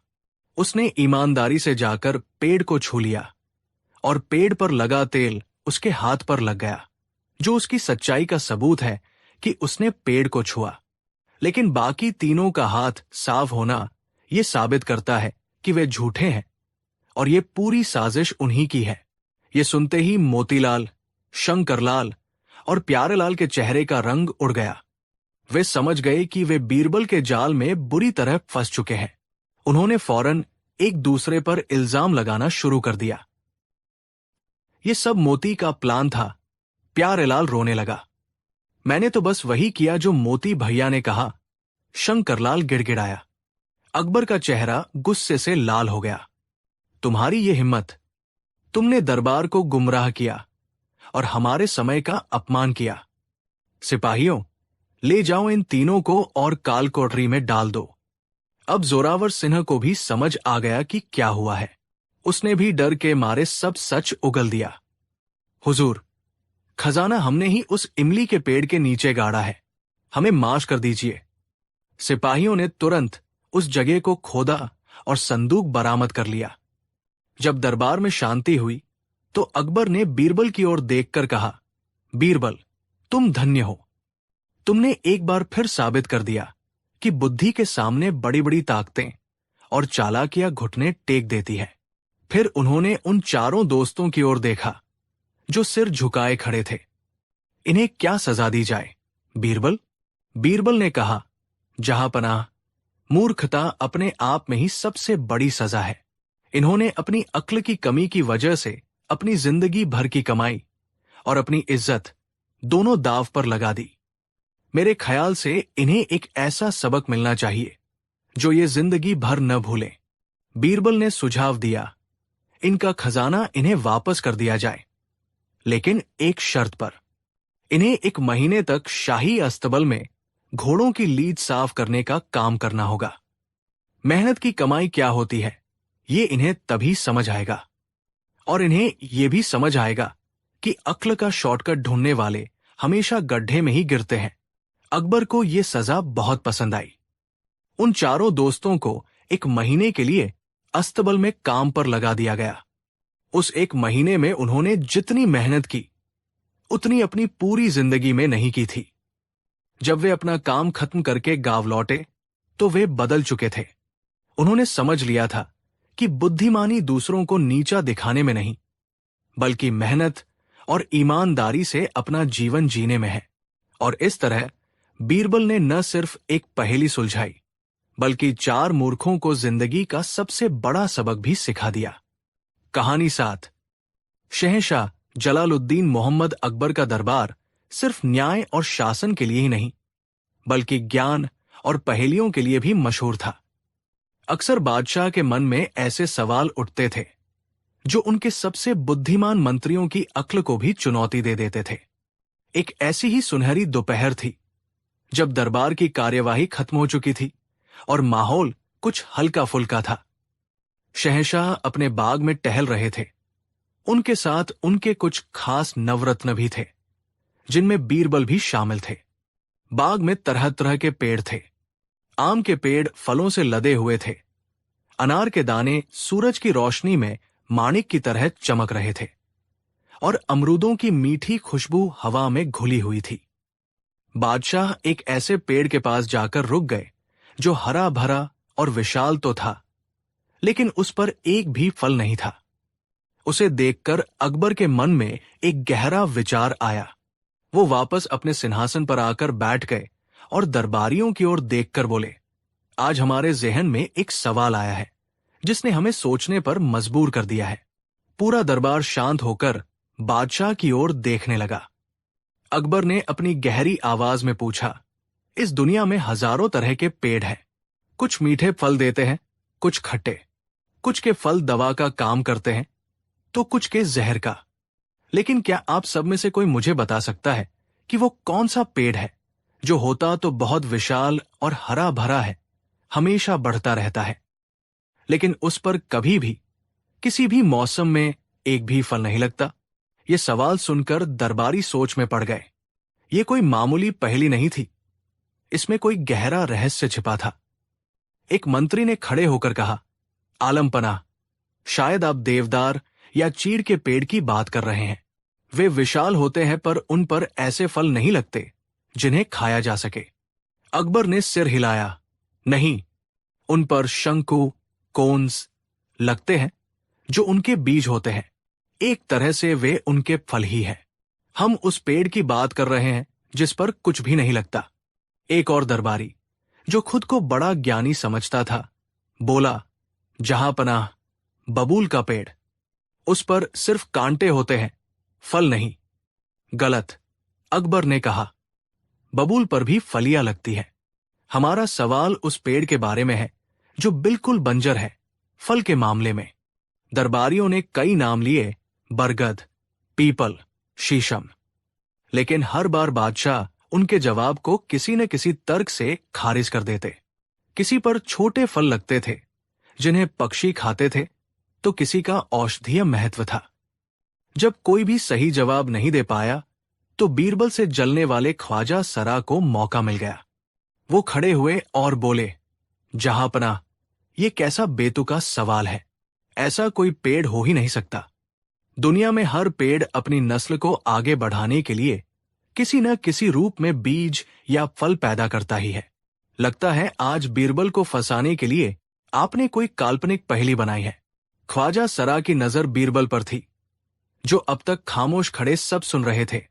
उसने ईमानदारी से जाकर पेड़ को छू लिया और पेड़ पर लगा तेल उसके हाथ पर लग गया, जो उसकी सच्चाई का सबूत है कि उसने पेड़ को छुआ। लेकिन बाकी तीनों का हाथ साफ होना यह साबित करता है कि वे झूठे हैं और ये पूरी साजिश उन्हीं की है। ये सुनते ही मोतीलाल, शंकरलाल और प्यारेलाल के चेहरे का रंग उड़ गया। वे समझ गए कि वे बीरबल के जाल में बुरी तरह फंस चुके हैं। उन्होंने फौरन एक दूसरे पर इल्जाम लगाना शुरू कर दिया। ये सब मोती का प्लान था। प्यारेलाल रोने लगा। मैंने तो बस वही किया जो मोती भैया ने कहा। शंकरलाल गिड़गिड़ाया। अकबर का चेहरा गुस्से से लाल हो गया। तुम्हारी ये हिम्मत! तुमने दरबार को गुमराह किया और हमारे समय का अपमान किया। सिपाहियों, ले जाओ इन तीनों को और काल कोठरी में डाल दो। अब जोरावर सिंह को भी समझ आ गया कि क्या हुआ है। उसने भी डर के मारे सब सच उगल दिया। हुजूर, खजाना हमने ही उस इमली के पेड़ के नीचे गाड़ा है। हमें माफ कर दीजिए। सिपाहियों ने तुरंत उस जगह को खोदा और संदूक बरामद कर लिया। जब दरबार में शांति हुई तो अकबर ने बीरबल की ओर देखकर कहा, बीरबल, तुम धन्य हो। तुमने एक बार फिर साबित कर दिया कि बुद्धि के सामने बड़ी बड़ी ताकतें और चालाकियां घुटने टेक देती है। फिर उन्होंने उन चारों दोस्तों की ओर देखा जो सिर झुकाए खड़े थे। इन्हें क्या सजा दी जाए बीरबल? बीरबल ने कहा, जहांपनाह, मूर्खता अपने आप में ही सबसे बड़ी सजा है। इन्होंने अपनी अक्ल की कमी की वजह से अपनी जिंदगी भर की कमाई और अपनी इज्जत दोनों दांव पर लगा दी। मेरे ख्याल से इन्हें एक ऐसा सबक मिलना चाहिए जो ये जिंदगी भर न भूलें। बीरबल ने सुझाव दिया, इनका खजाना इन्हें वापस कर दिया जाए, लेकिन एक शर्त पर। इन्हें 1 महीने तक शाही अस्तबल में घोड़ों की लीद साफ करने का काम करना होगा। मेहनत की कमाई क्या होती है ये इन्हें तभी समझ आएगा, और इन्हें यह भी समझ आएगा कि अक्ल का शॉर्टकट ढूंढने वाले हमेशा गड्ढे में ही गिरते हैं। अकबर को यह सजा बहुत पसंद आई। उन चारों दोस्तों को 1 महीने के लिए अस्तबल में काम पर लगा दिया गया। उस 1 महीने में उन्होंने जितनी मेहनत की उतनी अपनी पूरी जिंदगी में नहीं की थी। जब वे अपना काम खत्म करके गांव लौटे तो वे बदल चुके थे। उन्होंने समझ लिया था कि बुद्धिमानी दूसरों को नीचा दिखाने में नहीं, बल्कि मेहनत और ईमानदारी से अपना जीवन जीने में है। और इस तरह बीरबल ने न सिर्फ एक पहेली सुलझाई, बल्कि 4 मूर्खों को जिंदगी का सबसे बड़ा सबक भी सिखा दिया। कहानी 7। शहंशाह जलालुद्दीन मोहम्मद अकबर का दरबार सिर्फ न्याय और शासन के लिए ही नहीं, बल्कि ज्ञान और पहेलियों के लिए भी मशहूर था। अक्सर बादशाह के मन में ऐसे सवाल उठते थे जो उनके सबसे बुद्धिमान मंत्रियों की अक्ल को भी चुनौती दे देते थे। एक ऐसी ही सुनहरी दोपहर थी जब दरबार की कार्यवाही खत्म हो चुकी थी और माहौल कुछ हल्का फुल्का था। शहंशाह अपने बाग में टहल रहे थे। उनके साथ उनके कुछ खास नवरत्न भी थे, जिनमें बीरबल भी शामिल थे। बाग में तरह तरह के पेड़ थे। आम के पेड़ फलों से लदे हुए थे। अनार के दाने सूरज की रोशनी में माणिक की तरह चमक रहे थे, और अमरूदों की मीठी खुशबू हवा में घुली हुई थी। बादशाह एक ऐसे पेड़ के पास जाकर रुक गए जो हरा भरा और विशाल तो था, लेकिन उस पर एक भी फल नहीं था। उसे देखकर अकबर के मन में एक गहरा विचार आया। वो वापस अपने सिंहासन पर आकर बैठ गए और दरबारियों की ओर देखकर बोले, आज हमारे जहन में एक सवाल आया है जिसने हमें सोचने पर मजबूर कर दिया है। पूरा दरबार शांत होकर बादशाह की ओर देखने लगा। अकबर ने अपनी गहरी आवाज में पूछा, इस दुनिया में हजारों तरह के पेड़ हैं। कुछ मीठे फल देते हैं, कुछ खट्टे, कुछ के फल दवा का काम करते हैं तो कुछ के जहर का। लेकिन क्या आप सब में से कोई मुझे बता सकता है कि वो कौन सा पेड़ है जो होता तो बहुत विशाल और हरा भरा है, हमेशा बढ़ता रहता है, लेकिन उस पर कभी भी किसी भी मौसम में एक भी फल नहीं लगता? ये सवाल सुनकर दरबारी सोच में पड़ गए। ये कोई मामूली पहेली नहीं थी, इसमें कोई गहरा रहस्य छिपा था। एक मंत्री ने खड़े होकर कहा, आलमपना, शायद आप देवदार या चीड़ के पेड़ की बात कर रहे हैं। वे विशाल होते हैं पर उन पर ऐसे फल नहीं लगते जिन्हें खाया जा सके। अकबर ने सिर हिलाया, नहीं, उन पर शंकु, कोन्स लगते हैं जो उनके बीज होते हैं। एक तरह से वे उनके फल ही हैं। हम उस पेड़ की बात कर रहे हैं जिस पर कुछ भी नहीं लगता। एक और दरबारी, जो खुद को बड़ा ज्ञानी समझता था, बोला, जहां पनाह, बबूल का पेड़, उस पर सिर्फ कांटे होते हैं, फल नहीं। गलत, अकबर ने कहा, बबूल पर भी फलियां लगती है। हमारा सवाल उस पेड़ के बारे में है जो बिल्कुल बंजर है फल के मामले में। दरबारियों ने कई नाम लिए, बरगद, पीपल, शीशम, लेकिन हर बार बादशाह उनके जवाब को किसी न किसी तर्क से खारिज कर देते। किसी पर छोटे फल लगते थे जिन्हें पक्षी खाते थे, तो किसी का औषधीय महत्व था। जब कोई भी सही जवाब नहीं दे पाया तो बीरबल से जलने वाले ख्वाजा सरा को मौका मिल गया। वो खड़े हुए और बोले, जहांपनाह, ये कैसा बेतुका सवाल है। ऐसा कोई पेड़ हो ही नहीं सकता। दुनिया में हर पेड़ अपनी नस्ल को आगे बढ़ाने के लिए किसी न किसी रूप में बीज या फल पैदा करता ही है। लगता है आज बीरबल को फंसाने के लिए आपने कोई काल्पनिक पहेली बनाई है। ख्वाजा सरा की नजर बीरबल पर थी, जो अब तक खामोश खड़े सब सुन रहे थे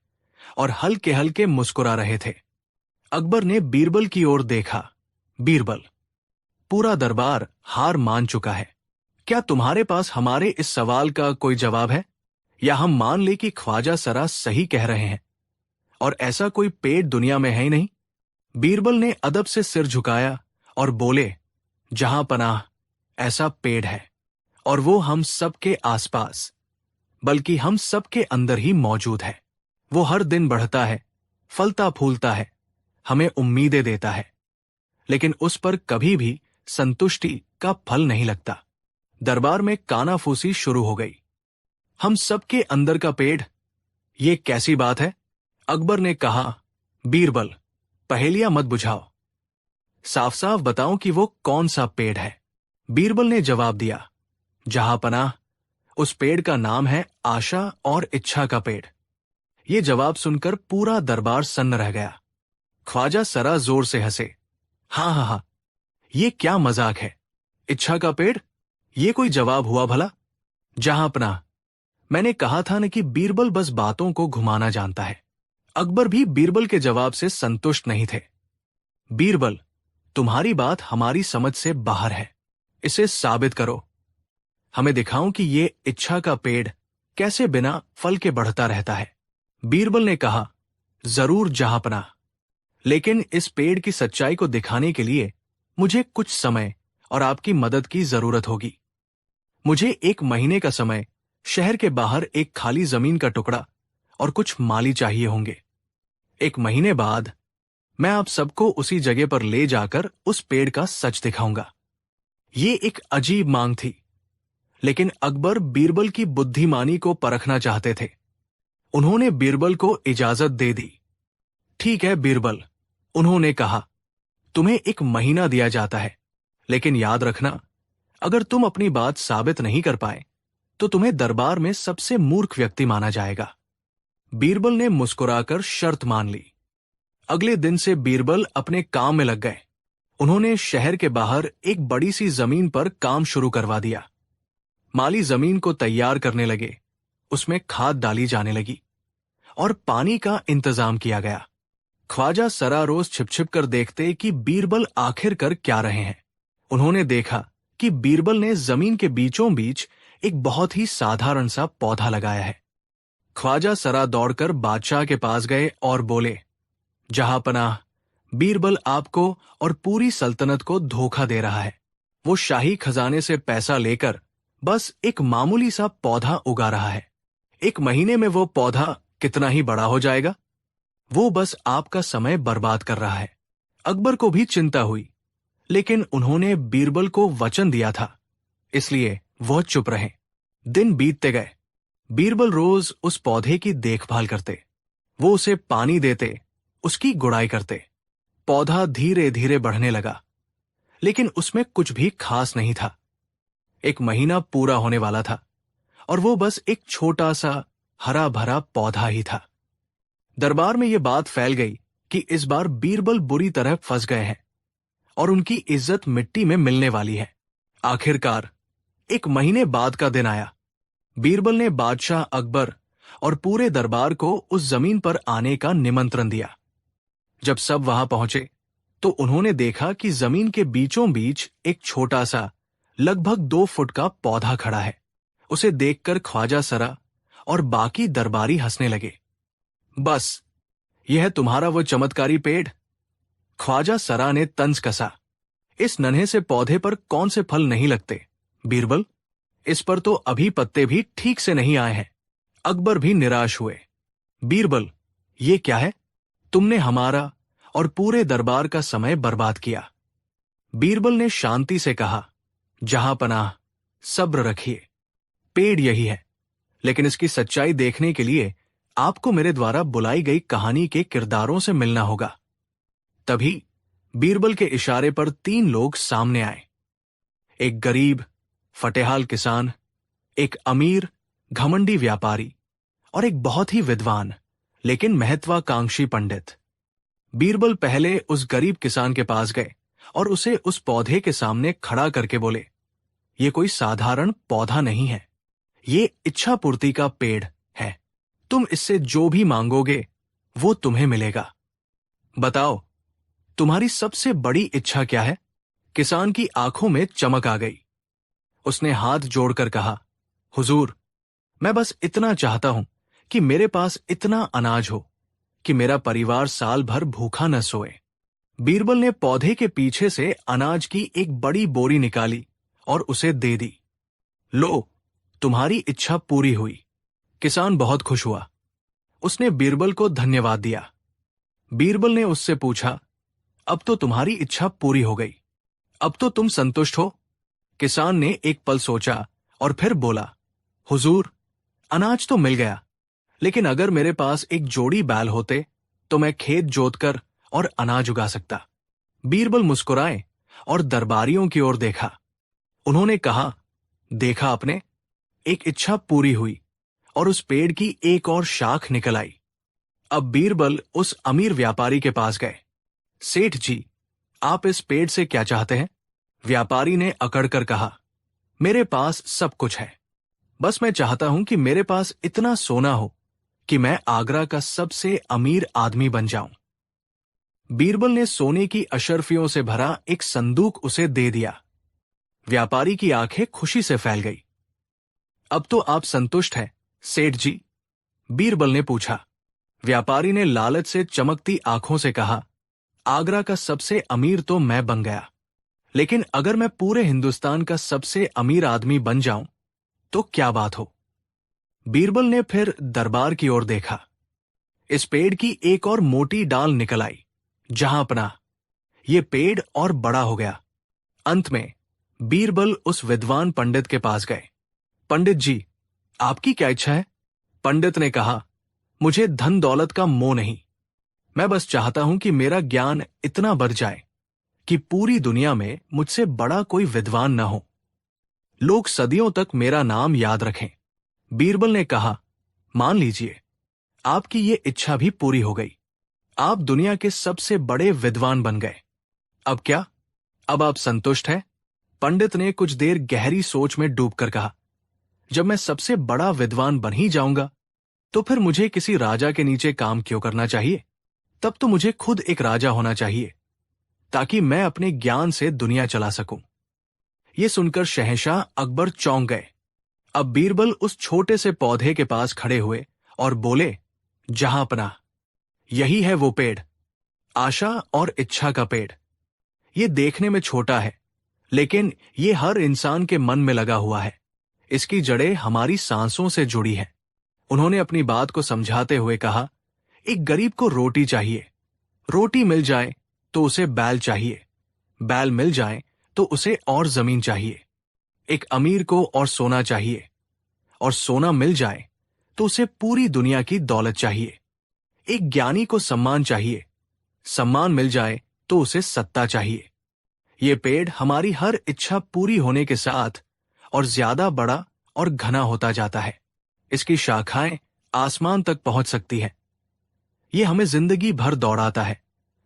और हल्के हल्के मुस्कुरा रहे थे। अकबर ने बीरबल की ओर देखा। बीरबल, पूरा दरबार हार मान चुका है। क्या तुम्हारे पास हमारे इस सवाल का कोई जवाब है, या हम मान ले कि ख्वाजा सरा सही कह रहे हैं और ऐसा कोई पेड़ दुनिया में है ही नहीं? बीरबल ने अदब से सिर झुकाया और बोले, जहां पनाह, ऐसा पेड़ है, और वो हम सबके आसपास, बल्कि हम सबके अंदर ही मौजूद है। वो हर दिन बढ़ता है, फलता फूलता है, हमें उम्मीदें देता है, लेकिन उस पर कभी भी संतुष्टि का फल नहीं लगता। दरबार में कानाफूसी शुरू हो गई। हम सबके अंदर का पेड़, ये कैसी बात है? अकबर ने कहा, बीरबल, पहेलियां मत बुझाओ, साफ साफ बताओ कि वो कौन सा पेड़ है। बीरबल ने जवाब दिया, जहांपनाह, उस पेड़ का नाम है आशा और इच्छा का पेड़। ये जवाब सुनकर पूरा दरबार सन्न रह गया। ख्वाजा सरा जोर से हंसे, हाँ हाँ हाँ, ये क्या मजाक है? इच्छा का पेड़, ये कोई जवाब हुआ भला? जहांपनाह, मैंने कहा था न कि बीरबल बस बातों को घुमाना जानता है। अकबर भी बीरबल के जवाब से संतुष्ट नहीं थे। बीरबल, तुम्हारी बात हमारी समझ से बाहर है, इसे साबित करो। हमें दिखाओ कि ये इच्छा का पेड़ कैसे बिना फल के बढ़ता रहता है। बीरबल ने कहा, जरूर जहांपनाह, लेकिन इस पेड़ की सच्चाई को दिखाने के लिए मुझे कुछ समय और आपकी मदद की जरूरत होगी। मुझे 1 महीने का समय शहर के बाहर एक खाली जमीन का टुकड़ा और कुछ माली चाहिए होंगे। 1 महीने बाद मैं आप सबको उसी जगह पर ले जाकर उस पेड़ का सच दिखाऊंगा। ये एक अजीब मांग थी, लेकिन अकबर बीरबल की बुद्धिमानी को परखना चाहते थे। उन्होंने बीरबल को इजाजत दे दी। ठीक है बीरबल, उन्होंने कहा, तुम्हें 1 महीना दिया जाता है, लेकिन याद रखना, अगर तुम अपनी बात साबित नहीं कर पाए तो तुम्हें दरबार में सबसे मूर्ख व्यक्ति माना जाएगा। बीरबल ने मुस्कुराकर शर्त मान ली। अगले दिन से बीरबल अपने काम में लग गए। उन्होंने शहर के बाहर एक बड़ी सी जमीन पर काम शुरू करवा दिया। माली जमीन को तैयार करने लगे, उसमें खाद डाली जाने लगी और पानी का इंतजाम किया गया। ख्वाजा सरा रोज छिप छिप कर देखते कि बीरबल आखिर कर क्या रहे हैं। उन्होंने देखा कि बीरबल ने जमीन के बीचों बीच एक बहुत ही साधारण सा पौधा लगाया है। ख्वाजा सरा दौड़कर बादशाह के पास गए और बोले, जहांपनाह, बीरबल आपको और पूरी सल्तनत को धोखा दे रहा है। वो शाही खजाने से पैसा लेकर बस एक मामूली सा पौधा उगा रहा है। 1 महीने में वो पौधा कितना ही बड़ा हो जाएगा। वो बस आपका समय बर्बाद कर रहा है। अकबर को भी चिंता हुई, लेकिन उन्होंने बीरबल को वचन दिया था, इसलिए वो चुप रहे। दिन बीतते गए। बीरबल रोज उस पौधे की देखभाल करते। वो उसे पानी देते, उसकी गुड़ाई करते। पौधा धीरे धीरे बढ़ने लगा, लेकिन उसमें कुछ भी खास नहीं था। 1 महीना पूरा होने वाला था और वो बस एक छोटा सा हरा भरा पौधा ही था। दरबार में ये बात फैल गई कि इस बार बीरबल बुरी तरह फंस गए हैं और उनकी इज्जत मिट्टी में मिलने वाली है। आखिरकार 1 महीने बाद का दिन आया। बीरबल ने बादशाह अकबर और पूरे दरबार को उस जमीन पर आने का निमंत्रण दिया। जब सब वहां पहुंचे तो उन्होंने देखा कि जमीन के बीचों बीच एक छोटा सा लगभग 2 फुट का पौधा खड़ा है। उसे देखकर ख्वाजा सरा और बाकी दरबारी हंसने लगे। बस, यह है तुम्हारा वो चमत्कारी पेड़? ख्वाजा सरा ने तंज कसा। इस नन्हे से पौधे पर कौन से फल नहीं लगते बीरबल? इस पर तो अभी पत्ते भी ठीक से नहीं आए हैं। अकबर भी निराश हुए। बीरबल, ये क्या है? तुमने हमारा और पूरे दरबार का समय बर्बाद किया। बीरबल ने शांति से कहा, जहां पनाह, सब्र रखिए। पेड़ यही है, लेकिन इसकी सच्चाई देखने के लिए आपको मेरे द्वारा बुलाई गई कहानी के किरदारों से मिलना होगा। तभी बीरबल के इशारे पर 3 लोग सामने आए। एक गरीब फटेहाल किसान, एक अमीर घमंडी व्यापारी और एक बहुत ही विद्वान लेकिन महत्वाकांक्षी पंडित। बीरबल पहले उस गरीब किसान के पास गए और उसे उस पौधे के सामने खड़ा करके बोले, ये कोई साधारण पौधा नहीं है, ये इच्छा पूर्ति का पेड़ है। तुम इससे जो भी मांगोगे वो तुम्हें मिलेगा। बताओ, तुम्हारी सबसे बड़ी इच्छा क्या है? किसान की आंखों में चमक आ गई। उसने हाथ जोड़कर कहा, हुजूर, मैं बस इतना चाहता हूं कि मेरे पास इतना अनाज हो कि मेरा परिवार साल भर भूखा न सोए। बीरबल ने पौधे के पीछे से अनाज की एक बड़ी बोरी निकाली और उसे दे दी। लो, तुम्हारी इच्छा पूरी हुई। किसान बहुत खुश हुआ। उसने बीरबल को धन्यवाद दिया। बीरबल ने उससे पूछा, अब तो तुम्हारी इच्छा पूरी हो गई, अब तो तुम संतुष्ट हो? किसान ने एक पल सोचा और फिर बोला, हुजूर, अनाज तो मिल गया, लेकिन अगर मेरे पास एक जोड़ी बैल होते तो मैं खेत जोतकर और अनाज उगा सकता। बीरबल मुस्कुराए और दरबारियों की ओर देखा। उन्होंने कहा, देखा आपने, एक इच्छा पूरी हुई और उस पेड़ की एक और शाख निकल आई। अब बीरबल उस अमीर व्यापारी के पास गए। सेठ जी, आप इस पेड़ से क्या चाहते हैं? व्यापारी ने अकड़कर कहा, मेरे पास सब कुछ है, बस मैं चाहता हूं कि मेरे पास इतना सोना हो कि मैं आगरा का सबसे अमीर आदमी बन जाऊं। बीरबल ने सोने की अशर्फियों से भरा एक संदूक उसे दे दिया। व्यापारी की आंखें खुशी से फैल गई। अब तो आप संतुष्ट हैं, सेठ जी? बीरबल ने पूछा। व्यापारी ने लालच से चमकती आंखों से कहा, आगरा का सबसे अमीर तो मैं बन गया, लेकिन अगर मैं पूरे हिंदुस्तान का सबसे अमीर आदमी बन जाऊं तो क्या बात हो? बीरबल ने फिर दरबार की ओर देखा। इस पेड़ की एक और मोटी डाल निकल आई। जहां अपना, ये पेड़ और बड़ा हो गया। अंत में बीरबल उस विद्वान पंडित के पास गए। पंडित जी, आपकी क्या इच्छा है? पंडित ने कहा, मुझे धन दौलत का मोह नहीं, मैं बस चाहता हूं कि मेरा ज्ञान इतना बढ़ जाए कि पूरी दुनिया में मुझसे बड़ा कोई विद्वान न हो, लोग सदियों तक मेरा नाम याद रखें। बीरबल ने कहा, मान लीजिए, आपकी ये इच्छा भी पूरी हो गई। आप दुनिया के सबसे बड़े विद्वान बन गए। अब क्या? अब आप संतुष्ट हैं? पंडित ने कुछ देर गहरी सोच में डूबकर कहा, जब मैं सबसे बड़ा विद्वान बन ही जाऊंगा तो फिर मुझे किसी राजा के नीचे काम क्यों करना चाहिए? तब तो मुझे खुद एक राजा होना चाहिए ताकि मैं अपने ज्ञान से दुनिया चला सकूं। यह सुनकर शहंशाह अकबर चौंक गए। अब बीरबल उस छोटे से पौधे के पास खड़े हुए और बोले, जहां अपना, यही है वो पेड़, आशा और इच्छा का पेड़। ये देखने में छोटा है, लेकिन ये हर इंसान के मन में लगा हुआ है। इसकी जड़ें हमारी सांसों से जुड़ी हैं। उन्होंने अपनी बात को समझाते हुए कहा, एक गरीब को रोटी चाहिए, रोटी मिल जाए तो उसे बैल चाहिए, बैल मिल जाए तो उसे और जमीन चाहिए। एक अमीर को और सोना चाहिए, और सोना मिल जाए तो उसे पूरी दुनिया की दौलत चाहिए। एक ज्ञानी को सम्मान चाहिए, सम्मान मिल जाए तो उसे सत्ता चाहिए। ये पेड़ हमारी हर इच्छा पूरी होने के साथ और ज्यादा बड़ा और घना होता जाता है। इसकी शाखाएं आसमान तक पहुंच सकती हैं। ये हमें जिंदगी भर दौड़ाता है,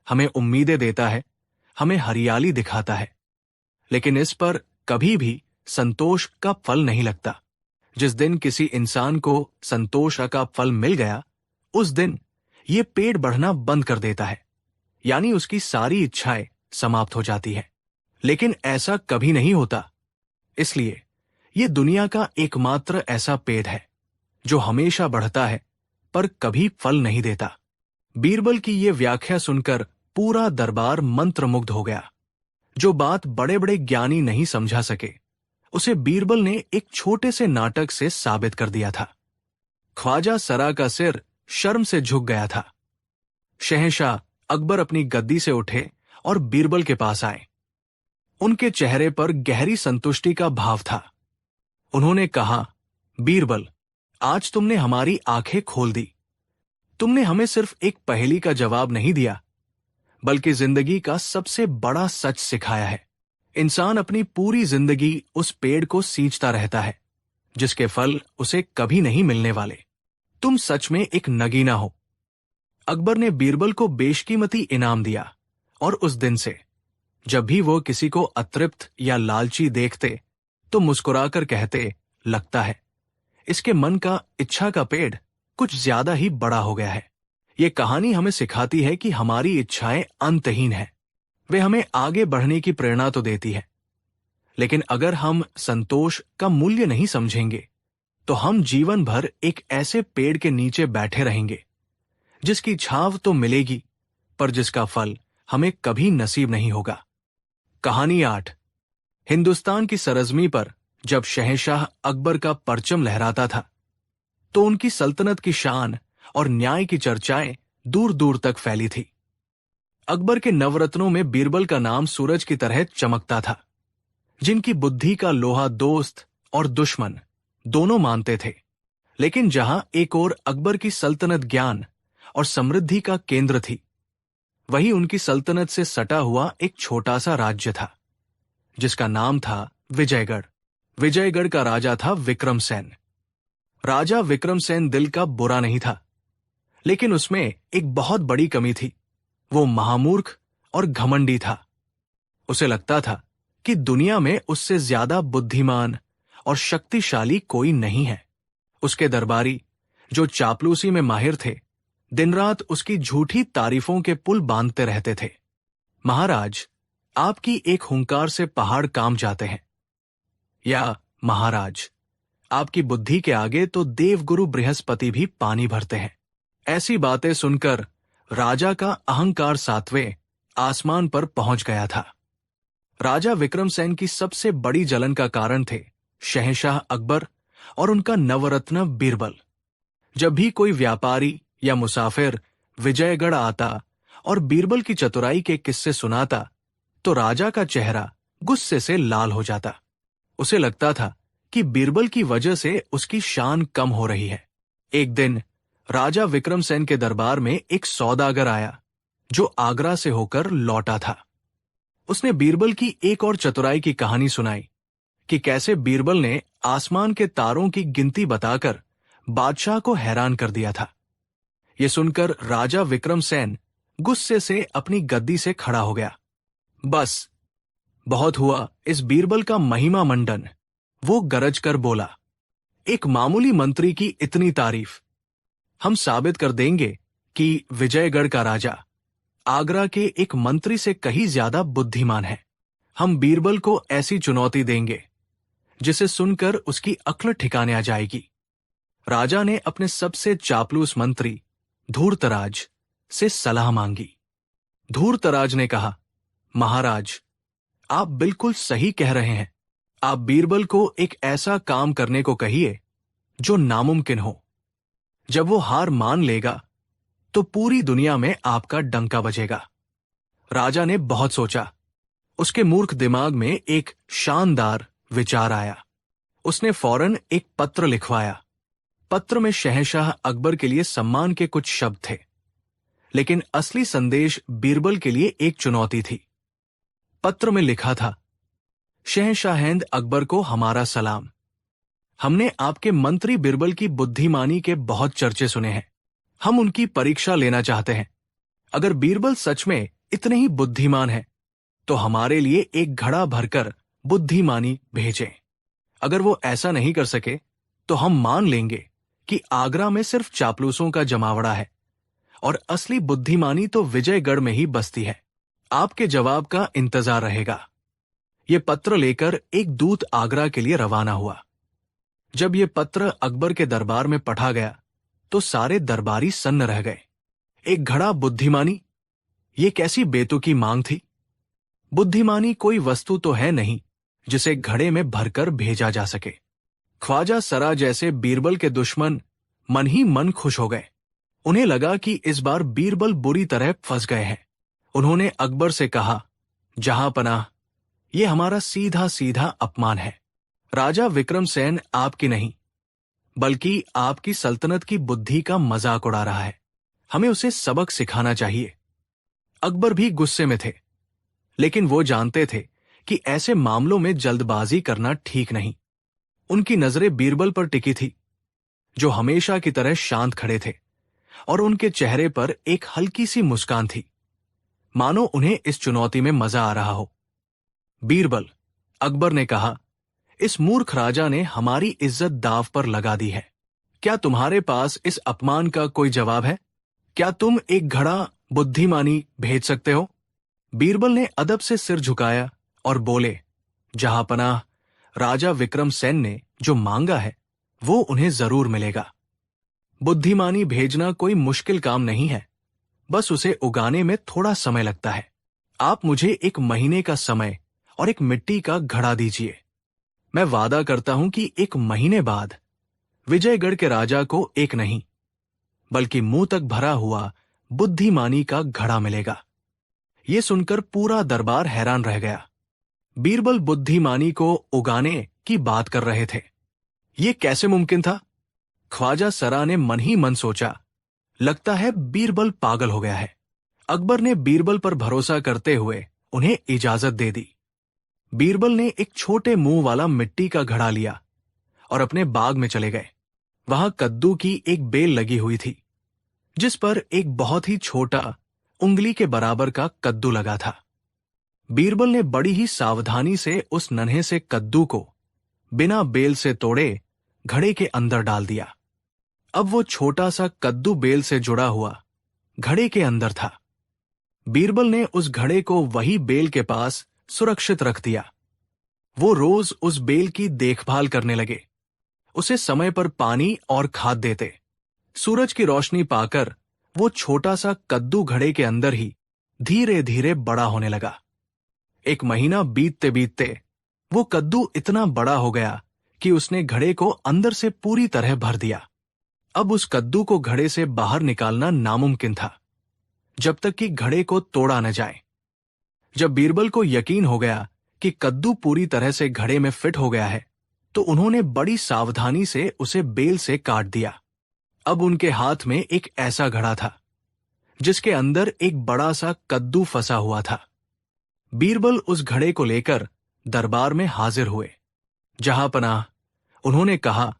हमें उम्मीदें देता है, हमें हरियाली दिखाता है, लेकिन इस पर कभी भी संतोष का फल नहीं लगता। जिस दिन किसी इंसान को संतोष का फल मिल गया, उस दिन ये पेड़ बढ़ना बंद कर देता है, यानी उसकी सारी इच्छाएं समाप्त हो जाती है। लेकिन ऐसा कभी नहीं होता। इसलिए ये दुनिया का एकमात्र ऐसा पेड़ है जो हमेशा बढ़ता है पर कभी फल नहीं देता। बीरबल की ये व्याख्या सुनकर पूरा दरबार मंत्रमुग्ध हो गया। जो बात बड़े बड़े ज्ञानी नहीं समझा सके, उसे बीरबल ने एक छोटे से नाटक से साबित कर दिया था। ख्वाजा सरा का सिर शर्म से झुक गया था। शहंशाह अकबर अपनी गद्दी से उठे और बीरबल के पास आए। उनके चेहरे पर गहरी संतुष्टि का भाव था। उन्होंने कहा, बीरबल, आज तुमने हमारी आंखें खोल दी। तुमने हमें सिर्फ एक पहेली का जवाब नहीं दिया, बल्कि जिंदगी का सबसे बड़ा सच सिखाया है। इंसान अपनी पूरी जिंदगी उस पेड़ को सींचता रहता है जिसके फल उसे कभी नहीं मिलने वाले। तुम सच में एक नगीना हो। अकबर ने बीरबल को बेशकीमती इनाम दिया और उस दिन से जब भी वो किसी को अतृप्त या लालची देखते तो मुस्कुराकर कहते, लगता है इसके मन का इच्छा का पेड़ कुछ ज्यादा ही बड़ा हो गया है। ये कहानी हमें सिखाती है कि हमारी इच्छाएं अंतहीन हैं। वे हमें आगे बढ़ने की प्रेरणा तो देती है, लेकिन अगर हम संतोष का मूल्य नहीं समझेंगे तो हम जीवन भर एक ऐसे पेड़ के नीचे बैठे रहेंगे जिसकी छांव तो मिलेगी पर जिसका फल हमें कभी नसीब नहीं होगा। कहानी 8। हिंदुस्तान की सरजमी पर जब शहंशाह अकबर का परचम लहराता था तो उनकी सल्तनत की शान और न्याय की चर्चाएं दूर दूर तक फैली थी। अकबर के नवरत्नों में बीरबल का नाम सूरज की तरह चमकता था, जिनकी बुद्धि का लोहा दोस्त और दुश्मन दोनों मानते थे। लेकिन जहां एक ओर अकबर की सल्तनत ज्ञान और समृद्धि का केंद्र थी, वहीं उनकी सल्तनत से सटा हुआ एक छोटा सा राज्य था जिसका नाम था विजयगढ़। विजयगढ़ का राजा था विक्रमसेन। राजा विक्रमसेन दिल का बुरा नहीं था, लेकिन उसमें एक बहुत बड़ी कमी थी। वो महामूर्ख और घमंडी था। उसे लगता था कि दुनिया में उससे ज्यादा बुद्धिमान और शक्तिशाली कोई नहीं है। उसके दरबारी, जो चापलूसी में माहिर थे, दिन रात उसकी झूठी तारीफों के पुल बांधते रहते थे। महाराज, आपकी एक हुंकार से पहाड़ कांप जाते हैं, या महाराज, आपकी बुद्धि के आगे तो देवगुरु बृहस्पति भी पानी भरते हैं। ऐसी बातें सुनकर राजा का अहंकार 7वें आसमान पर पहुंच गया था। राजा विक्रमसेन की सबसे बड़ी जलन का कारण थे शहंशाह अकबर और उनका नवरत्न बीरबल। जब भी कोई व्यापारी या मुसाफिर विजयगढ़ आता और बीरबल की चतुराई के किस्से सुनाता तो राजा का चेहरा गुस्से से लाल हो जाता। उसे लगता था कि बीरबल की वजह से उसकी शान कम हो रही है। एक दिन राजा विक्रमसेन के दरबार में एक सौदागर आया जो आगरा से होकर लौटा था। उसने बीरबल की एक और चतुराई की कहानी सुनाई कि कैसे बीरबल ने आसमान के तारों की गिनती बताकर बादशाह को हैरान कर दिया था। यह सुनकर राजा विक्रमसेन गुस्से से अपनी गद्दी से खड़ा हो गया। बस, बहुत हुआ इस बीरबल का महिमा मंडन, वो गरज कर बोला। एक मामूली मंत्री की इतनी तारीफ। हम साबित कर देंगे कि विजयगढ़ का राजा आगरा के एक मंत्री से कहीं ज्यादा बुद्धिमान है। हम बीरबल को ऐसी चुनौती देंगे जिसे सुनकर उसकी अक्ल ठिकाने आ जाएगी। राजा ने अपने सबसे चापलूस मंत्री धूर्तराज से सलाह मांगी। धूर्तराज ने कहा, महाराज, आप बिल्कुल सही कह रहे हैं। आप बीरबल को एक ऐसा काम करने को कहिए जो नामुमकिन हो। जब वो हार मान लेगा तो पूरी दुनिया में आपका डंका बजेगा। राजा ने बहुत सोचा। उसके मूर्ख दिमाग में एक शानदार विचार आया। उसने फौरन एक पत्र लिखवाया। पत्र में शहंशाह अकबर के लिए सम्मान के कुछ शब्द थे, लेकिन असली संदेश बीरबल के लिए एक चुनौती थी। पत्र में लिखा था, शहंशाहेंद अकबर को हमारा सलाम। हमने आपके मंत्री बीरबल की बुद्धिमानी के बहुत चर्चे सुने हैं। हम उनकी परीक्षा लेना चाहते हैं। अगर बीरबल सच में इतने ही बुद्धिमान है तो हमारे लिए एक घड़ा भरकर बुद्धिमानी भेजें। अगर वो ऐसा नहीं कर सके तो हम मान लेंगे कि आगरा में सिर्फ चापलूसों का जमावड़ा है और असली बुद्धिमानी तो विजयगढ़ में ही बसती है। आपके जवाब का इंतजार रहेगा। ये पत्र लेकर एक दूत आगरा के लिए रवाना हुआ। जब ये पत्र अकबर के दरबार में पढ़ा गया तो सारे दरबारी सन्न रह गए। एक घड़ा बुद्धिमानी, ये कैसी बेतुकी मांग थी। बुद्धिमानी कोई वस्तु तो है नहीं जिसे घड़े में भरकर भेजा जा सके। ख्वाजा सरा जैसे बीरबल के दुश्मन मन ही मन खुश हो गए। उन्हें लगा कि इस बार बीरबल बुरी तरह फंस गए हैं। उन्होंने अकबर से कहा, जहां पनाह, ये हमारा सीधा सीधा अपमान है। राजा विक्रमसेन आपकी नहीं बल्कि आपकी सल्तनत की बुद्धि का मजाक उड़ा रहा है। हमें उसे सबक सिखाना चाहिए। अकबर भी गुस्से में थे, लेकिन वो जानते थे कि ऐसे मामलों में जल्दबाजी करना ठीक नहीं। उनकी नजरें बीरबल पर टिकी थी, जो हमेशा की तरह शांत खड़े थे, और उनके चेहरे पर एक हल्की सी मुस्कान थी, मानो उन्हें इस चुनौती में मजा आ रहा हो। बीरबल, अकबर ने कहा, इस मूर्ख राजा ने हमारी इज्जत दांव पर लगा दी है। क्या तुम्हारे पास इस अपमान का कोई जवाब है? क्या तुम एक घड़ा बुद्धिमानी भेज सकते हो? बीरबल ने अदब से सिर झुकाया और बोले, जहां पनाह, राजा विक्रमसेन ने जो मांगा है वो उन्हें जरूर मिलेगा। बुद्धिमानी भेजना कोई मुश्किल काम नहीं है, बस उसे उगाने में थोड़ा समय लगता है। आप मुझे 1 महीने का समय और एक मिट्टी का घड़ा दीजिए। मैं वादा करता हूं कि 1 महीने बाद विजयगढ़ के राजा को एक नहीं बल्कि मुंह तक भरा हुआ बुद्धिमानी का घड़ा मिलेगा। यह सुनकर पूरा दरबार हैरान रह गया। बीरबल बुद्धिमानी को उगाने की बात कर रहे थे, ये कैसे मुमकिन था? ख्वाजा सरा ने मन ही मन सोचा, लगता है बीरबल पागल हो गया है। अकबर ने बीरबल पर भरोसा करते हुए उन्हें इजाजत दे दी। बीरबल ने एक छोटे मुंह वाला मिट्टी का घड़ा लिया और अपने बाग में चले गए। वहां कद्दू की एक बेल लगी हुई थी, जिस पर एक बहुत ही छोटा, उंगली के बराबर का कद्दू लगा था। बीरबल ने बड़ी ही सावधानी से उस नन्हे से कद्दू को बिना बेल से तोड़े घड़े के अंदर डाल दिया। अब वो छोटा सा कद्दू बेल से जुड़ा हुआ घड़े के अंदर था। बीरबल ने उस घड़े को वही बेल के पास सुरक्षित रख दिया। वो रोज उस बेल की देखभाल करने लगे, उसे समय पर पानी और खाद देते। सूरज की रोशनी पाकर वो छोटा सा कद्दू घड़े के अंदर ही धीरे धीरे बड़ा होने लगा। 1 महीना बीतते बीतते वो कद्दू इतना बड़ा हो गया कि उसने घड़े को अंदर से पूरी तरह भर दिया। अब उस कद्दू को घड़े से बाहर निकालना नामुमकिन था, जब तक कि घड़े को तोड़ा न जाए। जब बीरबल को यकीन हो गया कि कद्दू पूरी तरह से घड़े में फिट हो गया है, तो उन्होंने बड़ी सावधानी से उसे बेल से काट दिया। अब उनके हाथ में एक ऐसा घड़ा था जिसके अंदर एक बड़ा सा कद्दू फंसा हुआ था। बीरबल उस घड़े को लेकर दरबार में हाजिर हुए। जहां पनाह, उन्होंने कहा,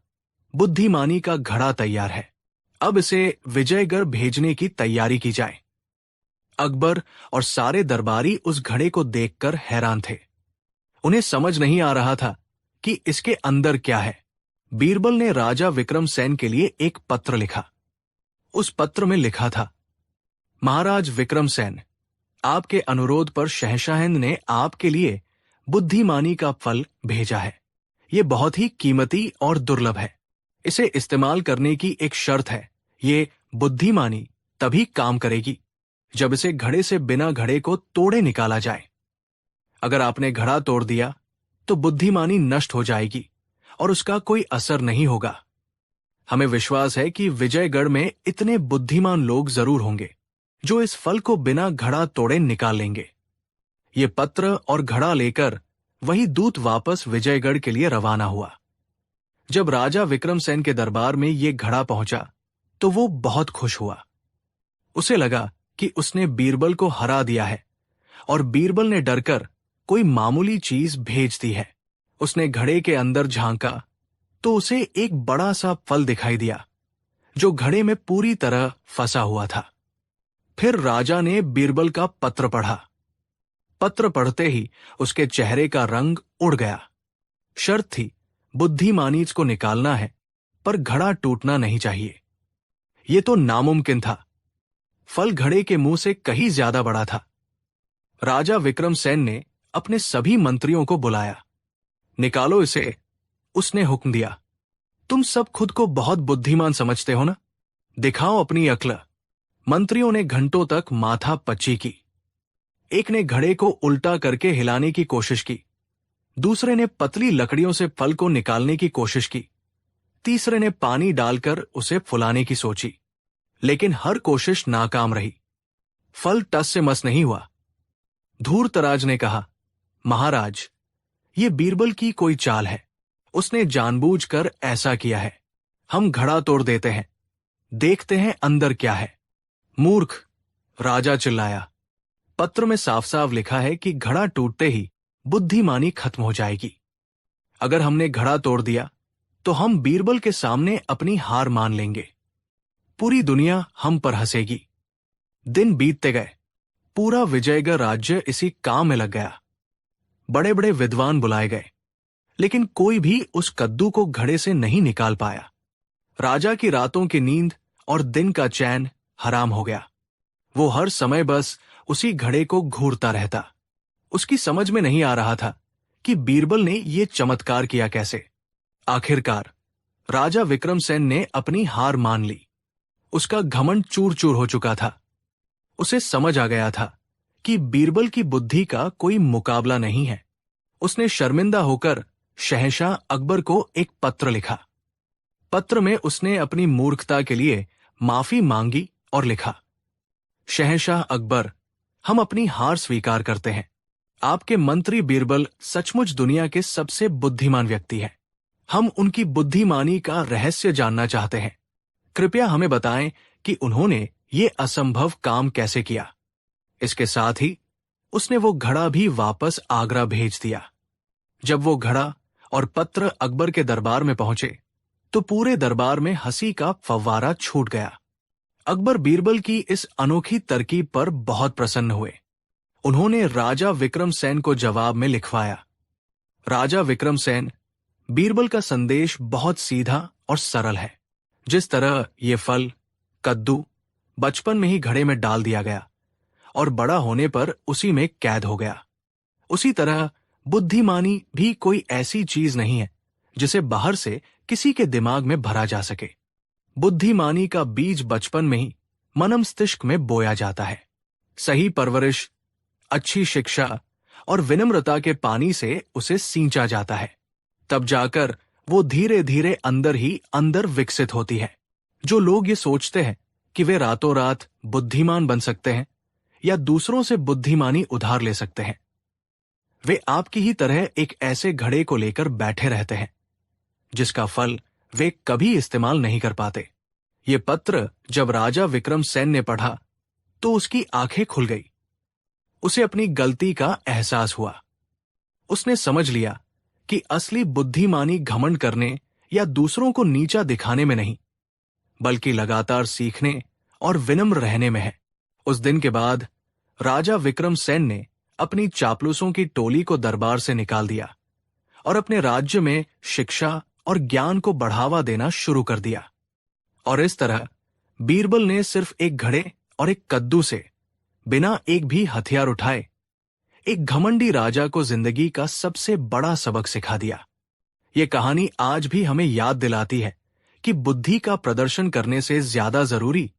बुद्धिमानी का घड़ा तैयार है, अब इसे विजयगढ़ भेजने की तैयारी की जाए। अकबर और सारे दरबारी उस घड़े को देखकर हैरान थे। उन्हें समझ नहीं आ रहा था कि इसके अंदर क्या है। बीरबल ने राजा विक्रमसेन के लिए एक पत्र लिखा। उस पत्र में लिखा था, महाराज विक्रमसेन, आपके अनुरोध पर शहंशाहिंद ने आपके लिए बुद्धिमानी का फल भेजा है। ये बहुत ही कीमती और दुर्लभ है। इसे इस्तेमाल करने की एक शर्त है। ये बुद्धिमानी तभी काम करेगी जब इसे घड़े से बिना घड़े को तोड़े निकाला जाए। अगर आपने घड़ा तोड़ दिया तो बुद्धिमानी नष्ट हो जाएगी और उसका कोई असर नहीं होगा। हमें विश्वास है कि विजयगढ़ में इतने बुद्धिमान लोग जरूर होंगे जो इस फल को बिना घड़ा तोड़े निकाल लेंगे। ये पत्र और घड़ा लेकर वही दूत वापस विजयगढ़ के लिए रवाना हुआ। जब राजा विक्रमसेन के दरबार में ये घड़ा पहुंचा तो वो बहुत खुश हुआ। उसे लगा कि उसने बीरबल को हरा दिया है और बीरबल ने डरकर कोई मामूली चीज भेज दी है। उसने घड़े के अंदर झांका तो उसे एक बड़ा सा फल दिखाई दिया जो घड़े में पूरी तरह फंसा हुआ था। फिर राजा ने बीरबल का पत्र पढ़ा। पत्र पढ़ते ही उसके चेहरे का रंग उड़ गया। शर्त थी, बुद्धिमानी को निकालना है पर घड़ा टूटना नहीं चाहिए। ये तो नामुमकिन था। फल घड़े के मुंह से कहीं ज्यादा बड़ा था। राजा विक्रमसेन ने अपने सभी मंत्रियों को बुलाया। निकालो इसे, उसने हुक्म दिया। तुम सब खुद को बहुत बुद्धिमान समझते हो ना? दिखाओ अपनी अक्ल। मंत्रियों ने घंटों तक माथा पच्ची की। एक ने घड़े को उल्टा करके हिलाने की कोशिश की, दूसरे ने पतली लकड़ियों से फल को निकालने की कोशिश की, तीसरे ने पानी डालकर उसे फुलाने की सोची, लेकिन हर कोशिश नाकाम रही। फल टस से मस नहीं हुआ। धूर्तराज ने कहा, महाराज, ये बीरबल की कोई चाल है। उसने जानबूझकर ऐसा किया है। हम घड़ा तोड़ देते हैं, देखते हैं अंदर क्या है। मूर्ख, राजा चिल्लाया। पत्र में साफ साफ लिखा है कि घड़ा टूटते ही बुद्धिमानी खत्म हो जाएगी। अगर हमने घड़ा तोड़ दिया तो हम बीरबल के सामने अपनी हार मान लेंगे। पूरी दुनिया हम पर हंसेगी। दिन बीतते गए। पूरा विजयगढ़ राज्य इसी काम में लग गया। बड़े बड़े विद्वान बुलाए गए, लेकिन कोई भी उस कद्दू को घड़े से नहीं निकाल पाया। राजा की रातों की नींद और दिन का चैन हराम हो गया। वो हर समय बस उसी घड़े को घूरता रहता। उसकी समझ में नहीं आ रहा था कि बीरबल ने ये चमत्कार किया कैसे। आखिरकार राजा विक्रमसेन ने अपनी हार मान ली। उसका घमंड चूर चूर हो चुका था। उसे समझ आ गया था कि बीरबल की बुद्धि का कोई मुकाबला नहीं है। उसने शर्मिंदा होकर शहंशाह अकबर को एक पत्र लिखा। पत्र में उसने अपनी मूर्खता के लिए माफी मांगी और लिखा, शहंशाह अकबर, हम अपनी हार स्वीकार करते हैं। आपके मंत्री बीरबल सचमुच दुनिया के सबसे बुद्धिमान व्यक्ति हैं। हम उनकी बुद्धिमानी का रहस्य जानना चाहते हैं। कृपया हमें बताएं कि उन्होंने ये असंभव काम कैसे किया। इसके साथ ही उसने वो घड़ा भी वापस आगरा भेज दिया। जब वो घड़ा और पत्र अकबर के दरबार में पहुंचे तो पूरे दरबार में हंसी का फव्वारा छूट गया। अकबर बीरबल की इस अनोखी तरकीब पर बहुत प्रसन्न हुए। उन्होंने राजा विक्रमसेन को जवाब में लिखवाया, राजा विक्रमसेन, बीरबल का संदेश बहुत सीधा और सरल है। जिस तरह ये फल कद्दू बचपन में ही घड़े में डाल दिया गया और बड़ा होने पर उसी में कैद हो गया, उसी तरह बुद्धिमानी भी कोई ऐसी चीज नहीं है जिसे बाहर से किसी के दिमाग में भरा जा सके। बुद्धिमानी का बीज बचपन में ही मनमस्तिष्क में बोया जाता है। सही परवरिश, अच्छी शिक्षा और विनम्रता के पानी से उसे सींचा जाता है। तब जाकर वो धीरे धीरे अंदर ही अंदर विकसित होती है। जो लोग ये सोचते हैं कि वे रातों रात बुद्धिमान बन सकते हैं या दूसरों से बुद्धिमानी उधार ले सकते हैं, वे आपकी ही तरह एक ऐसे घड़े को लेकर बैठे रहते हैं जिसका फल वे कभी इस्तेमाल नहीं कर पाते। ये पत्र जब राजा विक्रमसेन ने पढ़ा तो उसकी आंखें खुल गई। उसे अपनी गलती का एहसास हुआ। उसने समझ लिया कि असली बुद्धिमानी घमंड करने या दूसरों को नीचा दिखाने में नहीं, बल्कि लगातार सीखने और विनम्र रहने में है। उस दिन के बाद राजा विक्रमसेन ने अपनी चापलूसों की टोली को दरबार से निकाल दिया और अपने राज्य में शिक्षा और ज्ञान को बढ़ावा देना शुरू कर दिया। और इस तरह बीरबल ने सिर्फ एक घड़े और एक कद्दू से, बिना एक भी हथियार उठाए, एक घमंडी राजा को जिंदगी का सबसे बड़ा सबक सिखा दिया। ये कहानी आज भी हमें याद दिलाती है कि बुद्धि का प्रदर्शन करने से ज्यादा जरूरी